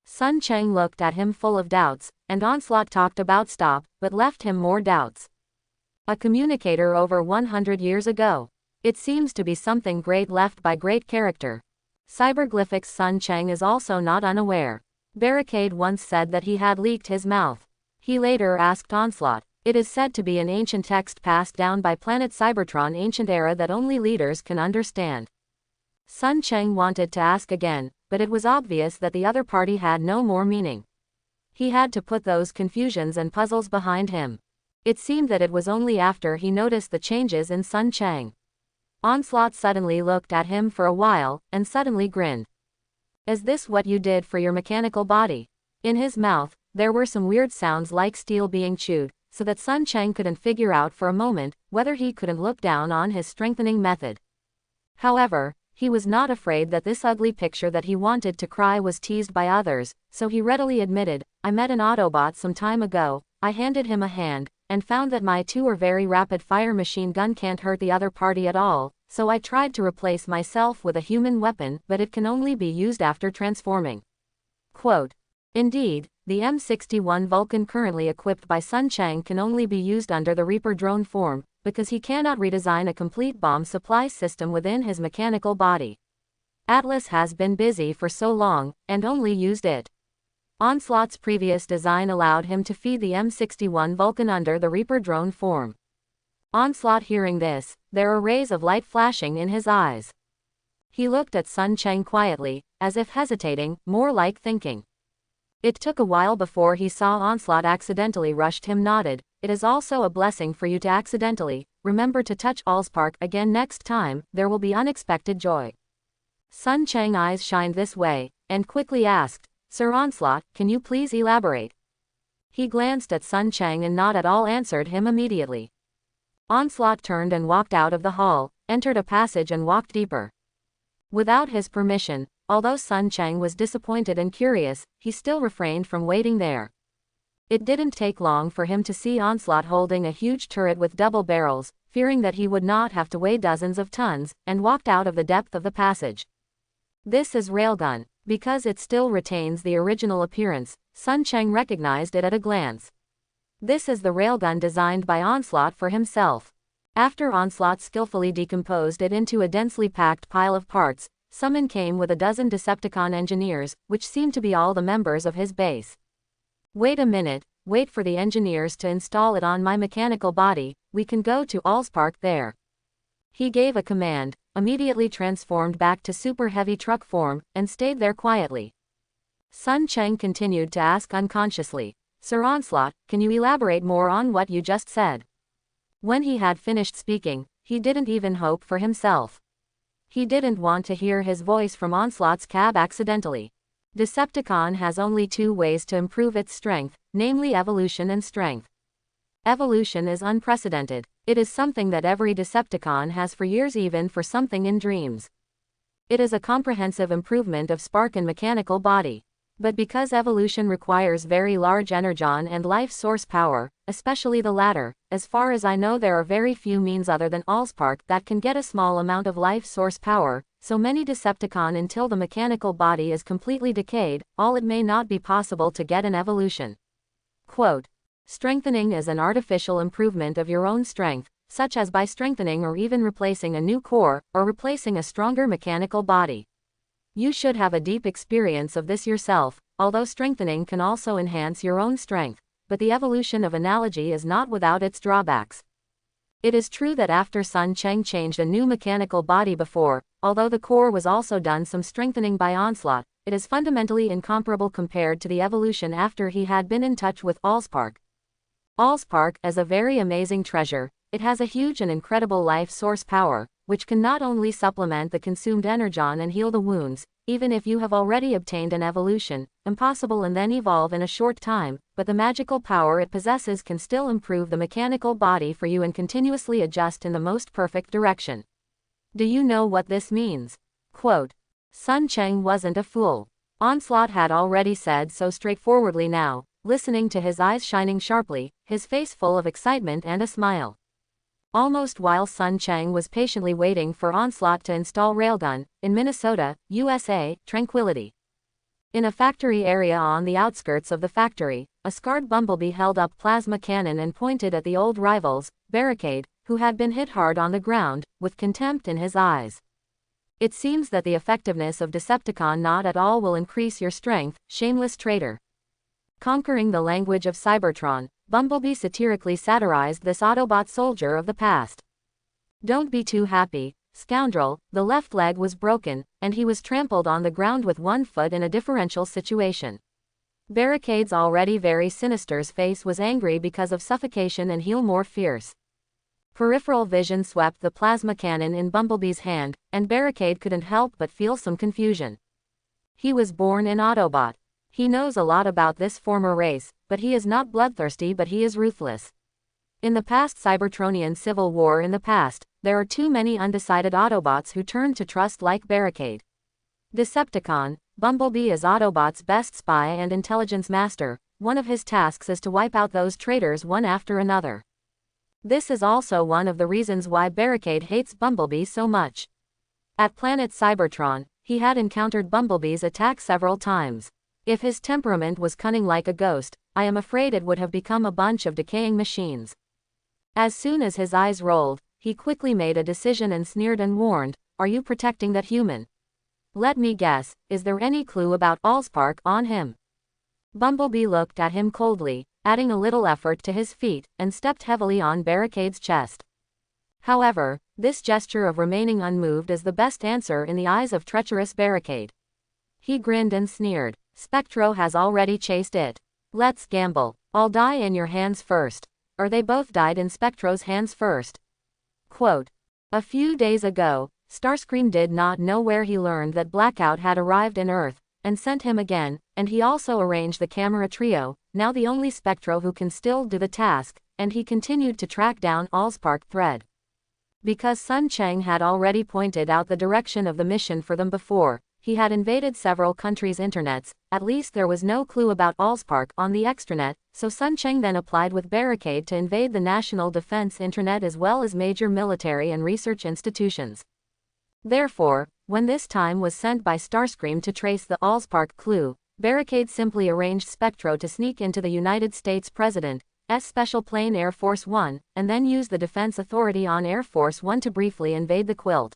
Sun Cheng looked at him full of doubts, and Onslaught talked about stop, but left him more doubts. A communicator over 100 years ago. It seems to be something great left by great character. Cyberglyphics. Sun Cheng is also not unaware. Barricade once said that he had leaked his mouth. He later asked Onslaught. It is said to be an ancient text passed down by planet Cybertron ancient era that only leaders can understand. Sun Cheng wanted to ask again, but it was obvious that the other party had no more meaning. He had to put those confusions and puzzles behind him. It seemed that it was only after he noticed the changes in Sun Cheng. Onslaught suddenly looked at him for a while, and suddenly grinned. Is this what you did for your mechanical body? In his mouth, there were some weird sounds like steel being chewed, so that Sun Cheng couldn't figure out for a moment whether he couldn't look down on his strengthening method. However, he was not afraid that this ugly picture that he wanted to cry was teased by others, so he readily admitted, I met an Autobot some time ago. I handed him a hand, and found that my 2 or very rapid-fire machine gun can't hurt the other party at all, so I tried to replace myself with a human weapon, but it can only be used after transforming. Quote. Indeed, the M61 Vulcan currently equipped by Sun Cheng can only be used under the Reaper drone form, because he cannot redesign a complete bomb supply system within his mechanical body. Atlas has been busy for so long, and only used it. Onslaught's previous design allowed him to feed the M61 Vulcan under the Reaper drone form. Onslaught hearing this, there are rays of light flashing in his eyes. He looked at Sun Cheng quietly, as if hesitating, more like thinking. It took a while before he saw Onslaught accidentally rushed him nodded. It is also a blessing for you to accidentally remember to touch Allspark again next time, there will be unexpected joy. Sun Cheng's eyes shined this way, and quickly asked, Sir Onslaught, can you please elaborate? He glanced at Sun Cheng and not at all answered him immediately. Onslaught turned and walked out of the hall, entered a passage and walked deeper. Without his permission, although Sun Cheng was disappointed and curious, he still refrained from waiting there. It didn't take long for him to see Onslaught holding a huge turret with double barrels, fearing that he would not have to weigh dozens of tons, and walked out of the depth of the passage. This is railgun. Because it still retains the original appearance, Sun Cheng recognized it at a glance. This is the railgun designed by Onslaught for himself. After Onslaught skillfully decomposed it into a densely packed pile of parts, Summon came with a dozen Decepticon engineers, which seemed to be all the members of his base. Wait a minute, wait for the engineers to install it on my mechanical body, we can go to Allspark there. He gave a command, immediately transformed back to super heavy truck form, and stayed there quietly. Sun Cheng continued to ask unconsciously, Sir Onslaught, can you elaborate more on what you just said? When he had finished speaking, he didn't even hope for himself. He didn't want to hear his voice from Onslaught's cab accidentally. Decepticon has only 2 ways to improve its strength, namely evolution and strength. Evolution is unprecedented. It is something that every Decepticon has for years, even for something in dreams. It is a comprehensive improvement of spark and mechanical body. But because evolution requires very large energon and life source power, especially the latter, as far as I know there are very few means other than Allspark that can get a small amount of life source power, so many Decepticon until the mechanical body is completely decayed, all it may not be possible to get an evolution. Quote, strengthening is an artificial improvement of your own strength, such as by strengthening or even replacing a new core, or replacing a stronger mechanical body. You should have a deep experience of this yourself, although strengthening can also enhance your own strength, but the evolution of analogy is not without its drawbacks. It is true that after Sun Cheng changed a new mechanical body before, although the core was also done some strengthening by Onslaught, it is fundamentally incomparable compared to the evolution after he had been in touch with Allspark. Allspark is a very amazing treasure. It has a huge and incredible life source power, which can not only supplement the consumed energon and heal the wounds, even if you have already obtained an evolution, impossible and then evolve in a short time, but the magical power it possesses can still improve the mechanical body for you and continuously adjust in the most perfect direction. Do you know what this means? Quote, Sun Cheng wasn't a fool. Onslaught had already said so straightforwardly now, listening to his eyes shining sharply, his face full of excitement and a smile. Almost while Sun Cheng was patiently waiting for Onslaught to install Railgun, in Minnesota, USA, Tranquility. In a factory area on the outskirts of the factory, a scarred bumblebee held up plasma cannon and pointed at the old rivals, Barricade, who had been hit hard on the ground, with contempt in his eyes. It seems that the effectiveness of Decepticon not at all will increase your strength, shameless traitor. Conquering the language of Cybertron, Bumblebee satirically satirized this Autobot soldier of the past. Don't be too happy, scoundrel, the left leg was broken, and he was trampled on the ground with one foot in a differential situation. Barricade's already very sinister's face was angry because of suffocation and heel more fierce. Peripheral vision swept the plasma cannon in Bumblebee's hand, and Barricade couldn't help but feel some confusion. He was born in Autobot. He knows a lot about this former race, but he is not bloodthirsty but he is ruthless. In the past Cybertronian civil war in the past, there are too many undecided Autobots who turn to trust like Barricade. Decepticon, Bumblebee is Autobot's best spy and intelligence master. One of his tasks is to wipe out those traitors one after another. This is also one of the reasons why Barricade hates Bumblebee so much. At planet Cybertron, he had encountered Bumblebee's attack several times. If his temperament was cunning like a ghost, I am afraid it would have become a bunch of decaying machines. As soon as his eyes rolled, he quickly made a decision and sneered and warned, "Are you protecting that human? Let me guess, is there any clue about Allspark on him?" Bumblebee looked at him coldly, adding a little effort to his feet, and stepped heavily on Barricade's chest. However, this gesture of remaining unmoved is the best answer in the eyes of treacherous Barricade. He grinned and sneered. Spectro has already chased it. Let's gamble. I'll die in your hands first. Or they both died in Spectro's hands first. Quote, a few days ago, Starscream did not know where he learned that Blackout had arrived in Earth, and sent him again, and he also arranged the camera trio, now the only Spectro who can still do the task, and he continued to track down Allspark thread. Because Sun Cheng had already pointed out the direction of the mission for them before, he had invaded several countries' internets, at least there was no clue about Allspark on the extranet, so Sun Cheng then applied with Barricade to invade the National Defense Internet as well as major military and research institutions. Therefore, when this time was sent by Starscream to trace the Allspark clue, Barricade simply arranged Spectro to sneak into the United States President's Special Plane Air Force One, and then use the Defense Authority on Air Force One to briefly invade the Quilt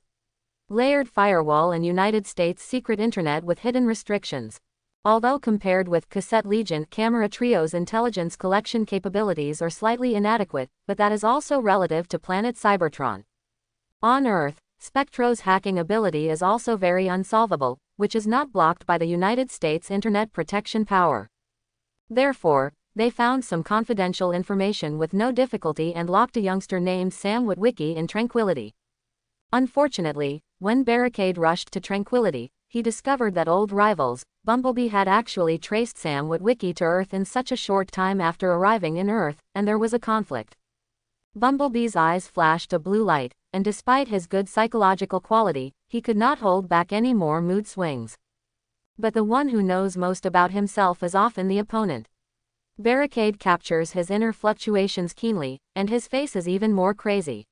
layered firewall and United States secret internet with hidden restrictions. Although compared with Cassette Legion, Camera Trio's intelligence collection capabilities are slightly inadequate, but that is also relative to planet Cybertron. On Earth, Spectro's hacking ability is also very unsolvable, which is not blocked by the United States Internet protection power. Therefore, they found some confidential information with no difficulty and locked a youngster named Sam Witwicky in Tranquility. Unfortunately, when Barricade rushed to Tranquility, he discovered that old rivals, Bumblebee had actually traced Sam Witwicky to Earth in such a short time after arriving in Earth, and there was a conflict. Bumblebee's eyes flashed a blue light, and despite his good psychological quality, he could not hold back any more mood swings. But the one who knows most about himself is often the opponent. Barricade captures his inner fluctuations keenly, and his face is even more crazy.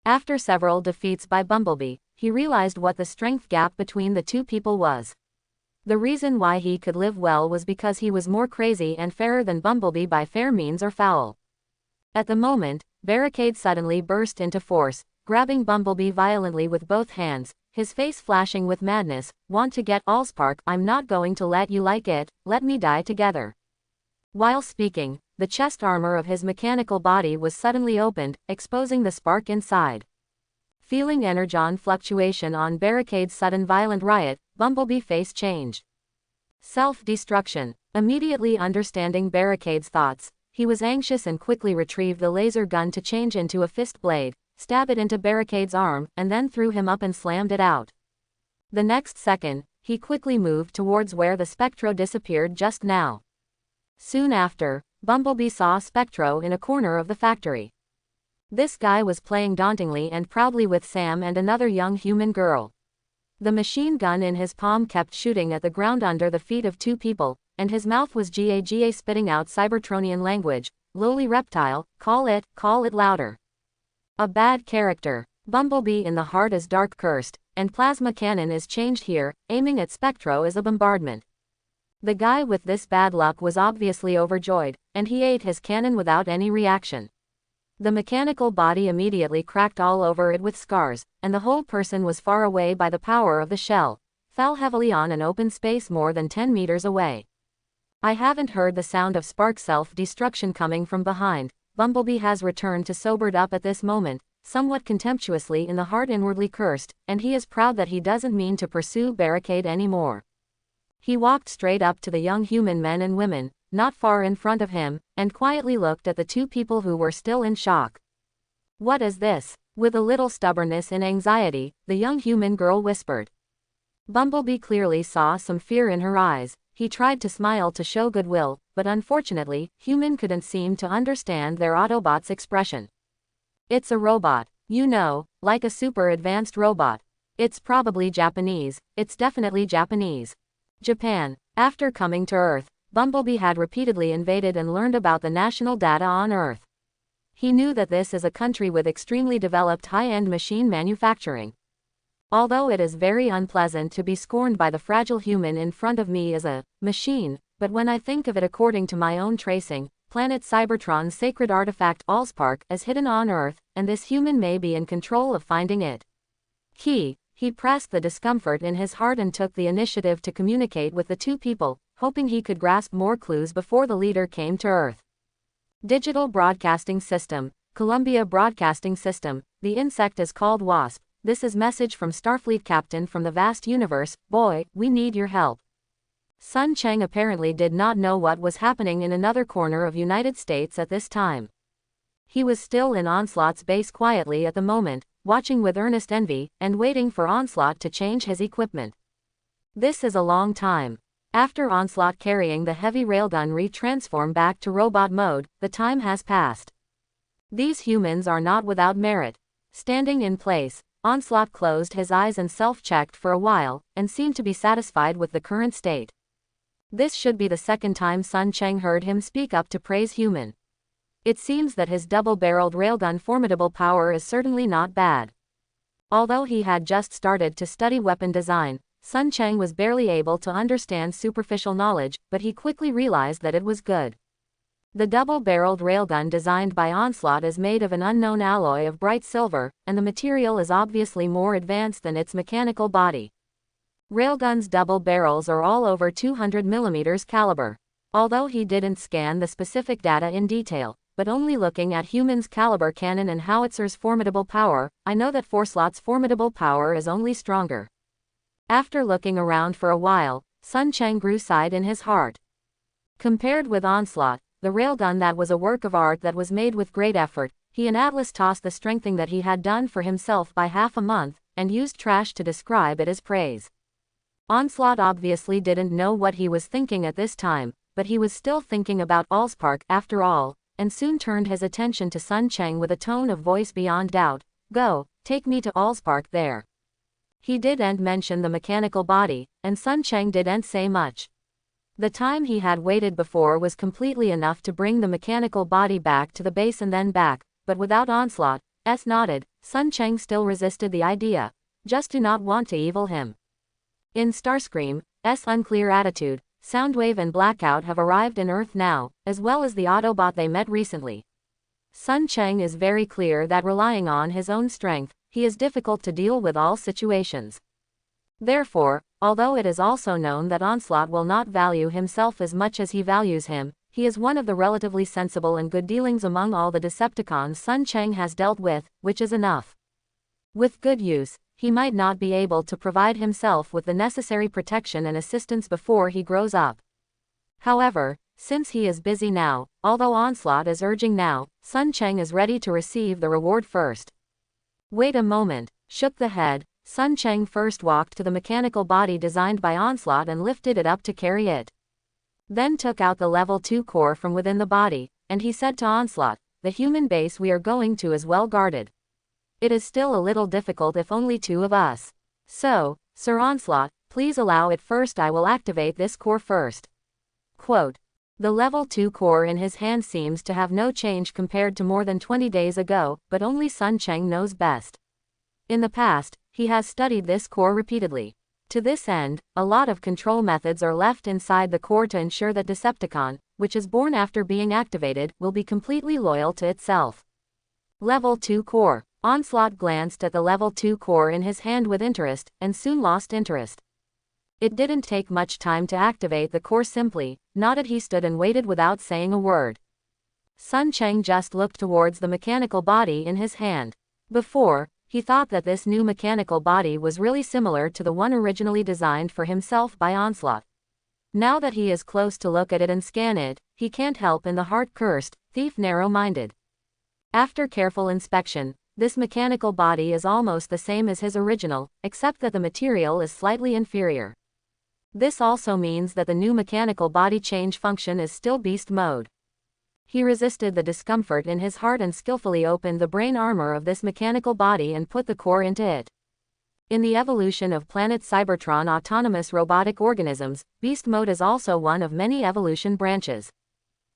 After several defeats by Bumblebee, he realized what the strength gap between the two people was. The reason why he could live well was because he was more crazy and fairer than Bumblebee by fair means or foul. At the moment, Barricade suddenly burst into force, grabbing Bumblebee violently with both hands, his face flashing with madness. Want to get Allspark? I'm not going to let you like it, let me die together. While speaking, the chest armor of his mechanical body was suddenly opened, exposing the spark inside. Feeling energon fluctuation on Barricade's sudden violent riot, Bumblebee face changed. Self-destruction. Immediately understanding Barricade's thoughts, he was anxious and quickly retrieved the laser gun to change into a fist blade, stab it into Barricade's arm, and then threw him up and slammed it out. The next second, he quickly moved towards where the Spectro disappeared just now. Soon after, Bumblebee saw Spectro in a corner of the factory. This guy was playing dauntingly and proudly with Sam and another young human girl. The machine gun in his palm kept shooting at the ground under the feet of two people, and his mouth was gaga spitting out Cybertronian language. Lowly reptile, call it louder. A bad character. Bumblebee in the heart is dark cursed, and plasma cannon is changed here, aiming at Spectro as a bombardment. The guy with this bad luck was obviously overjoyed, and he ate his cannon without any reaction. The mechanical body immediately cracked all over it with scars, and the whole person was far away by the power of the shell, fell heavily on an open space more than 10 meters away. I haven't heard the sound of spark self-destruction coming from behind. Bumblebee has returned to sobered up at this moment, somewhat contemptuously in the heart inwardly cursed, and he is proud that he doesn't mean to pursue Barricade anymore. He walked straight up to the young human men and women, not far in front of him, and quietly looked at the two people who were still in shock. What is this? With a little stubbornness and anxiety, the young human girl whispered. Bumblebee clearly saw some fear in her eyes. He tried to smile to show goodwill, but unfortunately, human couldn't seem to understand their Autobot's expression. It's a robot, you know, like a super advanced robot. It's probably Japanese, it's definitely Japanese. Japan. After coming to Earth, Bumblebee had repeatedly invaded and learned about the national data on Earth. He knew that this is a country with extremely developed high-end machine manufacturing. Although it is very unpleasant to be scorned by the fragile human in front of me as a machine, but when I think of it according to my own tracing, planet Cybertron's sacred artifact Allspark is hidden on Earth, and this human may be in control of finding it. He pressed the discomfort in his heart and took the initiative to communicate with the two people, hoping he could grasp more clues before the leader came to Earth. Digital Broadcasting System, Columbia Broadcasting System, the insect is called WASP. This is message from Starfleet Captain from the vast universe. Boy, we need your help. Sun Cheng apparently did not know what was happening in another corner of United States at this time. He was still in Onslaught's base quietly at the moment, watching with earnest envy, and waiting for Onslaught to change his equipment. This is a long time. After Onslaught carrying the heavy railgun re-transform back to robot mode, the time has passed. These humans are not without merit. Standing in place, Onslaught closed his eyes and self-checked for a while, and seemed to be satisfied with the current state. This should be the second time Sun Cheng heard him speak up to praise human. It seems that his double-barreled railgun formidable power is certainly not bad. Although he had just started to study weapon design, Sun Cheng was barely able to understand superficial knowledge, but he quickly realized that it was good. The double-barreled railgun designed by Onslaught is made of an unknown alloy of bright silver, and the material is obviously more advanced than its mechanical body. Railgun's double barrels are all over 200 mm caliber. Although he didn't scan the specific data in detail, but only looking at human's caliber cannon and howitzer's formidable power, I know that Forcelott's formidable power is only stronger. After looking around for a while, Sun Cheng grew sighed in his heart. Compared with Onslaught, the railgun that was a work of art that was made with great effort, he and Atlas tossed the strengthening that he had done for himself by half a month, and used trash to describe it as praise. Onslaught obviously didn't know what he was thinking at this time, but he was still thinking about Allspark after all, and soon turned his attention to Sun Cheng with a tone of voice beyond doubt. Go, take me to Allspark there. He didn't mention the mechanical body, and Sun Cheng didn't say much. The time he had waited before was completely enough to bring the mechanical body back to the base and then back, but without onslaught. Nodded. Sun Cheng still resisted the idea. Just do not want to evil him. In Starscream's unclear attitude, Soundwave and Blackout have arrived in Earth now, as well as the Autobot they met recently. Sun Cheng is very clear that relying on his own strength, he is difficult to deal with all situations. Therefore, although it is also known that Onslaught will not value himself as much as he values him, he is one of the relatively sensible and good dealings among all the Decepticons Sun Cheng has dealt with, which is enough. With good use, he might not be able to provide himself with the necessary protection and assistance before he grows up. However, since he is busy now, although Onslaught is urging now, Sun Cheng is ready to receive the reward first. Wait a moment, shook the head. Sun Cheng first walked to the mechanical body designed by Onslaught and lifted it up to carry it. Then took out the level 2 core from within the body, and he said to Onslaught, "The human base we are going to is well guarded. It is still a little difficult if only 2 of us. So, Sir Onslaught, please allow it first. I will activate this core first." Quote. The level 2 core in his hand seems to have no change compared to more than 20 days ago, but only Sun Cheng knows best. In the past, he has studied this core repeatedly. To this end, a lot of control methods are left inside the core to ensure that Decepticon, which is born after being activated, will be completely loyal to itself. Level 2 core. Onslaught glanced at the level 2 core in his hand with interest, and soon lost interest. It didn't take much time to activate the core. Simply nodded. He stood and waited without saying a word. Sun Cheng just looked towards the mechanical body in his hand. Before, he thought that this new mechanical body was really similar to the one originally designed for himself by Onslaught. Now that he is close to look at it and scan it, he can't help in the heart cursed, thief narrow-minded. After careful inspection, this mechanical body is almost the same as his original, except that the material is slightly inferior. This also means that the new mechanical body change function is still beast mode. He resisted the discomfort in his heart and skillfully opened the brain armor of this mechanical body and put the core into it. In the evolution of planet Cybertron autonomous robotic organisms, beast mode is also one of many evolution branches.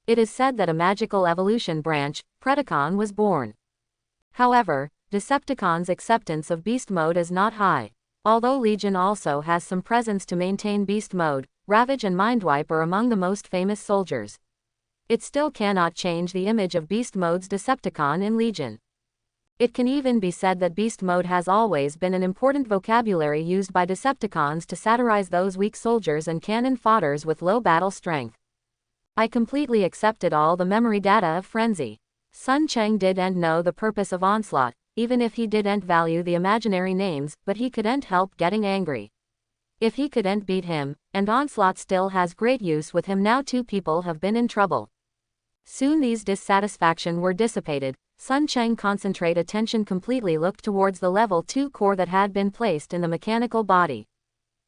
It is said that a magical evolution branch, Predacon, was born. However, Decepticon's acceptance of beast mode is not high. Although Legion also has some presence to maintain beast mode, Ravage and Mindwipe are among the most famous soldiers. It still cannot change the image of beast mode's Decepticon in Legion. It can even be said that beast mode has always been an important vocabulary used by Decepticons to satirize those weak soldiers and cannon fodders with low battle strength. I completely accepted all the memory data of Frenzy. Sun Cheng didn't know the purpose of Onslaught, even if he didn't value the imaginary names, but he couldn't help getting angry. If he couldn't beat him, and Onslaught still has great use with him now, 2 people have been in trouble. Soon these dissatisfaction were dissipated. Sun Cheng concentrate attention completely looked towards the level 2 core that had been placed in the mechanical body.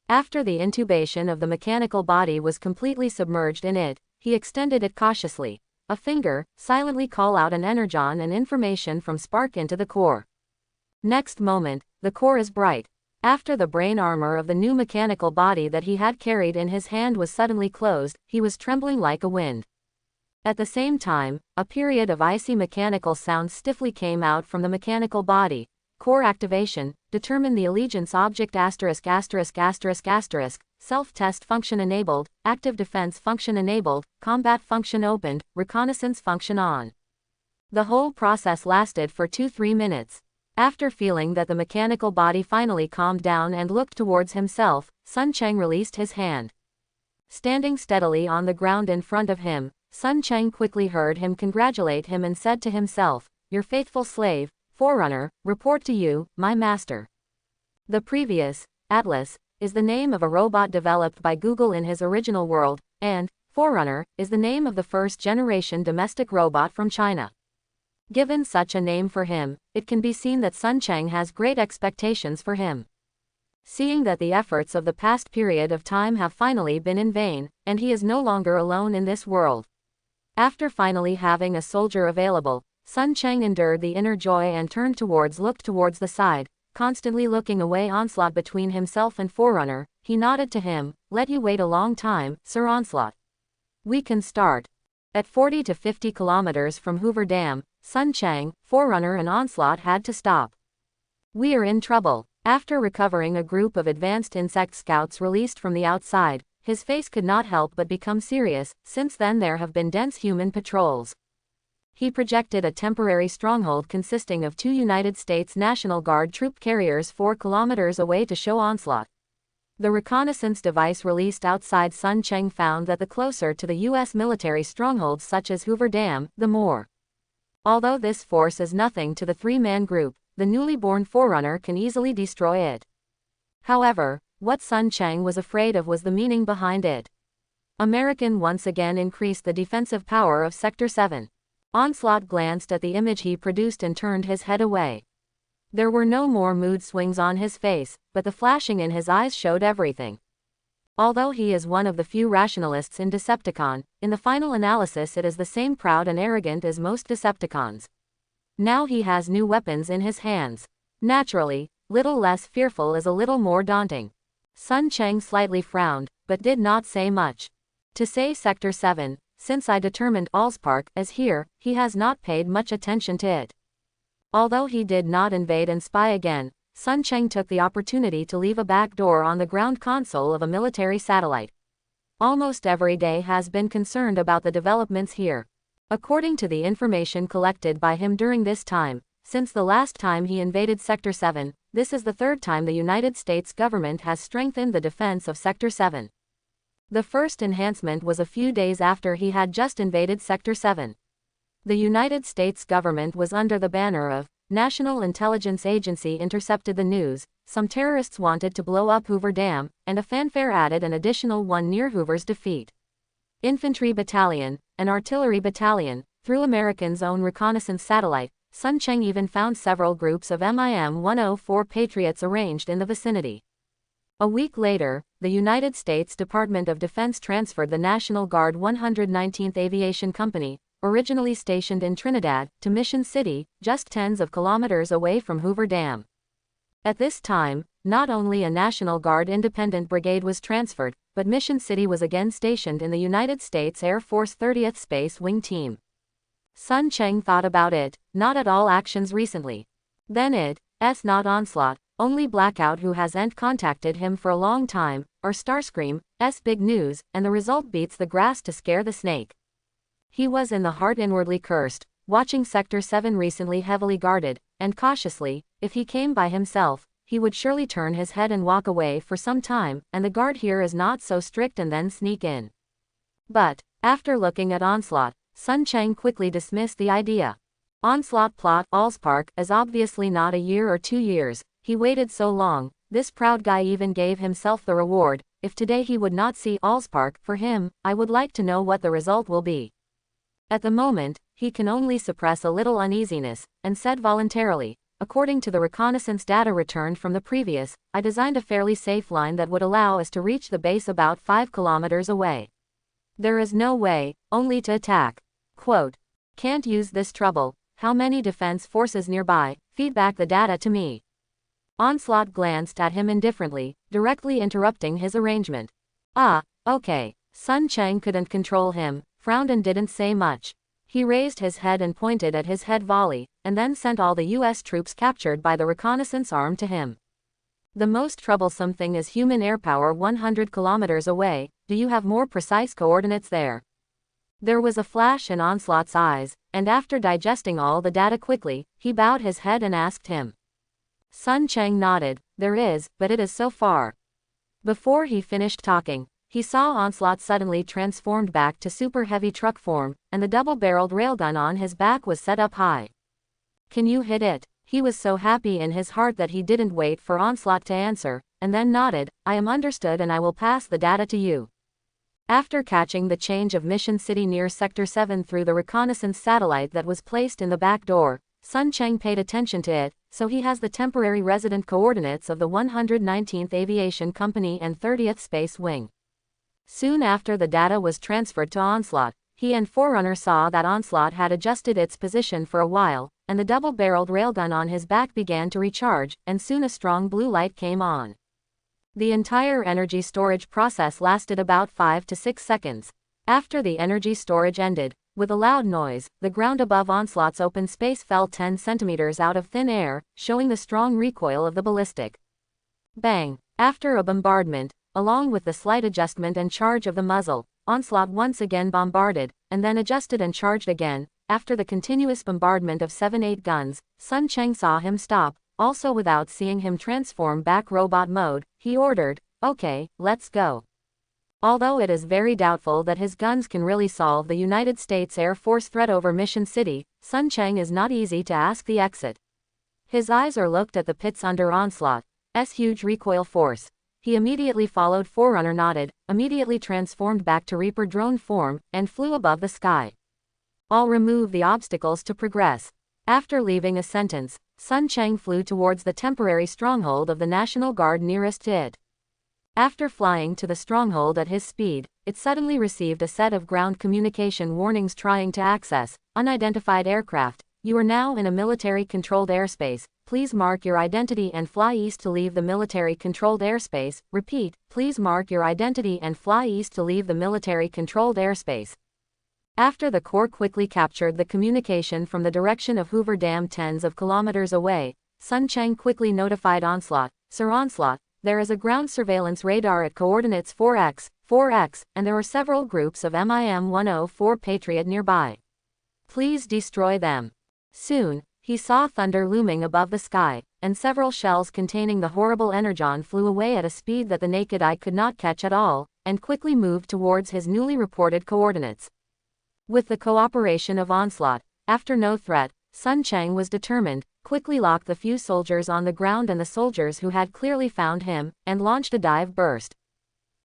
After the intubation of the mechanical body was completely submerged in it, he extended it cautiously. A finger, silently call out an energon and information from Spark into the core. Next moment, the core is bright. After the brain armor of the new mechanical body that he had carried in his hand was suddenly closed, he was trembling like a wind. At the same time, a period of icy mechanical sound stiffly came out from the mechanical body. Core activation, determine the allegiance object *******, self-test function enabled, active defense function enabled, combat function opened, reconnaissance function on. The whole process lasted for 2-3 minutes. After feeling that the mechanical body finally calmed down and looked towards himself, Sun Cheng released his hand. Standing steadily on the ground in front of him, Sun Cheng quickly heard him congratulate him and said to himself, "Your faithful slave, Forerunner, report to you, my master." The previous, Atlas, is the name of a robot developed by Google in his original world, and Forerunner is the name of the first-generation domestic robot from China. Given such a name for him, it can be seen that Sun Cheng has great expectations for him. Seeing that the efforts of the past period of time have finally been in vain, and he is no longer alone in this world. After finally having a soldier available, Sun Cheng endured the inner joy and looked towards the side, constantly looking away Onslaught between himself and Forerunner. He nodded to him. Let you wait a long time, Sir Onslaught. We can start. At 40 to 50 kilometers from Hoover Dam, Sun Chang, Forerunner and Onslaught had to stop. We are in trouble. After recovering a group of advanced insect scouts released from the outside, his face could not help but become serious. Since then there have been dense human patrols. He projected a temporary stronghold consisting of 2 United States National Guard troop carriers 4 kilometers away to show Onslaught. The reconnaissance device released outside Sun Chang found that the closer to the U.S. military strongholds such as Hoover Dam, the more. Although this force is nothing to the 3-man group, the newly born Forerunner can easily destroy it. However, what Sun Chang was afraid of was the meaning behind it. American once again increased the defensive power of Sector 7. Onslaught glanced at the image he produced and turned his head away. There were no more mood swings on his face, but the flashing in his eyes showed everything. Although he is one of the few rationalists in Decepticon, in the final analysis it is the same proud and arrogant as most Decepticons. Now he has new weapons in his hands. Naturally, little less fearful is a little more daunting. Sun Chang slightly frowned, but did not say much. To say Sector 7, since I determined Allspark as here, he has not paid much attention to it. Although he did not invade and spy again, Sun Chang took the opportunity to leave a back door on the ground console of a military satellite. Almost every day has been concerned about the developments here. According to the information collected by him during this time, since the last time he invaded Sector 7, this is the 3rd time the United States government has strengthened the defense of Sector 7. The first enhancement was a few days after he had just invaded Sector 7. The United States government was under the banner of National Intelligence Agency intercepted the news, some terrorists wanted to blow up Hoover Dam, and a fanfare added an additional one near Hoover's defeat. Infantry Battalion, an artillery battalion, through Americans' own reconnaissance satellite, Sun Chang even found several groups of MIM-104 Patriots arranged in the vicinity. A week later, the United States Department of Defense transferred the National Guard 119th Aviation Company, originally stationed in Trinidad, to Mission City, just tens of kilometers away from Hoover Dam. At this time, not only a National Guard independent brigade was transferred, but Mission City was again stationed in the United States Air Force 30th Space Wing Team. Sun Chang thought about it, not at all actions recently. Then it's not Onslaught, only Blackout who hasn't contacted him for a long time, or Starscream's big news, and the result beats the grass to scare the snake. He was in the heart inwardly cursed, watching Sector 7 recently heavily guarded, and cautiously, if he came by himself, he would surely turn his head and walk away for some time, and the guard here is not so strict and then sneak in. But, after looking at Onslaught, Sun Chang quickly dismissed the idea. Onslaught plot Allspark is obviously not a year or 2 years, he waited so long, this proud guy even gave himself the reward. If today he would not see Allspark, for him, I would like to know what the result will be. At the moment, he can only suppress a little uneasiness, and said voluntarily, according to the reconnaissance data returned from the previous, I designed a fairly safe line that would allow us to reach the base about 5 kilometers away. There is no way, only to attack. Quote, can't use this trouble, how many defense forces nearby, feed back the data to me. Onslaught glanced at him indifferently, directly interrupting his arrangement. Ah, okay. Sun Chang couldn't control him, frowned and didn't say much. He raised his head and pointed at his head volley, and then sent all the U.S. troops captured by the reconnaissance arm to him. The most troublesome thing is human airpower 100 kilometers away. Do you have more precise coordinates there? There was a flash in Onslaught's eyes, and after digesting all the data quickly, he bowed his head and asked him. Sun Chang nodded. There is, but it is so far. Before he finished talking, he saw Onslaught suddenly transformed back to super heavy truck form, and the double-barreled railgun on his back was set up high. Can you hit it? He was so happy in his heart that he didn't wait for Onslaught to answer, and then nodded. I am understood and I will pass the data to you. After catching the change of Mission City near Sector 7 through the reconnaissance satellite that was placed in the back door, Sun Chang paid attention to it, so he has the temporary resident coordinates of the 119th Aviation Company and 30th Space Wing. Soon after the data was transferred to Onslaught, He and Forerunner saw that Onslaught had adjusted its position for a while, and the double-barreled railgun on his back began to recharge, and soon a strong blue light came on. The entire energy storage process lasted about 5 to 6 seconds. After the energy storage ended, with a loud noise, the ground above Onslaught's open space fell 10 centimeters out of thin air, showing the strong recoil of the ballistic. Bang! After a bombardment, along with the slight adjustment and charge of the muzzle, Onslaught once again bombarded, and then adjusted and charged again. After the continuous bombardment of 7-8 guns, Sun Cheng saw him stop. Also, without seeing him transform back robot mode, he ordered, "Okay, let's go." Although it is very doubtful that his guns can really solve the United States Air Force threat over Mission City, Sun Cheng is not easy to ask the exit. His eyes are looked at the pits under Onslaught's huge recoil force. He immediately followed Forerunner, nodded, immediately transformed back to Reaper drone form, and flew above the sky. "I'll remove the obstacles to progress." After leaving a sentence, Sun Cheng flew towards the temporary stronghold of the National Guard nearest to it. After flying to the stronghold at his speed, it suddenly received a set of ground communication warnings trying to access unidentified aircraft. "You are now in a military-controlled airspace. Please mark your identity and fly east to leave the military-controlled airspace. Repeat, please mark your identity and fly east to leave the military-controlled airspace." After the Corps quickly captured the communication from the direction of Hoover Dam tens of kilometers away, Sun Cheng quickly notified Onslaught, "Sir Onslaught, there is a ground surveillance radar at coordinates 4x, 4x, and there are several groups of MIM-104 Patriot nearby. Please destroy them." Soon, he saw thunder looming above the sky, and several shells containing the horrible energon flew away at a speed that the naked eye could not catch at all, and quickly moved towards his newly reported coordinates. With the cooperation of Onslaught, after no threat, Sun Cheng was determined, quickly locked the few soldiers on the ground and the soldiers who had clearly found him, and launched a dive burst.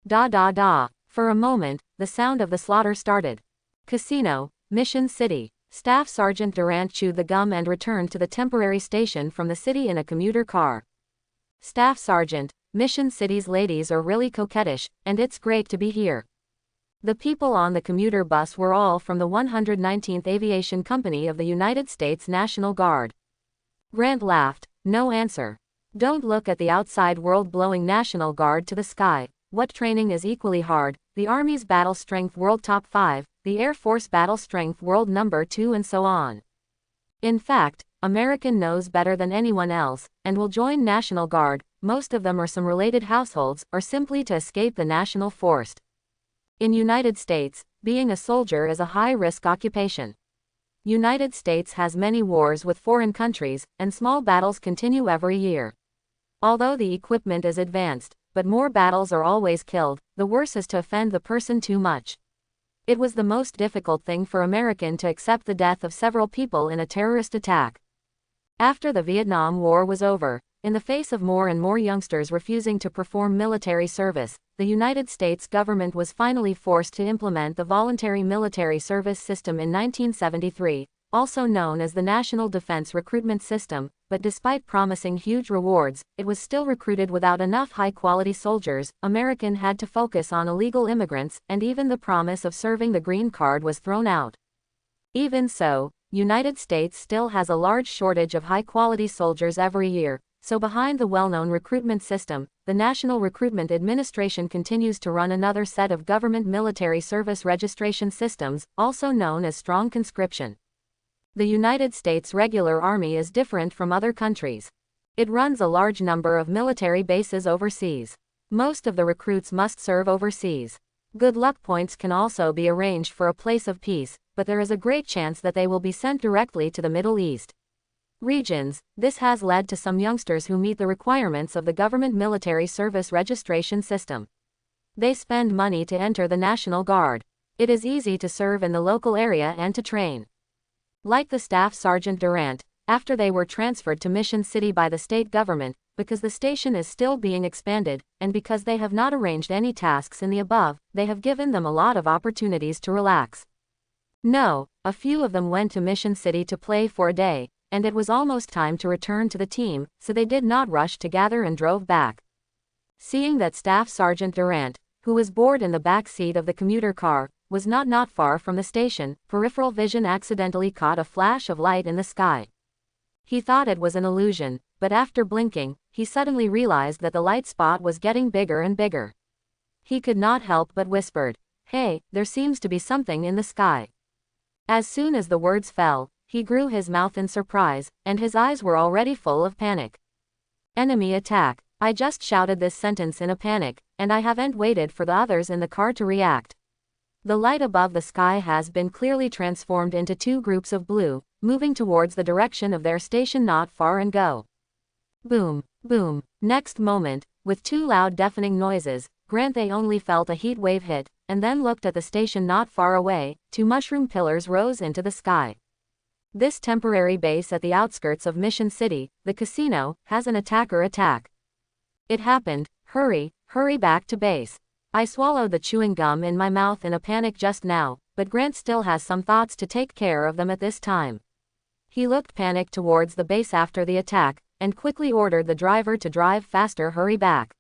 Da da da. For a moment, the sound of the slaughter started. Casino, Mission City. Staff Sergeant Durant chewed the gum and returned to the temporary station from the city in a commuter car. "Staff Sergeant, Mission City's ladies are really coquettish, and it's great to be here." The people on the commuter bus were all from the 119th Aviation Company of the United States National Guard. Grant laughed. "No answer. Don't look at the outside world blowing National Guard to the sky. What training is equally hard, the Army's battle strength world top 5, the Air Force battle strength world number 2 and so on. In fact, American knows better than anyone else, and will join National Guard. Most of them are some related households, or simply to escape the National Force. In United States, being a soldier is a high-risk occupation. United States has many wars with foreign countries, and small battles continue every year. Although the equipment is advanced, but more battles are always killed, the worse is to offend the person too much. It was the most difficult thing for American to accept the death of several people in a terrorist attack. After the Vietnam War was over, in the face of more and more youngsters refusing to perform military service, the United States government was finally forced to implement the voluntary military service system in 1973, also known as the National Defense Recruitment System, but despite promising huge rewards, it was still recruited without enough high-quality soldiers. American had to focus on illegal immigrants, and even the promise of serving the green card was thrown out. Even so, United States still has a large shortage of high-quality soldiers every year. So behind the well-known recruitment system, the National Recruitment Administration continues to run another set of government military service registration systems, also known as strong conscription. The United States regular army is different from other countries. It runs a large number of military bases overseas. Most of the recruits must serve overseas. Good luck points can also be arranged for a place of peace, but there is a great chance that they will be sent directly to the Middle East regions. This has led to some youngsters who meet the requirements of the government military service registration system. They spend money to enter the National Guard. It is easy to serve in the local area and to train. Like the Staff Sergeant Durant, after they were transferred to Mission City by the state government, because the station is still being expanded, and because they have not arranged any tasks in the above, they have given them a lot of opportunities to relax. No, a few of them went to Mission City to play for a day, and it was almost time to return to the team, so they did not rush to gather and drove back. Seeing that Staff Sergeant Durant, who was bored in the back seat of the commuter car, was not far from the station. Peripheral vision accidentally caught a flash of light in the sky. He thought it was an illusion, but after blinking, he suddenly realized that the light spot was getting bigger and bigger. He could not help but whispered, "Hey, there seems to be something in the sky." As soon as the words fell, he grew his mouth in surprise, and his eyes were already full of panic. "Enemy attack." I just shouted this sentence in a panic, and I haven't waited for the others in the car to react. The light above the sky has been clearly transformed into two groups of blue, moving towards the direction of their station not far and go. Boom, boom. Next moment, with two loud deafening noises, Grant they only felt a heat wave hit, and then looked at the station not far away. Two mushroom pillars rose into the sky. This temporary base at the outskirts of Mission City, the casino, has an attacker attack. It happened. Hurry back to base. I swallowed the chewing gum in my mouth in a panic just now, but Grant still has some thoughts to take care of them at this time. He looked panicked towards the base after the attack, and quickly ordered the driver to drive faster. Hurry back.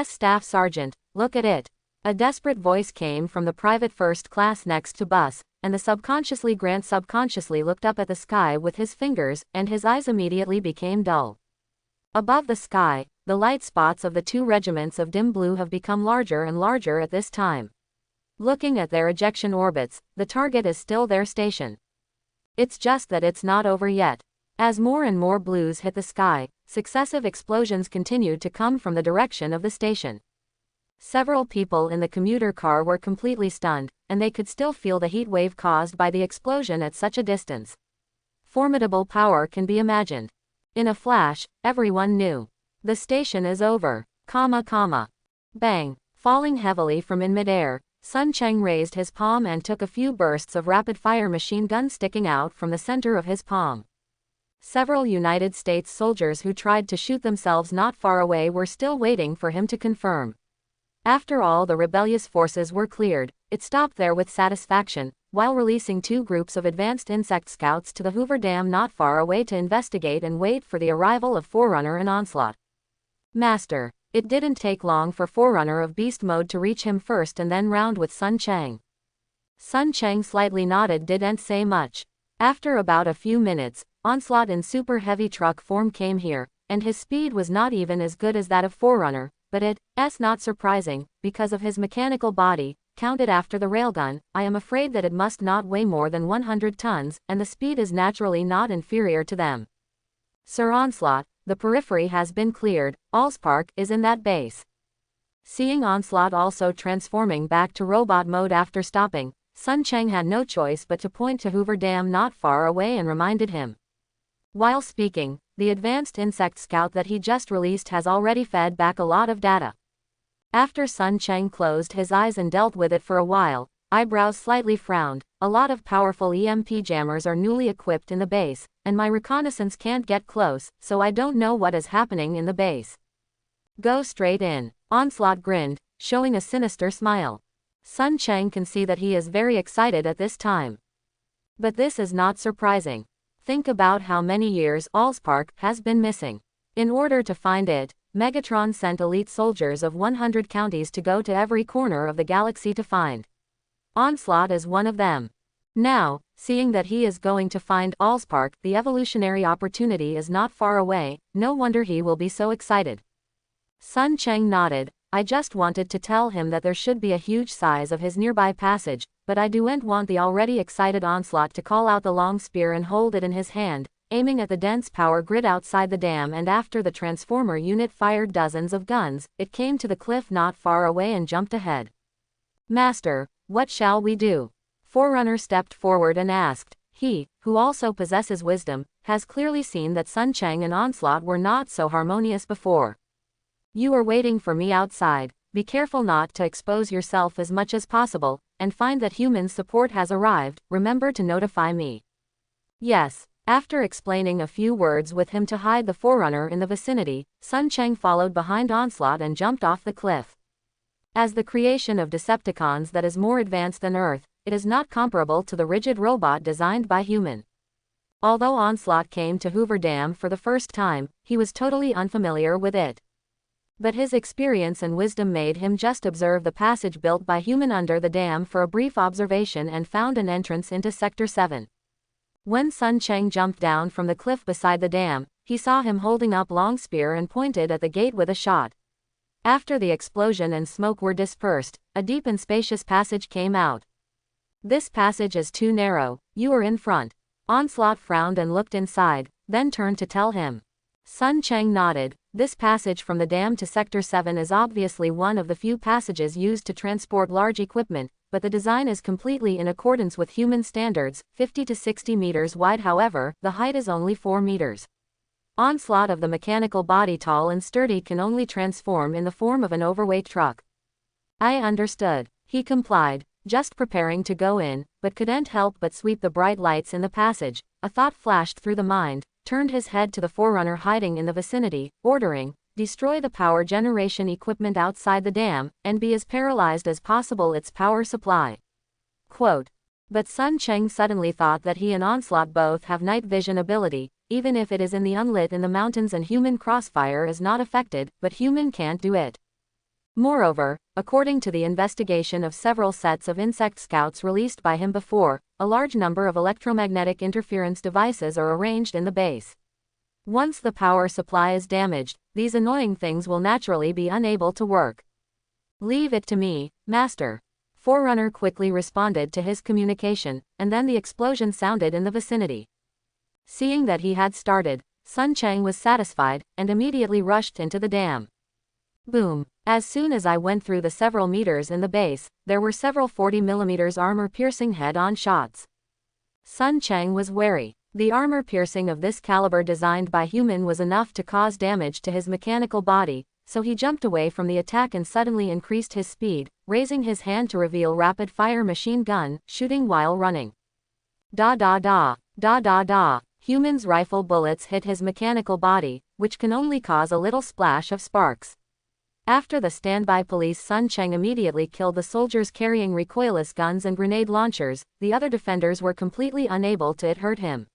Staff Sergeant, look at it. A desperate voice came from the private first class next to bus, and Grant subconsciously looked up at the sky with his fingers, and his eyes immediately became dull. Above the sky, the light spots of the two regiments of dim blue have become larger and larger at this time. Looking at their ejection orbits, the target is still their station. It's just that it's not over yet. As more and more blues hit the sky, successive explosions continued to come from the direction of the station. Several people in the commuter car were completely stunned, and they could still feel the heat wave caused by the explosion at such a distance. Formidable power can be imagined. In a flash, everyone knew. The station is over. Bang. Falling heavily from in midair, Sun Cheng raised his palm and took a few bursts of rapid-fire machine gun sticking out from the center of his palm. Several United States soldiers who tried to shoot themselves not far away were still waiting for him to confirm. After all the rebellious forces were cleared, it stopped there with satisfaction, while releasing two groups of advanced insect scouts to the Hoover Dam not far away to investigate and wait for the arrival of Forerunner and Onslaught. Master. It didn't take long for Forerunner of Beast Mode to reach him first and then round with Sun Cheng. Sun Cheng slightly nodded, didn't say much. After about a few minutes, Onslaught in super heavy truck form came here, and his speed was not even as good as that of Forerunner, but it's not surprising, because of his mechanical body, counted after the railgun. I am afraid that it must not weigh more than 100 tons, and the speed is naturally not inferior to them. Sir Onslaught, the periphery has been cleared. Allspark is in that base. Seeing Onslaught also transforming back to robot mode after stopping, Sun Cheng had no choice but to point to Hoover Dam not far away and reminded him. While speaking, the advanced insect scout that he just released has already fed back a lot of data. After Sun Cheng closed his eyes and dealt with it for a while, eyebrows slightly frowned. A lot of powerful EMP jammers are newly equipped in the base, and my reconnaissance can't get close, so I don't know what is happening in the base. Go straight in. Onslaught grinned, showing a sinister smile. Sun Cheng can see that he is very excited at this time. But this is not surprising. Think about how many years Allspark has been missing. In order to find it, Megatron sent elite soldiers of 100 counties to go to every corner of the galaxy to find. Onslaught is one of them. Now, seeing that he is going to find Allspark, the evolutionary opportunity is not far away, no wonder he will be so excited. Sun Cheng nodded. I just wanted to tell him that there should be a huge size of his nearby passage, but I don't want the already excited Onslaught to call out the long spear and hold it in his hand, aiming at the dense power grid outside the dam. And after the transformer unit fired dozens of guns, it came to the cliff not far away and jumped ahead. Master, what shall we do? Forerunner stepped forward and asked. He, who also possesses wisdom, has clearly seen that Sun Cheng and Onslaught were not so harmonious before. You are waiting for me outside. Be careful not to expose yourself as much as possible, and find that human support has arrived. Remember to notify me. Yes. After explaining a few words with him to hide the Forerunner in the vicinity, Sun Cheng followed behind Onslaught and jumped off the cliff. As the creation of Decepticons that is more advanced than Earth, it is not comparable to the rigid robot designed by human. Although Onslaught came to Hoover Dam for the first time, he was totally unfamiliar with it. But his experience and wisdom made him just observe the passage built by human under the dam for a brief observation and found an entrance into Sector 7. When Sun Cheng jumped down from the cliff beside the dam, he saw him holding up long spear and pointed at the gate with a shot. After the explosion and smoke were dispersed, a deep and spacious passage came out. This passage is too narrow, you are in front. Onslaught frowned and looked inside, then turned to tell him. Sun Cheng nodded. This passage from the dam to Sector 7 is obviously one of the few passages used to transport large equipment, but the design is completely in accordance with human standards, 50 to 60 meters wide. However, the height is only 4 meters. Onslaught of the mechanical body, tall and sturdy, can only transform in the form of an overweight truck. I understood. He complied, just preparing to go in, but couldn't help but sweep the bright lights in the passage. A thought flashed through the mind, turned his head to the forerunner hiding in the vicinity, ordering, destroy the power generation equipment outside the dam, and be as paralyzed as possible its power supply. Quote. But Sun Cheng suddenly thought that he and Onslaught both have night vision ability, even if it is in the unlit in the mountains and human crossfire is not affected, but human can't do it. Moreover, according to the investigation of several sets of insect scouts released by him before, a large number of electromagnetic interference devices are arranged in the base. Once the power supply is damaged, these annoying things will naturally be unable to work. Leave it to me, Master. Forerunner quickly responded to his communication, and then the explosion sounded in the vicinity. Seeing that he had started, Sun Cheng was satisfied, and immediately rushed into the dam. Boom. As soon as I went through the several meters in the base, there were several 40mm armor-piercing head-on shots. Sun Cheng was wary. The armor-piercing of this caliber designed by human was enough to cause damage to his mechanical body, so he jumped away from the attack and suddenly increased his speed, raising his hand to reveal rapid-fire machine gun, shooting while running. Da da da, da da da. Human's rifle bullets hit his mechanical body, which can only cause a little splash of sparks. After the standby police, Sun Cheng immediately killed the soldiers carrying recoilless guns and grenade launchers. The other defenders were completely unable to hurt him.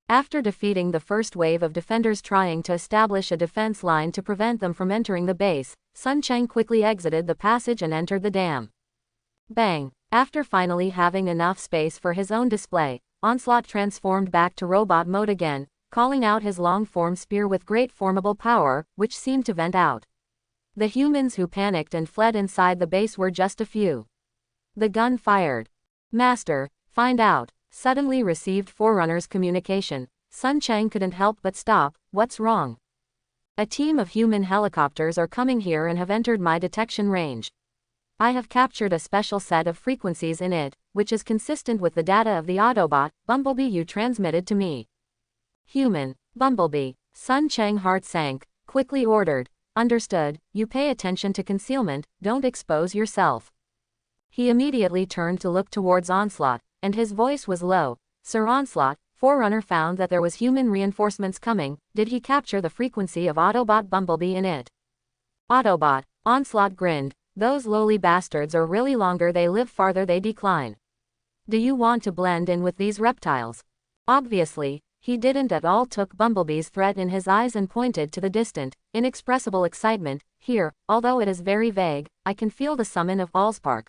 After defeating the first wave of defenders trying to establish a defense line to prevent them from entering the base, Sun Cheng quickly exited the passage and entered the dam. Bang! After finally having enough space for his own display, Onslaught transformed back to robot mode again, calling out his long-form spear with great formidable power, which seemed to vent out. The humans who panicked and fled inside the base were just a few. The gun fired. Master, find out. Suddenly received Forerunner's communication. Sun Cheng couldn't help but stop. What's wrong? A team of human helicopters are coming here and have entered my detection range. I have captured a special set of frequencies in it, which is consistent with the data of the Autobot, Bumblebee, you transmitted to me. Human, Bumblebee. Sun Cheng heart sank, quickly ordered. Understood, you pay attention to concealment, don't expose yourself. He immediately turned to look towards Onslaught, and his voice was low. Sir Onslaught, Forerunner found that there was human reinforcements coming. Did he capture the frequency of Autobot Bumblebee in it? Autobot, Onslaught grinned. Those lowly bastards are really longer they live, farther they decline. Do you want to blend in with these reptiles? Obviously, he didn't at all took Bumblebee's threat in his eyes and pointed to the distant, inexpressible excitement. Here, although it is very vague, I can feel the summon of Allspark.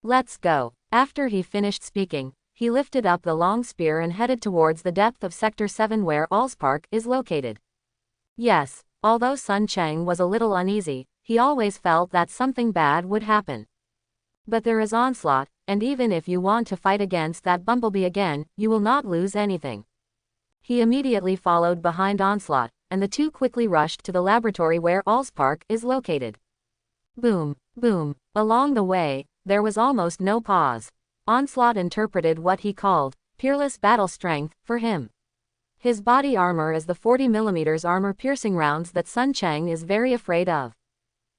Let's go. After he finished speaking, he lifted up the long spear and headed towards the depth of Sector 7 where Allspark is located. Yes, although Sun Cheng was a little uneasy, he always felt that something bad would happen. But there is Onslaught, and even if you want to fight against that Bumblebee again, you will not lose anything. He immediately followed behind Onslaught, and the two quickly rushed to the laboratory where Allspark is located. Boom, boom. Along the way, there was almost no pause. Onslaught interpreted what he called peerless battle strength for him. His body armor is the 40mm armor-piercing rounds that Sun Cheng is very afraid of.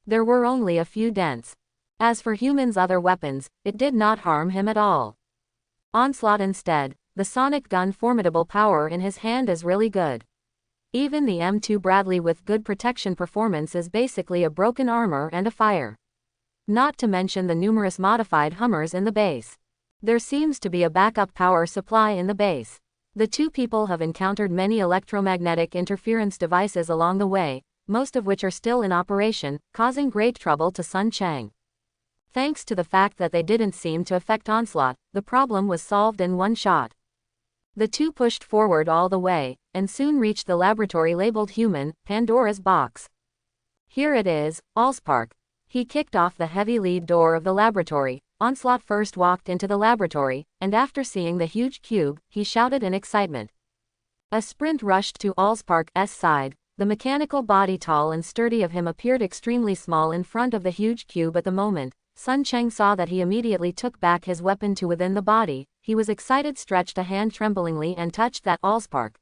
There were only a few dents. As for humans' other weapons, it did not harm him at all. Onslaught instead, the sonic gun formidable power in his hand is really good. Even the M2 Bradley with good protection performance is basically a broken armor and a fire. Not to mention the numerous modified Hummers in the base. There seems to be a backup power supply in the base. The two people have encountered many electromagnetic interference devices along the way, most of which are still in operation, causing great trouble to Sun Chang. Thanks to the fact that they didn't seem to affect Onslaught, the problem was solved in one shot. The two pushed forward all the way, and soon reached the laboratory labeled Human, Pandora's Box. Here it is, Allspark. He kicked off the heavy lead door of the laboratory. Onslaught first walked into the laboratory, and after seeing the huge cube, he shouted in excitement. A sprint rushed to Allspark's side. The mechanical body, tall and sturdy of him, appeared extremely small in front of the huge cube at the moment. Sun Chang saw that. He immediately took back his weapon to within the body. He was excited, stretched a hand tremblingly and touched that Allspark.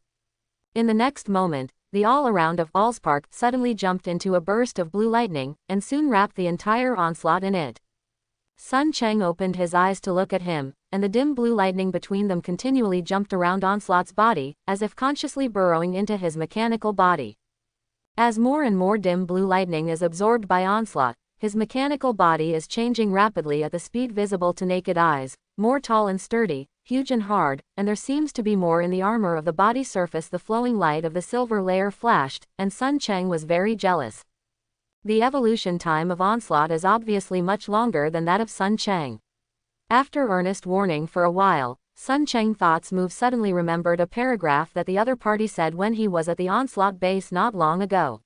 In the next moment, the all-around of Allspark suddenly jumped into a burst of blue lightning, and soon wrapped the entire Onslaught in it. Sun Chang opened his eyes to look at him, and the dim blue lightning between them continually jumped around Onslaught's body, as if consciously burrowing into his mechanical body. As more and more dim blue lightning is absorbed by Onslaught, his mechanical body is changing rapidly at the speed visible to naked eyes, more tall and sturdy, huge and hard, and there seems to be more in the armor of the body surface. The flowing light of the silver layer flashed, and Sun Chang was very jealous. The evolution time of Onslaught is obviously much longer than that of Sun Chang. After earnest warning for a while, Sun Chang's thoughts moved. Suddenly remembered a paragraph that the other party said when he was at the Onslaught base not long ago.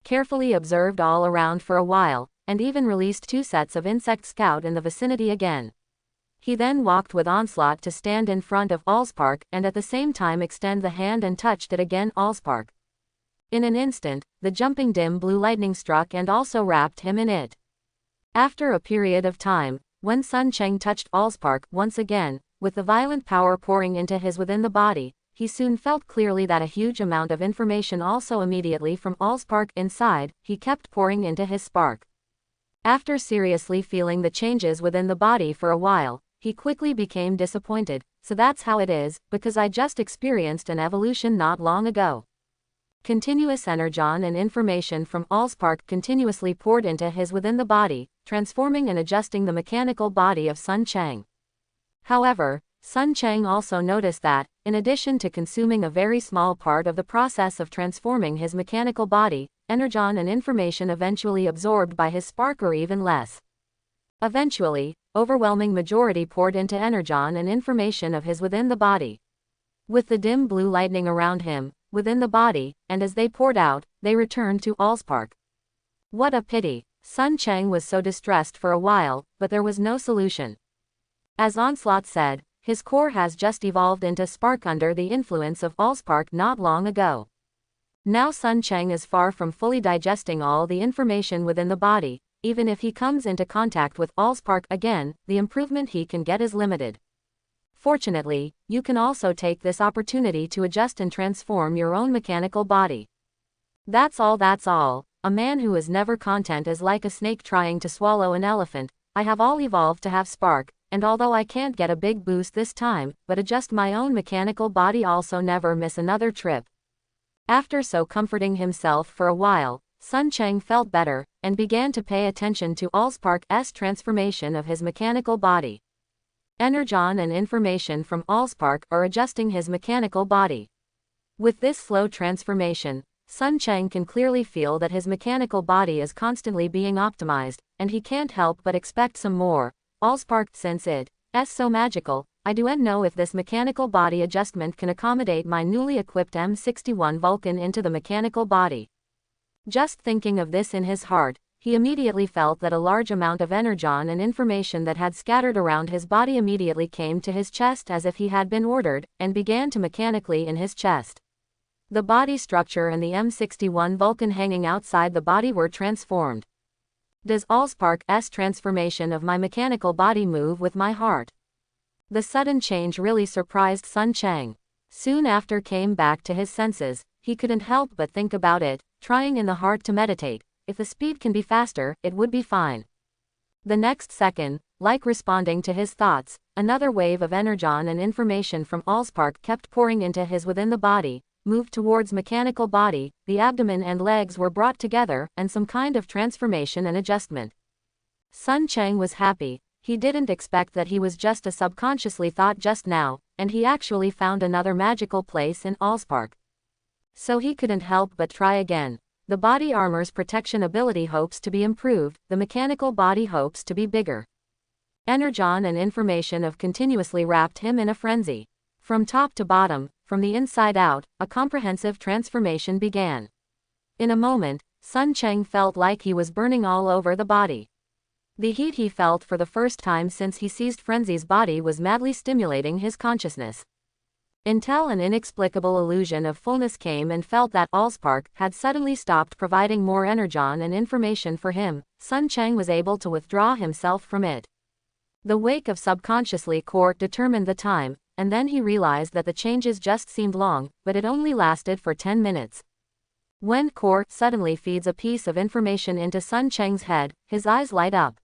Carefully observed all around for a while, and even released 2 sets of insect scout in the vicinity again. He then walked with Onslaught to stand in front of Allspark and at the same time extend the hand and touched it again. Allspark. In an instant, the jumping dim blue lightning struck and also wrapped him in it. After a period of time, when Sun Chang touched Allspark once again, with the violent power pouring into his within the body, he soon felt clearly that a huge amount of information also immediately from Allspark inside, he kept pouring into his spark. After seriously feeling the changes within the body for a while, he quickly became disappointed. So that's how it is, because I just experienced an evolution not long ago. Continuous energon and information from Allspark continuously poured into his within the body, transforming and adjusting the mechanical body of Sun Chang. However, Sun Chang also noticed that, in addition to consuming a very small part of the process of transforming his mechanical body, energon and information eventually absorbed by his spark or even less. Eventually, overwhelming majority poured into energon and information of his within the body. With the dim blue lightning around him, within the body, and as they poured out, they returned to Allspark. What a pity! Sun Chang was so distressed for a while, but there was no solution. As Onslaught said, his core has just evolved into spark under the influence of Allspark not long ago. Now Sun Chang is far from fully digesting all the information within the body. Even if he comes into contact with Allspark again, the improvement he can get is limited. Fortunately, you can also take this opportunity to adjust and transform your own mechanical body. That's all. A man who is never content is like a snake trying to swallow an elephant. I have all evolved to have spark, and although I can't get a big boost this time, but adjust my own mechanical body, also never miss another trip. After so comforting himself for a while, Sun Chang felt better, and began to pay attention to Allspark's transformation of his mechanical body. Energon and information from Allspark are adjusting his mechanical body. With this slow transformation, Sun Chang can clearly feel that his mechanical body is constantly being optimized, and he can't help but expect some more. Allspark, since it's so magical, I don't know if this mechanical body adjustment can accommodate my newly equipped M61 Vulcan into the mechanical body. Just thinking of this in his heart, he immediately felt that a large amount of energon and information that had scattered around his body immediately came to his chest as if he had been ordered, and began to mechanically in his chest. The body structure and the M61 Vulcan hanging outside the body were transformed. Does Allspark's transformation of my mechanical body move with my heart? The sudden change really surprised Sun Chang. Soon after came back to his senses, he couldn't help but think about it, trying in the heart to meditate. If the speed can be faster, it would be fine. The next second, like responding to his thoughts, another wave of energon and information from Allspark kept pouring into his within the body, moved towards mechanical body, the abdomen and legs were brought together, and some kind of transformation and adjustment. Sun Chang was happy. He didn't expect that he was just a subconsciously thought just now, and he actually found another magical place in Allspark. So he couldn't help but try again. The body armor's protection ability hopes to be improved, the mechanical body hopes to be bigger. Energon and information of continuously wrapped him in a frenzy. From top to bottom, from the inside out, a comprehensive transformation began. In a moment, Sun Cheng felt like he was burning all over the body. The heat he felt for the first time since he seized Frenzy's body was madly stimulating his consciousness. Until an inexplicable illusion of fullness came and felt that Allspark had suddenly stopped providing more energon and information for him, Sun Cheng was able to withdraw himself from it. The wake of subconsciously Core determined the time, and then he realized that the changes just seemed long, but it only lasted for 10 minutes. When Core suddenly feeds a piece of information into Sun Cheng's head, his eyes light up.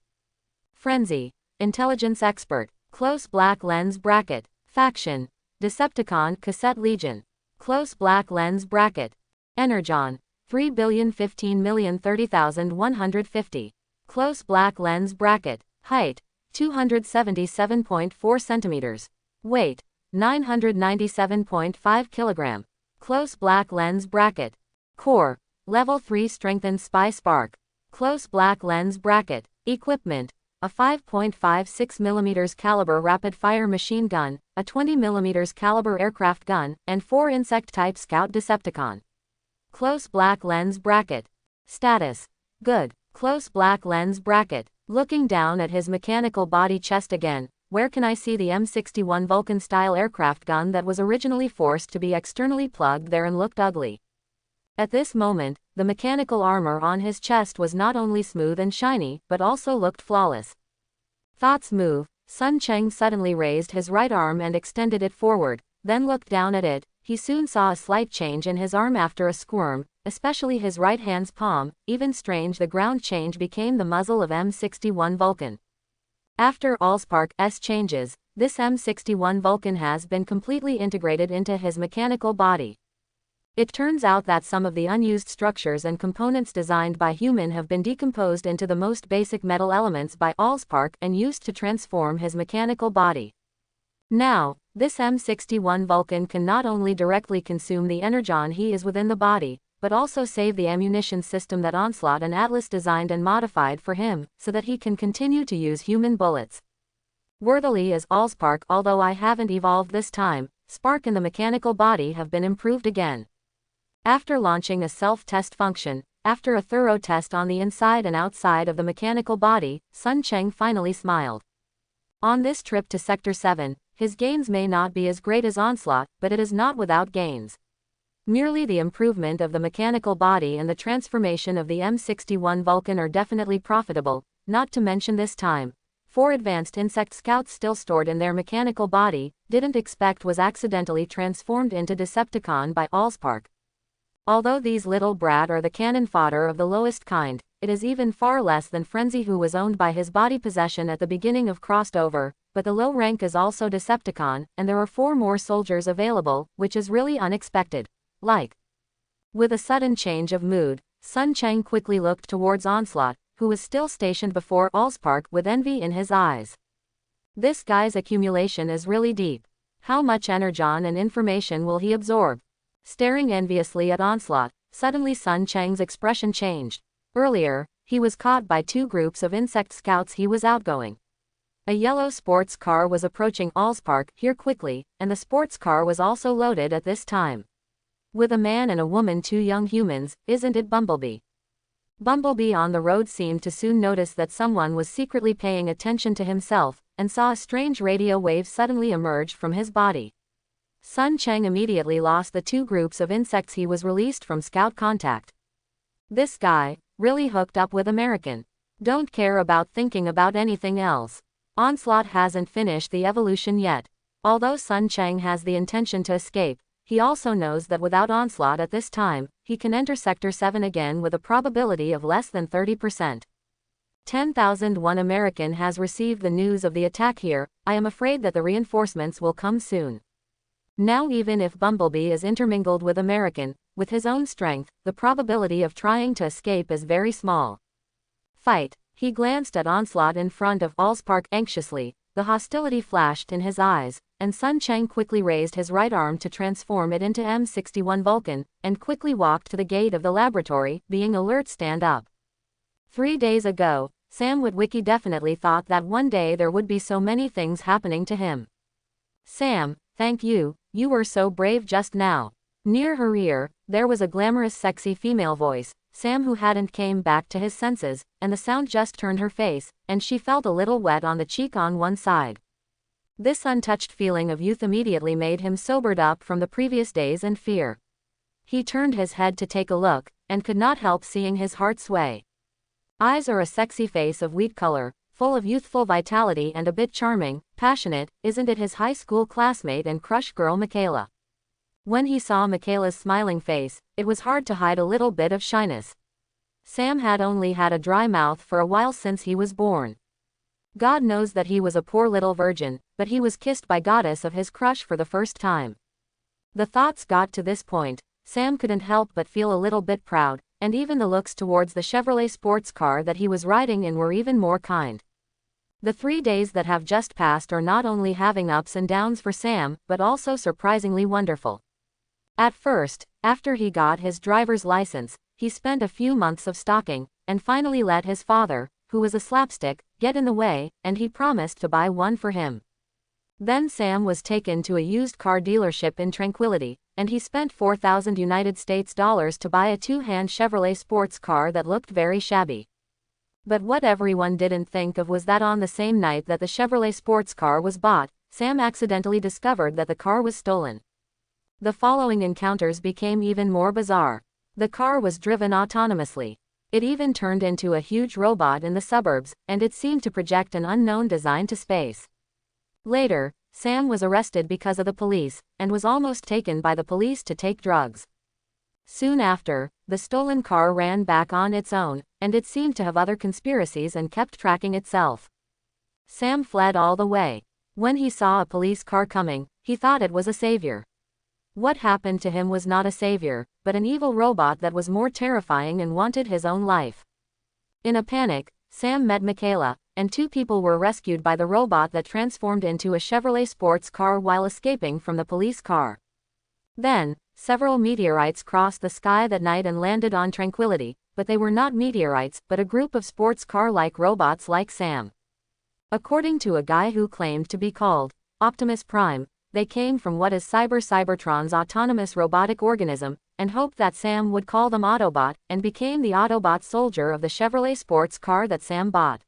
Frenzy. Intelligence Expert. Close black lens bracket. Faction. Decepticon Cassette Legion. Close black lens bracket. Energon. 3,015,030,150. Close black lens bracket. Height. 277.4 centimeters. Weight. 997.5 kilogram. Close black lens bracket. Core. Level 3 Strengthened Spy Spark. Close black lens bracket. Equipment. A 5.56 mm caliber rapid-fire machine gun, a 20 mm caliber aircraft gun, and 4 insect-type Scout Decepticon. Close black lens bracket. Status. Good. Close black lens bracket. Looking down at his mechanical body chest again, where can I see the M61 Vulcan-style aircraft gun that was originally forced to be externally plugged there and looked ugly? At this moment, the mechanical armor on his chest was not only smooth and shiny, but also looked flawless. Thoughts move. Sun Cheng suddenly raised his right arm and extended it forward, then looked down at it. He soon saw a slight change in his arm after a squirm, especially his right hand's palm. Even strange, the ground change became the muzzle of M61 Vulcan. After Allspark's changes, this M61 Vulcan has been completely integrated into his mechanical body. It turns out that some of the unused structures and components designed by human have been decomposed into the most basic metal elements by Allspark and used to transform his mechanical body. Now, this M61 Vulcan can not only directly consume the energon he is within the body, but also save the ammunition system that Onslaught and Atlas designed and modified for him, so that he can continue to use human bullets. Worthily as Allspark, although I haven't evolved this time, Spark and the mechanical body have been improved again. After launching a self-test function, after a thorough test on the inside and outside of the mechanical body, Sun Cheng finally smiled. On this trip to Sector 7, his gains may not be as great as Onslaught, but it is not without gains. Merely the improvement of the mechanical body and the transformation of the M61 Vulcan are definitely profitable, not to mention this time. 4 advanced insect scouts still stored in their mechanical body, didn't expect was accidentally transformed into Decepticon by Allspark. Although these little brat are the cannon fodder of the lowest kind, it is even far less than Frenzy, who was owned by his body possession at the beginning of Crossed Over, but the low rank is also Decepticon, and there are 4 more soldiers available, which is really unexpected. With a sudden change of mood, Sun Cheng quickly looked towards Onslaught, who was still stationed before Allspark with envy in his eyes. This guy's accumulation is really deep. How much energon and information will he absorb? Staring enviously at Onslaught, suddenly Sun Cheng's expression changed. Earlier, he was caught by 2 groups of insect scouts he was outgoing. A yellow sports car was approaching Allspark here quickly, and the sports car was also loaded at this time. With a man and a woman, 2 young humans, isn't it Bumblebee? Bumblebee on the road seemed to soon notice that someone was secretly paying attention to himself, and saw a strange radio wave suddenly emerge from his body. Sun Cheng immediately lost the 2 groups of insects he was released from scout contact. This guy, really hooked up with American. Don't care about thinking about anything else. Onslaught hasn't finished the evolution yet. Although Sun Cheng has the intention to escape, he also knows that without Onslaught at this time, he can enter Sector 7 again with a probability of less than 30%. 10,001 American has received the news of the attack here. I am afraid that the reinforcements will come soon. Now even if Bumblebee is intermingled with American, with his own strength, the probability of trying to escape is very small. Fight. He glanced at Onslaught in front of Allspark anxiously, the hostility flashed in his eyes, and Sun Cheng quickly raised his right arm to transform it into M61 Vulcan, and quickly walked to the gate of the laboratory, being alert stand up. 3 days ago, Sam Witwicky definitely thought that one day there would be so many things happening to him. Sam, thank you, you were so brave just now. Near her ear, there was a glamorous sexy female voice, Sam who hadn't came back to his senses, and the sound just turned her face, and she felt a little wet on the cheek on one side. This untouched feeling of youth immediately made him sobered up from the previous days and fear. He turned his head to take a look, and could not help seeing his heart sway. Eyes are a sexy face of wheat color, full of youthful vitality and a bit charming, passionate, isn't it his high school classmate and crush girl Michaela? When he saw Michaela's smiling face, it was hard to hide a little bit of shyness. Sam had only had a dry mouth for a while since he was born. God knows that he was a poor little virgin, but he was kissed by goddess of his crush for the first time. The thoughts got to this point, Sam couldn't help but feel a little bit proud, and even the looks towards the Chevrolet sports car that he was riding in were even more kind. The 3 days that have just passed are not only having ups and downs for Sam, but also surprisingly wonderful. At first, after he got his driver's license, he spent a few months of stalking, and finally let his father, who was a slapstick, get in the way, and he promised to buy one for him. Then Sam was taken to a used car dealership in Tranquility, and he spent $4,000 to buy a two-hand Chevrolet sports car that looked very shabby. But what everyone didn't think of was that on the same night that the Chevrolet sports car was bought, Sam accidentally discovered that the car was stolen. The following encounters became even more bizarre. The car was driven autonomously. It even turned into a huge robot in the suburbs, and it seemed to project an unknown design to space. Later, Sam was arrested because of the police, and was almost taken by the police to take drugs. Soon after, the stolen car ran back on its own, and it seemed to have other conspiracies and kept tracking itself. Sam fled all the way. When he saw a police car coming, he thought it was a savior. What happened to him was not a savior, but an evil robot that was more terrifying and wanted his own life. In a panic, Sam met Michaela, and 2 people were rescued by the robot that transformed into a Chevrolet sports car while escaping from the police car. Then, several meteorites crossed the sky that night and landed on Tranquility, but they were not meteorites, but a group of sports car-like robots like Sam. According to a guy who claimed to be called Optimus Prime, they came from what is Cybertron's autonomous robotic organism, and hoped that Sam would call them Autobot, and became the Autobot soldier of the Chevrolet sports car that Sam bought.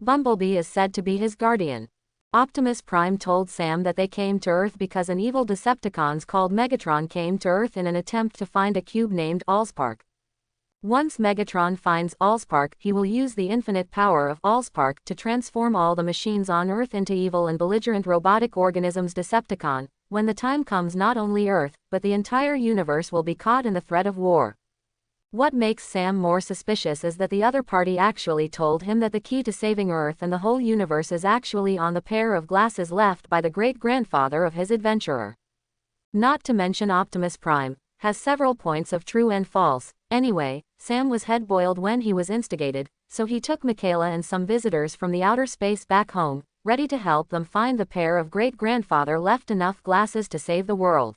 Bumblebee is said to be his guardian. Optimus Prime told Sam that they came to Earth because an evil Decepticons called Megatron came to Earth in an attempt to find a cube named Allspark. Once Megatron finds Allspark, he will use the infinite power of Allspark to transform all the machines on Earth into evil and belligerent robotic organisms. Decepticon. When the time comes, not only Earth, but the entire universe will be caught in the threat of war. What makes Sam more suspicious is that the other party actually told him that the key to saving Earth and the whole universe is actually on the pair of glasses left by the great-grandfather of his adventurer. Not to mention Optimus Prime has several points of true and false. Anyway, Sam was head-boiled when he was instigated, so he took Michaela and some visitors from the outer space back home, ready to help them find the pair of great-grandfather left enough glasses to save the world.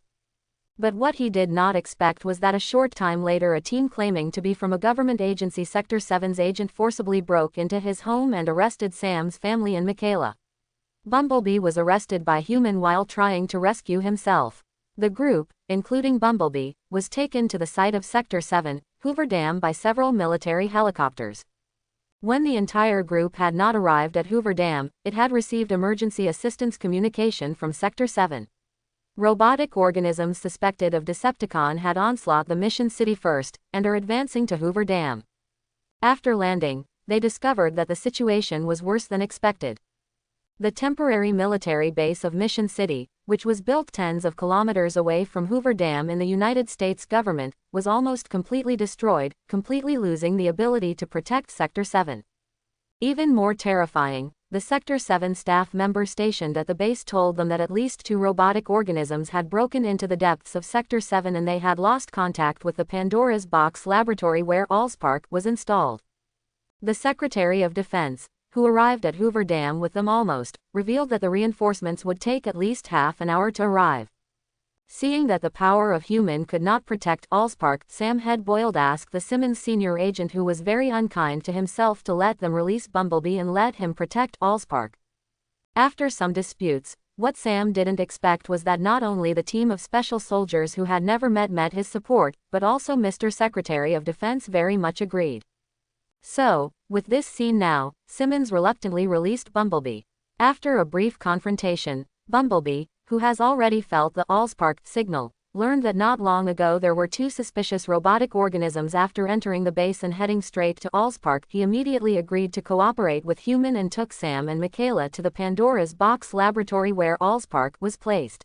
But what he did not expect was that a short time later a team claiming to be from a government agency, Sector 7's agent, forcibly broke into his home and arrested Sam's family and Michaela. Bumblebee was arrested by Human while trying to rescue himself. The group, including Bumblebee, was taken to the site of Sector 7, Hoover Dam, by several military helicopters. When the entire group had not arrived at Hoover Dam, it had received emergency assistance communication from Sector 7. Robotic organisms suspected of Decepticon had onslaught the Mission City first, and are advancing to Hoover Dam. After landing, they discovered that the situation was worse than expected. The temporary military base of Mission City, which was built tens of kilometers away from Hoover Dam in the United States government, was almost completely destroyed, completely losing the ability to protect Sector 7. Even more terrifying, the Sector 7 staff member stationed at the base told them that at least 2 robotic organisms had broken into the depths of Sector 7 and they had lost contact with the Pandora's Box laboratory where Allspark was installed. The Secretary of Defense, who arrived at Hoover Dam with them almost, revealed that the reinforcements would take at least half an hour to arrive. Seeing that the power of human could not protect Allspark, Sam head-boiled asked the Simmons senior agent, who was very unkind to himself, to let them release Bumblebee and let him protect Allspark. After some disputes, what Sam didn't expect was that not only the team of special soldiers who had never met his support, but also Mr. Secretary of Defense very much agreed. So, with this scene now, Simmons reluctantly released Bumblebee. After a brief confrontation, Bumblebee, who has already felt the Allspark signal, learned that not long ago there were two suspicious robotic organisms after entering the base and heading straight to Allspark. He immediately agreed to cooperate with Human and took Sam and Michaela to the Pandora's Box laboratory where Allspark was placed.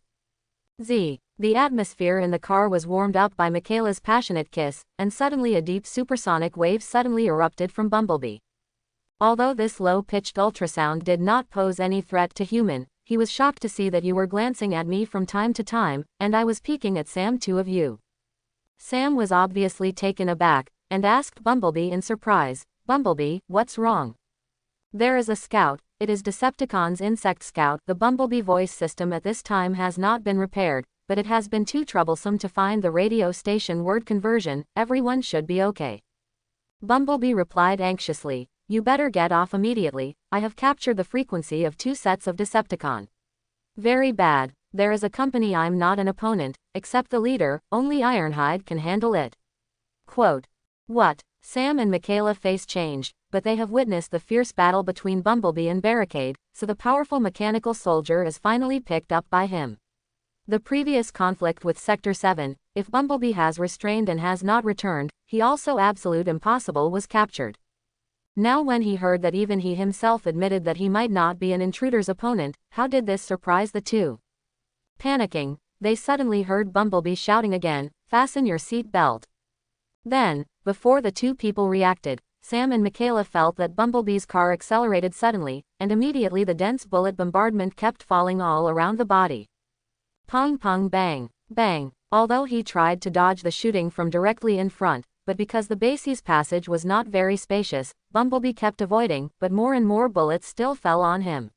The atmosphere in the car was warmed up by Michaela's passionate kiss, and suddenly a deep supersonic wave suddenly erupted from Bumblebee. Although this low-pitched ultrasound did not pose any threat to Human, he was shocked to see that you were glancing at me from time to time, and I was peeking at Sam, two of you. Sam was obviously taken aback, and asked Bumblebee in surprise, "Bumblebee, what's wrong?" "There is a scout. It is Decepticon's Insect Scout." The Bumblebee voice system at this time has not been repaired, but it has been too troublesome to find the radio station word conversion. "Everyone should be okay." Bumblebee replied anxiously, "You better get off immediately. I have captured the frequency of 2 sets of Decepticon." "Very bad. There is a company. I'm not an opponent, except the leader. Only Ironhide can handle it." Quote. What? Sam and Michaela face changed, but they have witnessed the fierce battle between Bumblebee and Barricade, so the powerful mechanical soldier is finally picked up by him. The previous conflict with Sector 7, if Bumblebee has restrained and has not returned, he also Absolute Impossible was captured. Now when he heard that even he himself admitted that he might not be an intruder's opponent, how did this surprise the two? Panicking, they suddenly heard Bumblebee shouting again, "Fasten your seat belt." Then, before the two people reacted, Sam and Michaela felt that Bumblebee's car accelerated suddenly, and immediately the dense bullet bombardment kept falling all around the body. Pong pong bang, bang. Although he tried to dodge the shooting from directly in front, but because the base's passage was not very spacious, Bumblebee kept avoiding, but more and more bullets still fell on him.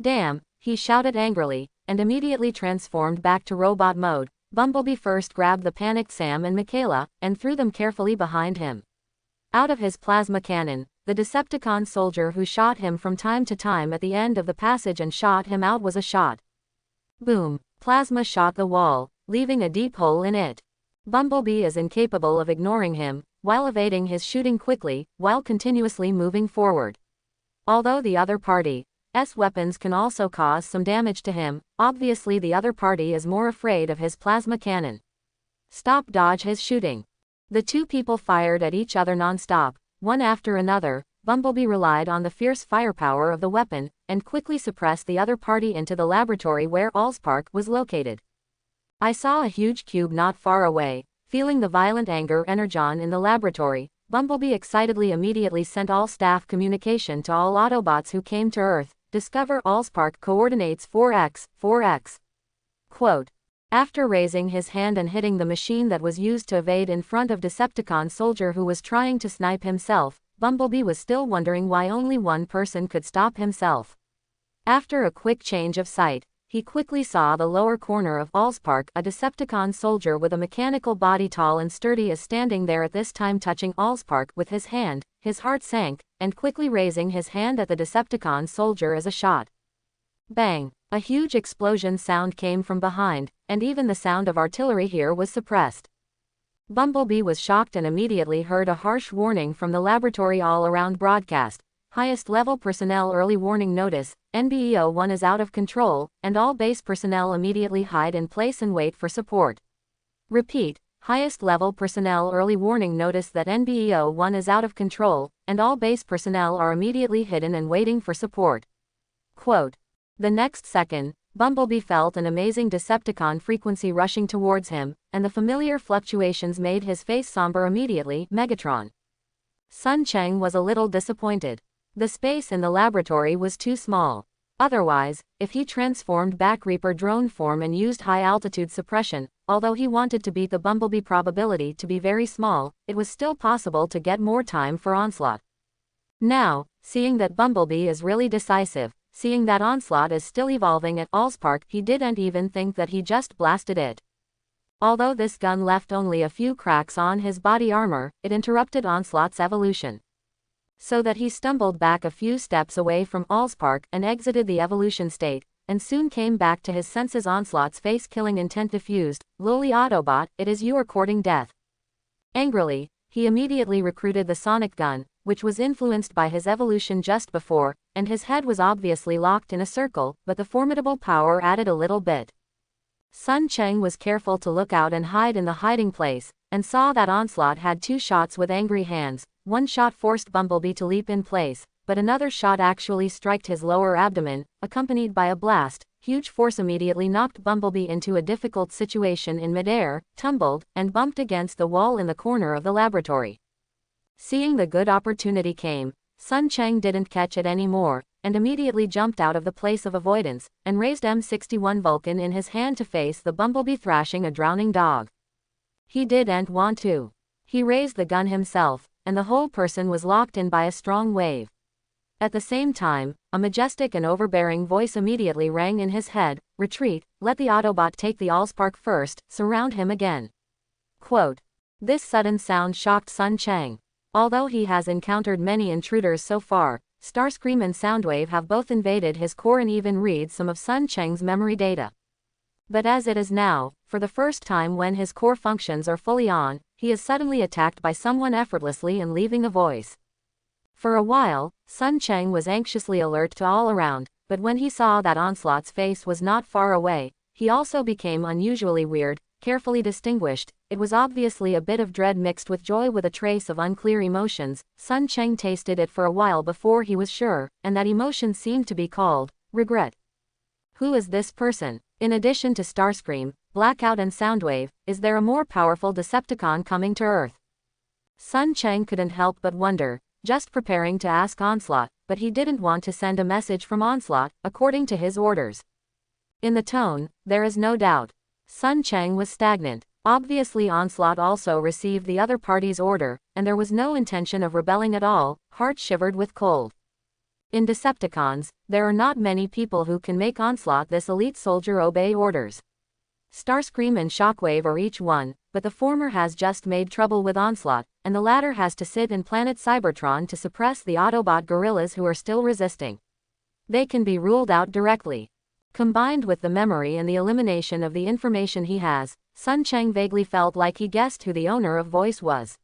"Damn," he shouted angrily, and immediately transformed back to robot mode. Bumblebee first grabbed the panicked Sam and Michaela, and threw them carefully behind him. Out of his plasma cannon, the Decepticon soldier who shot him from time to time at the end of the passage and shot him out was a shot. Boom. Plasma shot the wall, leaving a deep hole in it. Bumblebee is incapable of ignoring him, while evading his shooting quickly, while continuously moving forward. Although the other party's weapons can also cause some damage to him, obviously the other party is more afraid of his plasma cannon. Stop dodge his shooting. The two people fired at each other non-stop, one after another. Bumblebee relied on the fierce firepower of the weapon, and quickly suppressed the other party into the laboratory where Allspark was located. I saw a huge cube not far away. Feeling the violent anger energon in the laboratory, Bumblebee excitedly immediately sent all staff communication to all Autobots who came to Earth. Discover Allspark coordinates 4x, 4x. Quote. After raising his hand and hitting the machine that was used to evade in front of Decepticon soldier who was trying to snipe himself, Bumblebee was still wondering why only one person could stop himself. After a quick change of sight, he quickly saw the lower corner of Allspark. A Decepticon soldier with a mechanical body tall and sturdy is standing there at this time touching Allspark with his hand. His heart sank, and quickly raising his hand at the Decepticon soldier as a shot. Bang! A huge explosion sound came from behind, and even the sound of artillery here was suppressed. Bumblebee was shocked and immediately heard a harsh warning from the laboratory all-around broadcast. Highest level personnel early warning notice, NBEO-1 is out of control, and all base personnel immediately hide in place and wait for support. Repeat, highest level personnel early warning notice that NBEO-1 is out of control, and all base personnel are immediately hidden and waiting for support. Quote. The next second, Bumblebee felt an amazing Decepticon frequency rushing towards him, and the familiar fluctuations made his face somber immediately. Megatron. Sun Cheng was a little disappointed. The space in the laboratory was too small. Otherwise, if he transformed back Reaper drone form and used high-altitude suppression, although he wanted to beat the Bumblebee probability to be very small, it was still possible to get more time for onslaught. Now, seeing that Bumblebee is really decisive, seeing that Onslaught is still evolving at Allspark, he didn't even think that he just blasted it. Although this gun left only a few cracks on his body armor, it interrupted Onslaught's evolution. So that he stumbled back a few steps away from Allspark and exited the evolution state, and soon came back to his senses. Onslaught's face-killing intent diffused. "Lowly Autobot, it is you are courting death." Angrily, he immediately recruited the sonic gun, which was influenced by his evolution just before, and his head was obviously locked in a circle, but the formidable power added a little bit. Sun Cheng was careful to look out and hide in the hiding place, and saw that Onslaught had 2 shots with angry hands. One shot forced Bumblebee to leap in place, but another shot actually struck his lower abdomen, accompanied by a blast. Huge force immediately knocked Bumblebee into a difficult situation in midair, tumbled, and bumped against the wall in the corner of the laboratory. Seeing the good opportunity came, Sun Cheng didn't catch it anymore, and immediately jumped out of the place of avoidance, and raised M61 Vulcan in his hand to face the Bumblebee thrashing a drowning dog. He didn't want to. He raised the gun himself, and the whole person was locked in by a strong wave. At the same time, a majestic and overbearing voice immediately rang in his head: "Retreat, let the Autobot take the Allspark first, surround him again." Quote. This sudden sound shocked Sun Cheng. Although he has encountered many intruders so far, Starscream and Soundwave have both invaded his core and even read some of Sun Cheng's memory data. But as it is now, for the first time when his core functions are fully on, he is suddenly attacked by someone effortlessly and leaving a voice. For a while, Sun Cheng was anxiously alert to all around, but when he saw that Onslaught's face was not far away, he also became unusually weird, carefully distinguished. It was obviously a bit of dread mixed with joy with a trace of unclear emotions. Sun Cheng tasted it for a while before he was sure, and that emotion seemed to be called regret. Who is this person? In addition to Starscream, Blackout and Soundwave, is there a more powerful Decepticon coming to Earth? Sun Cheng couldn't help but wonder, just preparing to ask Onslaught, but he didn't want to send a message from Onslaught, according to his orders. In the tone, there is no doubt. Sun Cheng was stagnant. Obviously Onslaught also received the other party's order, and there was no intention of rebelling at all. Heart shivered with cold. In Decepticons, there are not many people who can make Onslaught, this elite soldier, obey orders. Starscream and Shockwave are each one, but the former has just made trouble with Onslaught, and the latter has to sit in planet Cybertron to suppress the Autobot guerrillas who are still resisting. They can be ruled out directly. Combined with the memory and the elimination of the information he has, Sun Cheng vaguely felt like he guessed who the owner of voice was.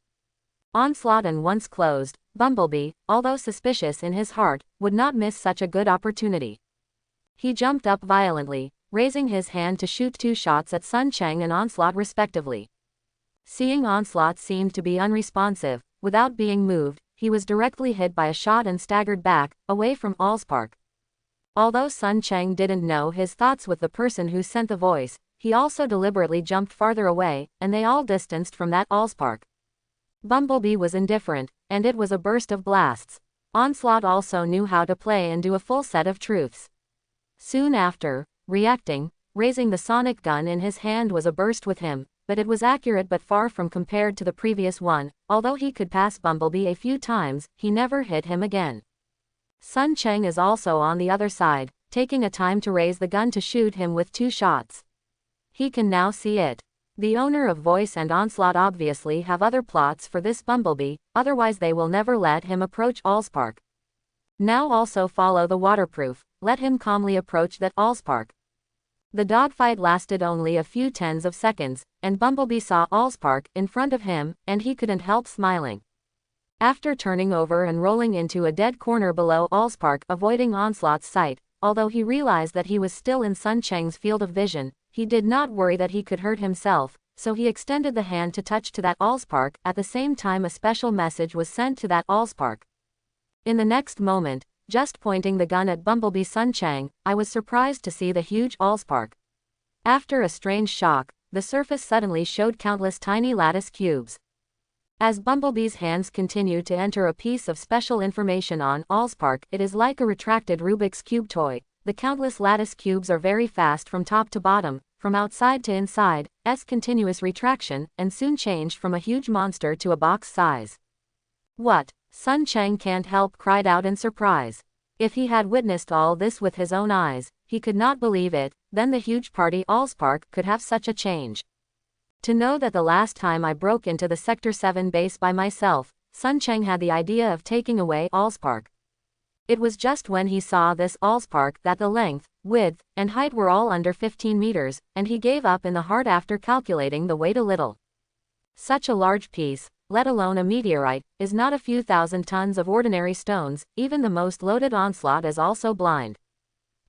Onslaught, and once closed, Bumblebee, although suspicious in his heart, would not miss such a good opportunity. He jumped up violently, raising his hand to shoot 2 shots at Sun Cheng and Onslaught respectively. Seeing Onslaught seemed to be unresponsive, without being moved, he was directly hit by a shot and staggered back, away from Allspark. Although Sun Cheng didn't know his thoughts with the person who sent the voice, he also deliberately jumped farther away, and they all distanced from that Allspark. Bumblebee was indifferent, and it was a burst of blasts. Onslaught also knew how to play and do a full set of truths. Soon after, reacting, raising the sonic gun in his hand was a burst with him, but it was accurate but far from compared to the previous one. Although he could pass Bumblebee a few times, he never hit him again. Sun Cheng is also on the other side, taking a time to raise the gun to shoot him with 2 shots. He can now see it. The owner of voice and Onslaught obviously have other plots for this Bumblebee, otherwise they will never let him approach Allspark. Now also follow the waterproof, let him calmly approach that Allspark. The dogfight lasted only a few tens of seconds, and Bumblebee saw Allspark in front of him, and he couldn't help smiling. After turning over and rolling into a dead corner below Allspark, avoiding Onslaught's sight, although he realized that he was still in Sun Cheng's field of vision, he did not worry that he could hurt himself, so he extended the hand to touch to that Allspark. At the same time, a special message was sent to that Allspark. In the next moment, just pointing the gun at Bumblebee, Sun Cheng, I was surprised to see the huge Allspark. After a strange shock, the surface suddenly showed countless tiny lattice cubes. As Bumblebee's hands continued to enter a piece of special information on Allspark, it is like a retracted Rubik's Cube toy. The countless lattice cubes are very fast from top to bottom, from outside to inside, continuous retraction, and soon changed from a huge monster to a box size. What? Sun Cheng can't help cried out in surprise. If he had witnessed all this with his own eyes, he could not believe it, then the huge party Allspark could have such a change. To know that the last time I broke into the Sector 7 base by myself, Sun Cheng had the idea of taking away Allspark. It was just when he saw this Allspark that the length, width, and height were all under 15 meters, and he gave up in the heart after calculating the weight a little. Such a large piece, let alone a meteorite, is not a few thousand tons of ordinary stones. Even the most loaded Onslaught is also blind.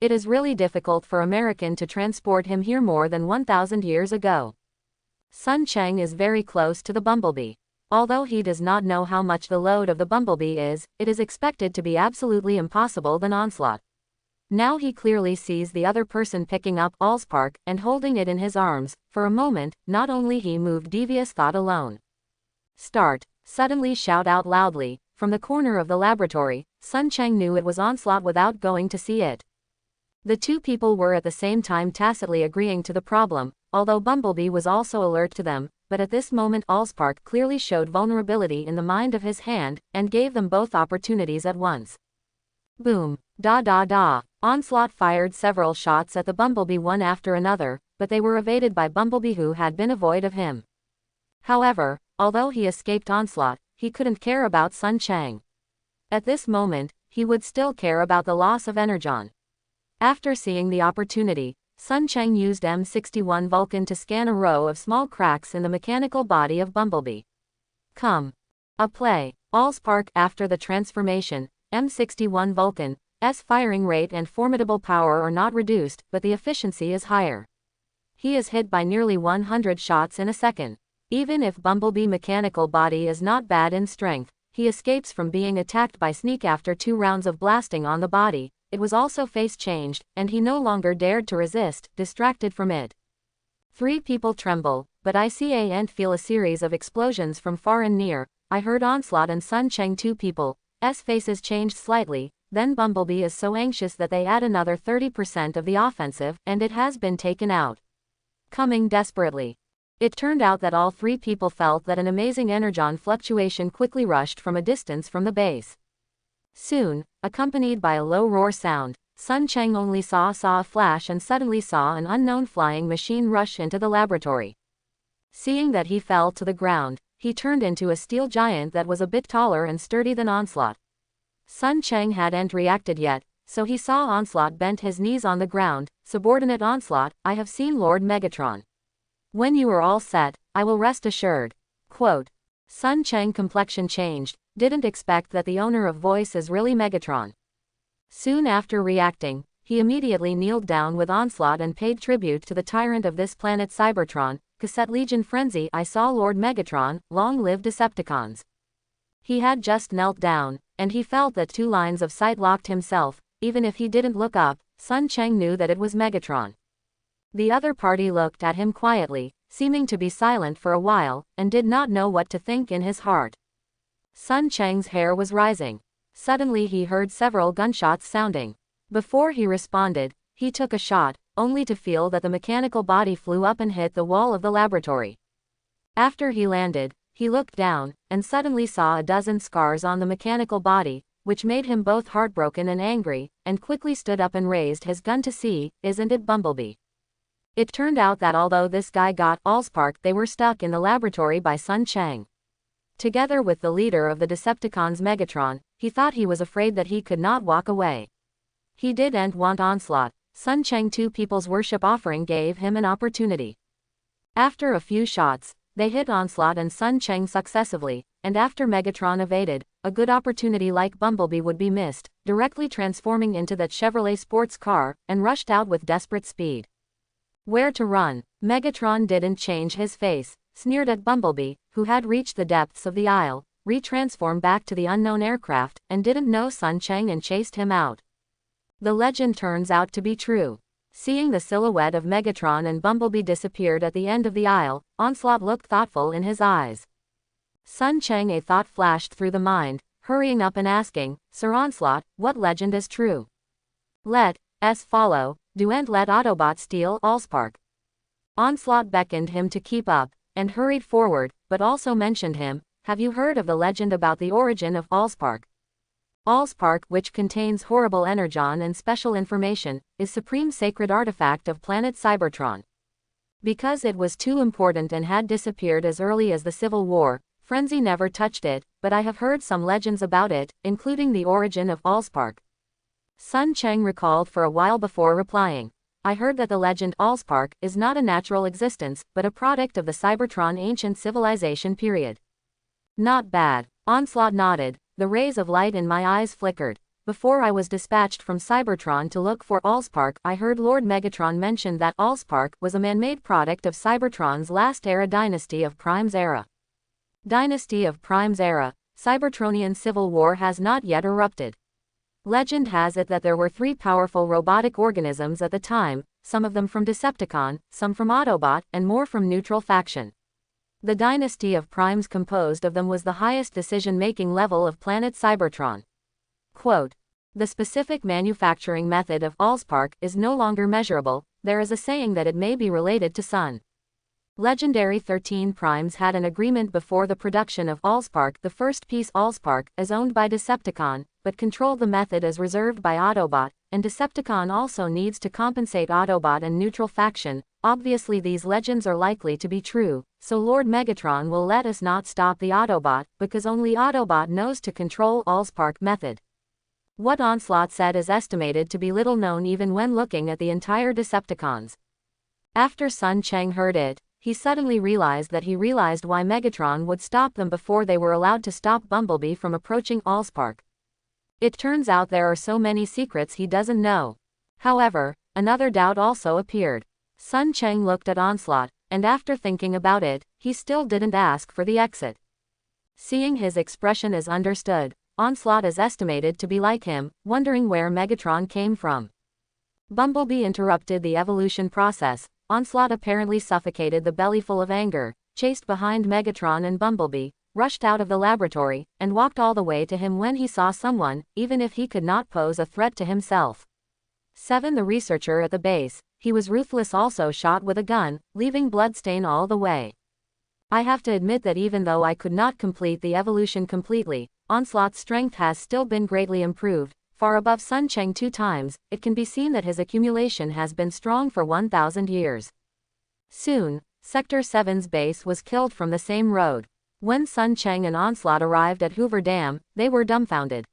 It is really difficult for American to transport him here more than 1,000 years ago. Sun Cheng is very close to the bumblebee. Although he does not know how much the load of the bumblebee is, it is expected to be absolutely impossible than Onslaught. Now he clearly sees the other person picking up Allspark and holding it in his arms. For a moment, not only he moved devious thought alone. Start. Suddenly shout out loudly, from the corner of the laboratory. Sun Cheng knew it was Onslaught without going to see it. The two people were at the same time tacitly agreeing to the problem, although Bumblebee was also alert to them, but at this moment Allspark clearly showed vulnerability in the mind of his hand, and gave them both opportunities at once. Boom. Da da da. Onslaught fired several shots at the Bumblebee one after another, but they were evaded by Bumblebee, who had been avoid of him. However, although he escaped Onslaught, he couldn't care about Sun Cheng. At this moment, he would still care about the loss of Energon. After seeing the opportunity, Sun Cheng used M61 Vulcan to scan a row of small cracks in the mechanical body of Bumblebee. Come. A play. Allspark. After the transformation, M61 Vulcan's firing rate and formidable power are not reduced, but the efficiency is higher. He is hit by nearly 100 shots in a second. Even if Bumblebee mechanical body is not bad in strength, he escapes from being attacked by Sneak after 2 rounds of blasting on the body. It was also face changed, and he no longer dared to resist, distracted from it. 3 people tremble, but I see and feel a series of explosions from far and near. I heard Onslaught and Sun Cheng. 2 people's faces changed slightly, then Bumblebee is so anxious that they add another 30% of the offensive, and it has been taken out. Coming desperately. It turned out that all 3 people felt that an amazing energon fluctuation quickly rushed from a distance from the base. Soon, accompanied by a low roar sound, Sun Cheng only saw a flash and suddenly saw an unknown flying machine rush into the laboratory. Seeing that he fell to the ground, he turned into a steel giant that was a bit taller and sturdy than Onslaught. Sun Cheng hadn't reacted yet, so he saw Onslaught bent his knees on the ground. Subordinate Onslaught, I have seen Lord Megatron. When you are all set, I will rest assured. Quote. Sun Cheng complexion changed, didn't expect that the owner of voice is really Megatron. Soon after reacting, he immediately kneeled down with Onslaught and paid tribute to the tyrant of this planet Cybertron. Cassette Legion Frenzy. I saw Lord Megatron, long live Decepticons. He had just knelt down, and he felt that 2 lines of sight locked himself. Even if he didn't look up, Sun Cheng knew that it was Megatron. The other party looked at him quietly, seeming to be silent for a while, and did not know what to think in his heart. Sun Cheng's hair was rising. Suddenly he heard several gunshots sounding. Before he responded, he took a shot, only to feel that the mechanical body flew up and hit the wall of the laboratory. After he landed, he looked down, and suddenly saw a dozen scars on the mechanical body, which made him both heartbroken and angry, and quickly stood up and raised his gun to see, isn't it Bumblebee? It turned out that although this guy got Allspark, they were stuck in the laboratory by Sun Cheng. Together with the leader of the Decepticons, Megatron, he thought he was afraid that he could not walk away. He didn't want Onslaught. Sun Cheng. 2 people's worship offering gave him an opportunity. After a few shots, they hit Onslaught and Sun Cheng successively, and after Megatron evaded, a good opportunity like Bumblebee would be missed, directly transforming into that Chevrolet sports car, and rushed out with desperate speed. Where to run? Megatron didn't change his face, sneered at Bumblebee, who had reached the depths of the aisle, retransformed back to the unknown aircraft, and didn't know Sun Cheng and chased him out. The legend turns out to be true. Seeing the silhouette of Megatron and Bumblebee disappeared at the end of the aisle, Onslaught looked thoughtful in his eyes. Sun Cheng. A thought flashed through the mind, hurrying up and asking, Sir Onslaught, what legend is true? Let us follow. Don't let Autobot steal Allspark. Onslaught beckoned him to keep up, and hurried forward, but also mentioned him. have you heard of the legend about the origin of Allspark? Allspark, which contains horrible energon and special information, is supreme sacred artifact of planet Cybertron. Because it was too important and had disappeared as early as the Civil War, Frenzy never touched it, but I have heard some legends about it, including the origin of Allspark. Sun Cheng recalled for a while before replying. I heard that the legend Allspark is not a natural existence, but a product of the Cybertron ancient civilization period. Not bad. Onslaught nodded. The rays of light in my eyes flickered. Before I was dispatched from Cybertron to look for Allspark, I heard Lord Megatron mention that Allspark was a man-made product of Cybertron's last era Dynasty of Prime's era. Dynasty of Prime's era, Cybertronian civil war has not yet erupted. Legend has it that there were 3 powerful robotic organisms at the time, some of them from Decepticon, some from Autobot, and more from neutral faction. The Dynasty of Primes composed of them was the highest decision-making level of planet Cybertron. Quote, the specific manufacturing method of Allspark is no longer measurable. There is a saying that it may be related to Sun. Legendary 13 Primes had an agreement before the production of Allspark. The first piece Allspark is owned by Decepticon, but control the method is reserved by Autobot, and Decepticon also needs to compensate Autobot and neutral faction. Obviously these legends are likely to be true, so Lord Megatron will let us not stop the Autobot, because only Autobot knows to control Allspark method. What Onslaught said is estimated to be little known even when looking at the entire Decepticons. After Sun Cheng heard it, he suddenly realized why Megatron would stop them before they were allowed to stop Bumblebee from approaching Allspark. It turns out there are so many secrets he doesn't know. However, another doubt also appeared. Sun Cheng looked at Onslaught, and after thinking about it, he still didn't ask for the exit. Seeing his expression as understood, Onslaught is estimated to be like him, wondering where Megatron came from. Bumblebee interrupted the evolution process. Onslaught apparently suffocated the bellyful of anger, chased behind Megatron and Bumblebee, rushed out of the laboratory, and walked all the way to him when he saw someone, even if he could not pose a threat to himself. 7. The researcher at the base. He was ruthless, also shot with a gun, leaving bloodstain all the way. I have to admit that even though I could not complete the evolution completely, Onslaught's strength has still been greatly improved. Far above Sun Cheng 2 times, it can be seen that his accumulation has been strong for 1,000 years. Soon, Sector 7's base was killed from the same road. When Sun Cheng and Onslaught arrived at Hoover Dam, they were dumbfounded.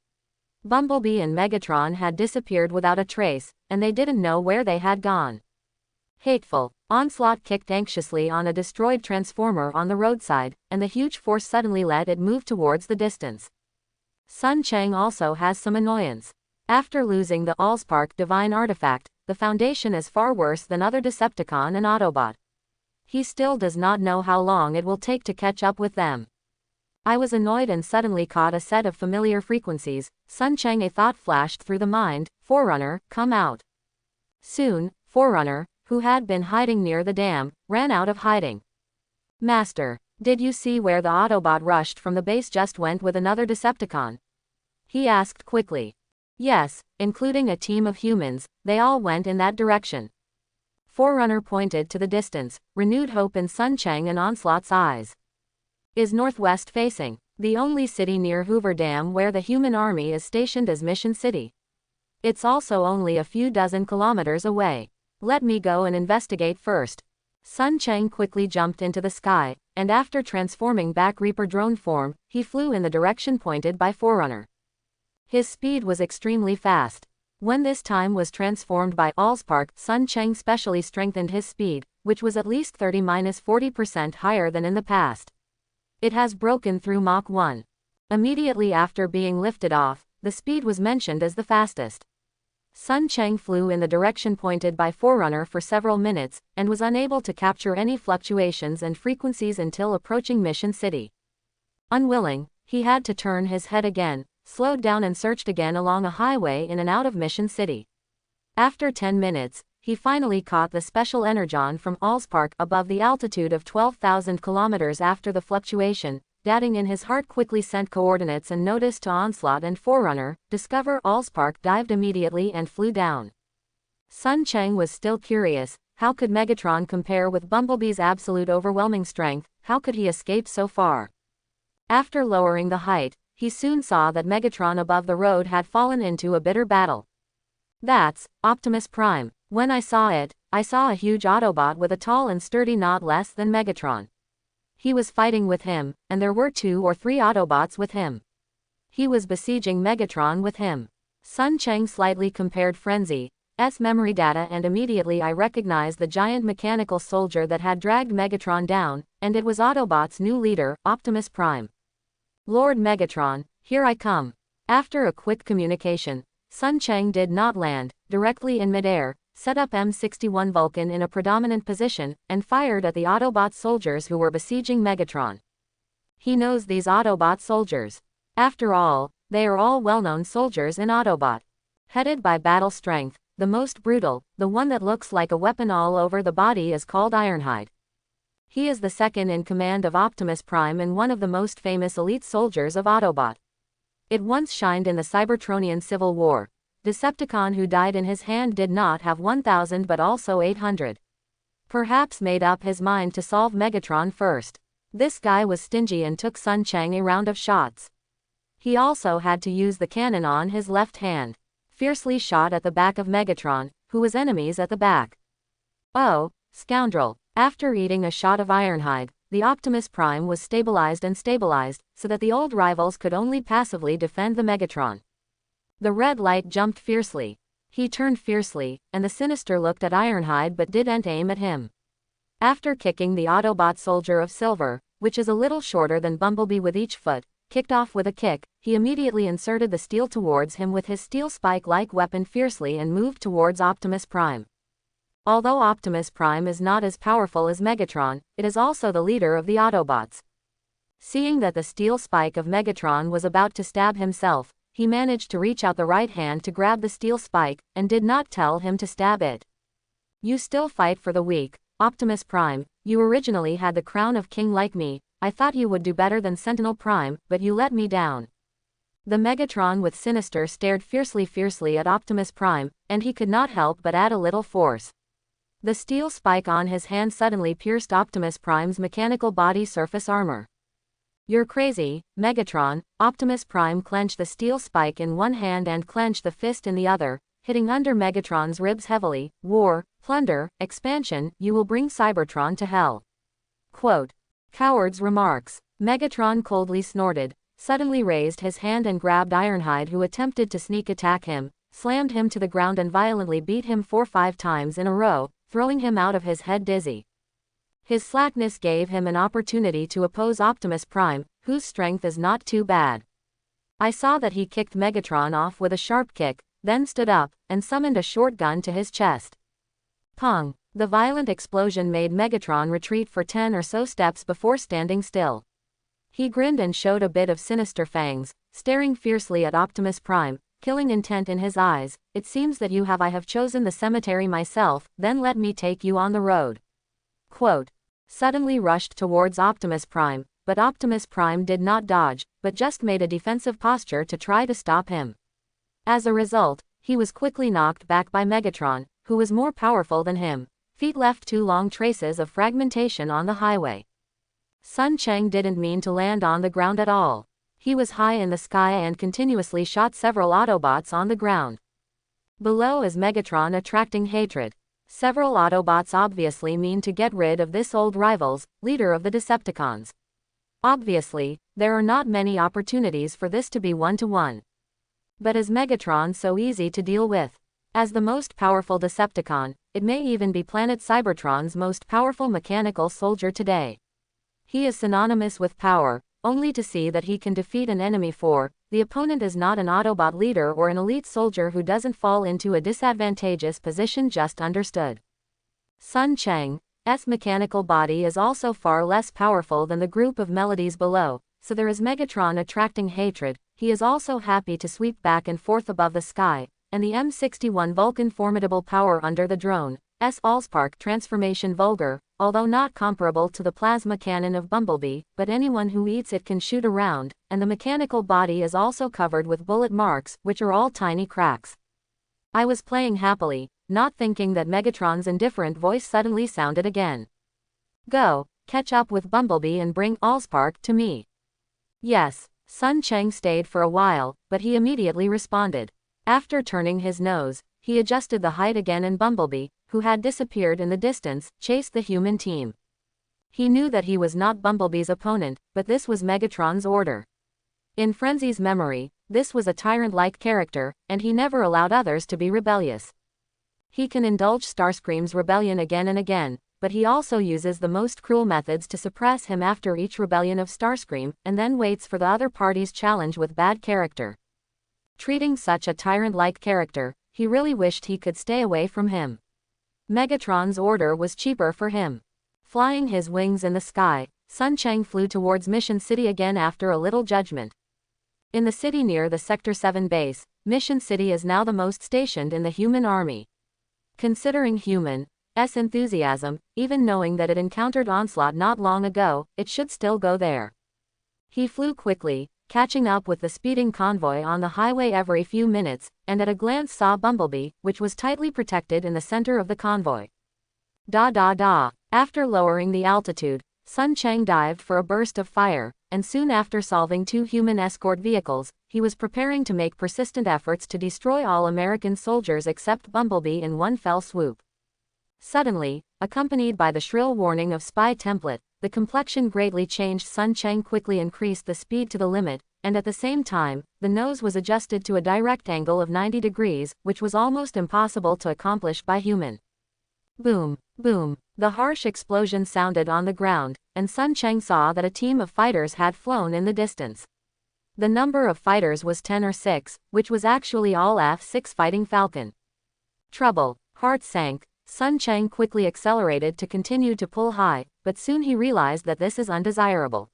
Bumblebee and Megatron had disappeared without a trace, and they didn't know where they had gone. Hateful. Onslaught kicked anxiously on a destroyed transformer on the roadside, and the huge force suddenly let it move towards the distance. Sun Cheng also has some annoyance. After losing the Allspark divine artifact, the Foundation is far worse than other Decepticon and Autobot. He still does not know how long it will take to catch up with them. I was annoyed and suddenly caught a set of familiar frequencies. Sun Cheng, a thought flashed through the mind. Forerunner, come out. Soon, Forerunner, who had been hiding near the dam, ran out of hiding. Master, did you see where the Autobot rushed from the base just went with another Decepticon? He asked quickly. Yes, including a team of humans, they all went in that direction. Forerunner pointed to the distance, renewed hope in Sun Cheng and Onslaught's eyes. Is northwest facing. The only city near Hoover Dam where the human army is stationed is Mission City. It's also only a few dozen kilometers away. Let me go and investigate first. Sun Cheng quickly jumped into the sky, and after transforming back Reaper drone form, he flew in the direction pointed by Forerunner. His speed was extremely fast. When this time was transformed by Allspark, Sun Cheng specially strengthened his speed, which was at least 30–40% higher than in the past. It has broken through Mach 1. Immediately after being lifted off, the speed was mentioned as the fastest. Sun Cheng flew in the direction pointed by Forerunner for several minutes, and was unable to capture any fluctuations and frequencies until approaching Mission City. Unwilling, he had to turn his head again, slowed down and searched again along a highway in and out of Mission City. After 10 minutes, he finally caught the special energon from Allspark above the altitude of 12,000 kilometers. After the fluctuation, Dating in his heart quickly sent coordinates and notice to Onslaught and Forerunner. Discover Allspark dived immediately and flew down. Sun Cheng was still curious. How could Megatron compare with Bumblebee's absolute overwhelming strength? How could he escape so far? After lowering the height, he soon saw that Megatron above the road had fallen into a bitter battle. That's Optimus Prime. When I saw a huge Autobot with a tall and sturdy not less than Megatron. He was fighting with him, and there were 2 or 3 Autobots with him. He was besieging Megatron with him. Sun Cheng slightly compared Frenzy's memory data, and immediately I recognized the giant mechanical soldier that had dragged Megatron down, and it was Autobot's new leader, Optimus Prime. Lord Megatron, here I come. After a quick communication, Sun Cheng did not land directly in midair, set up M61 Vulcan in a predominant position, and fired at the Autobot soldiers who were besieging Megatron. He knows these Autobot soldiers. After all, they are all well-known soldiers in Autobot. Headed by Battle Strength, the most brutal, the one that looks like a weapon all over the body, is called Ironhide. He is the second in command of Optimus Prime and one of the most famous elite soldiers of Autobot. It once shined in the Cybertronian Civil War. Decepticon who died in his hand did not have 1,000 but also 800. Perhaps made up his mind to solve Megatron first. This guy was stingy and took Sun Cheng a round of shots. He also had to use the cannon on his left hand. Fiercely shot at the back of Megatron, who was enemies at the back. Oh, scoundrel. After eating a shot of Ironhide, the Optimus Prime was stabilized so that the old rivals could only passively defend the Megatron. The red light jumped fiercely. He turned fiercely, and the Sinister looked at Ironhide but didn't aim at him. After kicking the Autobot soldier of silver, which is a little shorter than Bumblebee with each foot, kicked off with a kick, he immediately inserted the steel towards him with his steel spike-like weapon fiercely and moved towards Optimus Prime. Although Optimus Prime is not as powerful as Megatron, it is also the leader of the Autobots. Seeing that the steel spike of Megatron was about to stab himself, he managed to reach out the right hand to grab the steel spike, and did not tell him to stab it. You still fight for the weak, Optimus Prime. You originally had the crown of king like me. I thought you would do better than Sentinel Prime, but you let me down. The Megatron with Sinister stared fiercely at Optimus Prime, and he could not help but add a little force. The steel spike on his hand suddenly pierced Optimus Prime's mechanical body surface armor. You're crazy, Megatron. Optimus Prime clenched the steel spike in one hand and clenched the fist in the other, hitting under Megatron's ribs heavily. War, plunder, expansion, you will bring Cybertron to hell. Quote. Coward's remarks. Megatron coldly snorted, suddenly raised his hand and grabbed Ironhide, who attempted to sneak attack him, slammed him to the ground and violently beat him 4-5 times in a row, throwing him out of his head dizzy. His slackness gave him an opportunity to oppose Optimus Prime, whose strength is not too bad. I saw that he kicked Megatron off with a sharp kick, then stood up, and summoned a short gun to his chest. Pong! The violent explosion made Megatron retreat for 10 or so steps before standing still. He grinned and showed a bit of sinister fangs, staring fiercely at Optimus Prime, killing intent in his eyes. It seems that I have chosen the cemetery myself, then let me take you on the road. Quote. Suddenly rushed towards Optimus Prime, but Optimus Prime did not dodge, but just made a defensive posture to try to stop him. As a result, he was quickly knocked back by Megatron, who was more powerful than him. Feet left 2 long traces of fragmentation on the highway. Sun Cheng didn't mean to land on the ground at all. He was high in the sky and continuously shot several Autobots on the ground. Below is Megatron attracting hatred. Several Autobots obviously mean to get rid of this old rivals, leader of the Decepticons. Obviously, there are not many opportunities for this to be one-to-one. But is Megatron so easy to deal with? As the most powerful Decepticon, it may even be planet Cybertron's most powerful mechanical soldier today. He is synonymous with power, only to see that he can defeat an enemy for, the opponent is not an Autobot leader or an elite soldier who doesn't fall into a disadvantageous position. Just understood. Sun Cheng's mechanical body is also far less powerful than the group of melodies below, so there is Megatron attracting hatred. He is also happy to sweep back and forth above the sky, and the M61 Vulcan formidable power under the drone's Allspark transformation vulgar, although not comparable to the plasma cannon of Bumblebee, but anyone who eats it can shoot around, and the mechanical body is also covered with bullet marks, which are all tiny cracks. I was playing happily, not thinking that Megatron's indifferent voice suddenly sounded again. Go, catch up with Bumblebee and bring Allspark to me. Yes, Sun Cheng stayed for a while, but he immediately responded. After turning his nose, he adjusted the height again and Bumblebee, who had disappeared in the distance, chased the human team. He knew that he was not Bumblebee's opponent, but this was Megatron's order. In Frenzy's memory, this was a tyrant-like character, and he never allowed others to be rebellious. He can indulge Starscream's rebellion again and again, but he also uses the most cruel methods to suppress him after each rebellion of Starscream, and then waits for the other party's challenge with bad character. Treating such a tyrant-like character, he really wished he could stay away from him. Megatron's order was cheaper for him. Flying his wings in the sky, Sun Cheng flew towards Mission City again after a little judgment. In the city near the Sector 7 base, Mission City is now the most stationed in the human army. Considering Human's enthusiasm, even knowing that it encountered Onslaught not long ago, it should still go there. He flew quickly, catching up with the speeding convoy on the highway every few minutes, and at a glance saw Bumblebee, which was tightly protected in the center of the convoy. After lowering the altitude, Sun Cheng dived for a burst of fire, and soon after solving 2 human escort vehicles, he was preparing to make persistent efforts to destroy all American soldiers except Bumblebee in one fell swoop. Suddenly, accompanied by the shrill warning of spy template, the complexion greatly changed. Sun Cheng quickly increased the speed to the limit, and at the same time, the nose was adjusted to a direct angle of 90 degrees, which was almost impossible to accomplish by human. Boom, boom. The harsh explosion sounded on the ground, and Sun Cheng saw that a team of fighters had flown in the distance. The number of fighters was 10 or 6, which was actually all F-6 Fighting Falcon. Trouble. Heart sank. Sun Cheng quickly accelerated to continue to pull high, but soon he realized that this is undesirable.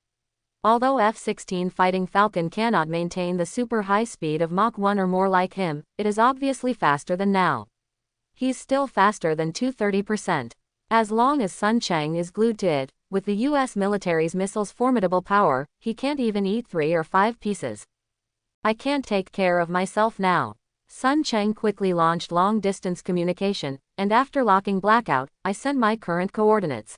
Although F-16 Fighting Falcon cannot maintain the super high speed of Mach 1 or more like him, it is obviously faster than now. He's still faster than 230%. As long as Sun Cheng is glued to it, with the US military's missiles' formidable power, he can't even eat 3 or 5 pieces. I can't take care of myself now. Sun Cheng quickly launched long-distance communication, and after locking blackout, I sent my current coordinates.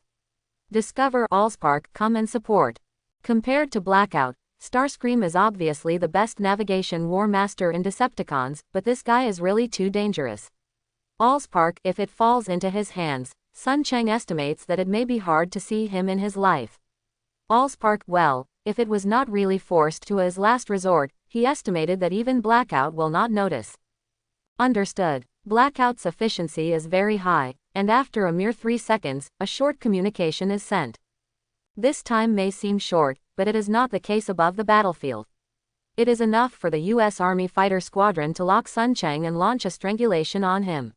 Discover Allspark, come and support. Compared to blackout, Starscream is obviously the best navigation war master in Decepticons, but this guy is really too dangerous. Allspark, if it falls into his hands, Sun Cheng estimates that it may be hard to see him in his life. Allspark, well, if it was not really forced to his last resort, he estimated that even blackout will not notice. Understood. Blackout's efficiency is very high, and after a mere 3 seconds, a short communication is sent. This time may seem short, but it is not the case above the battlefield. It is enough for the U.S. Army Fighter Squadron to lock Sun Cheng and launch a strangulation on him.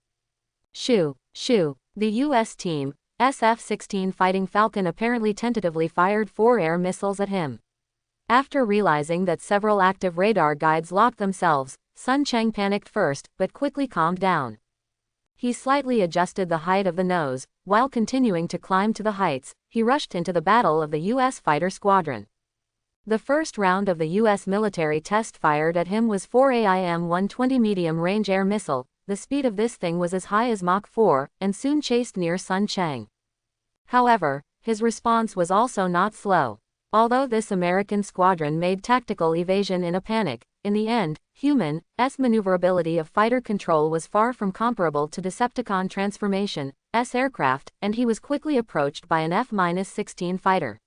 Shoo, shoo. The U.S. team, SF-16 Fighting Falcon apparently tentatively fired 4 air missiles at him. After realizing that several active radar guides locked themselves, Sun Cheng panicked first, but quickly calmed down. He slightly adjusted the height of the nose. While continuing to climb to the heights, he rushed into the battle of the U.S. Fighter Squadron. The first round of the U.S. military test fired at him was 4 AIM-120 medium-range air missile. The speed of this thing was as high as Mach 4, and soon chased near Sun Cheng. However, his response was also not slow. Although this American squadron made tactical evasion in a panic, in the end, Human's maneuverability of fighter control was far from comparable to Decepticon Transformation's aircraft, and he was quickly approached by an F-16 fighter.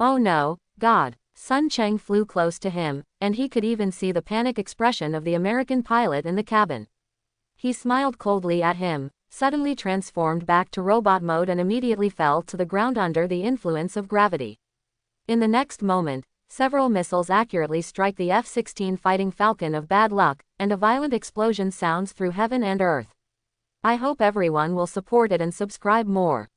Oh no, God! Sun Cheng flew close to him, and he could even see the panic expression of the American pilot in the cabin. He smiled coldly at him, suddenly transformed back to robot mode and immediately fell to the ground under the influence of gravity. In the next moment, several missiles accurately strike the F-16 Fighting Falcon of bad luck, and a violent explosion sounds through heaven and earth. I hope everyone will support it and subscribe more.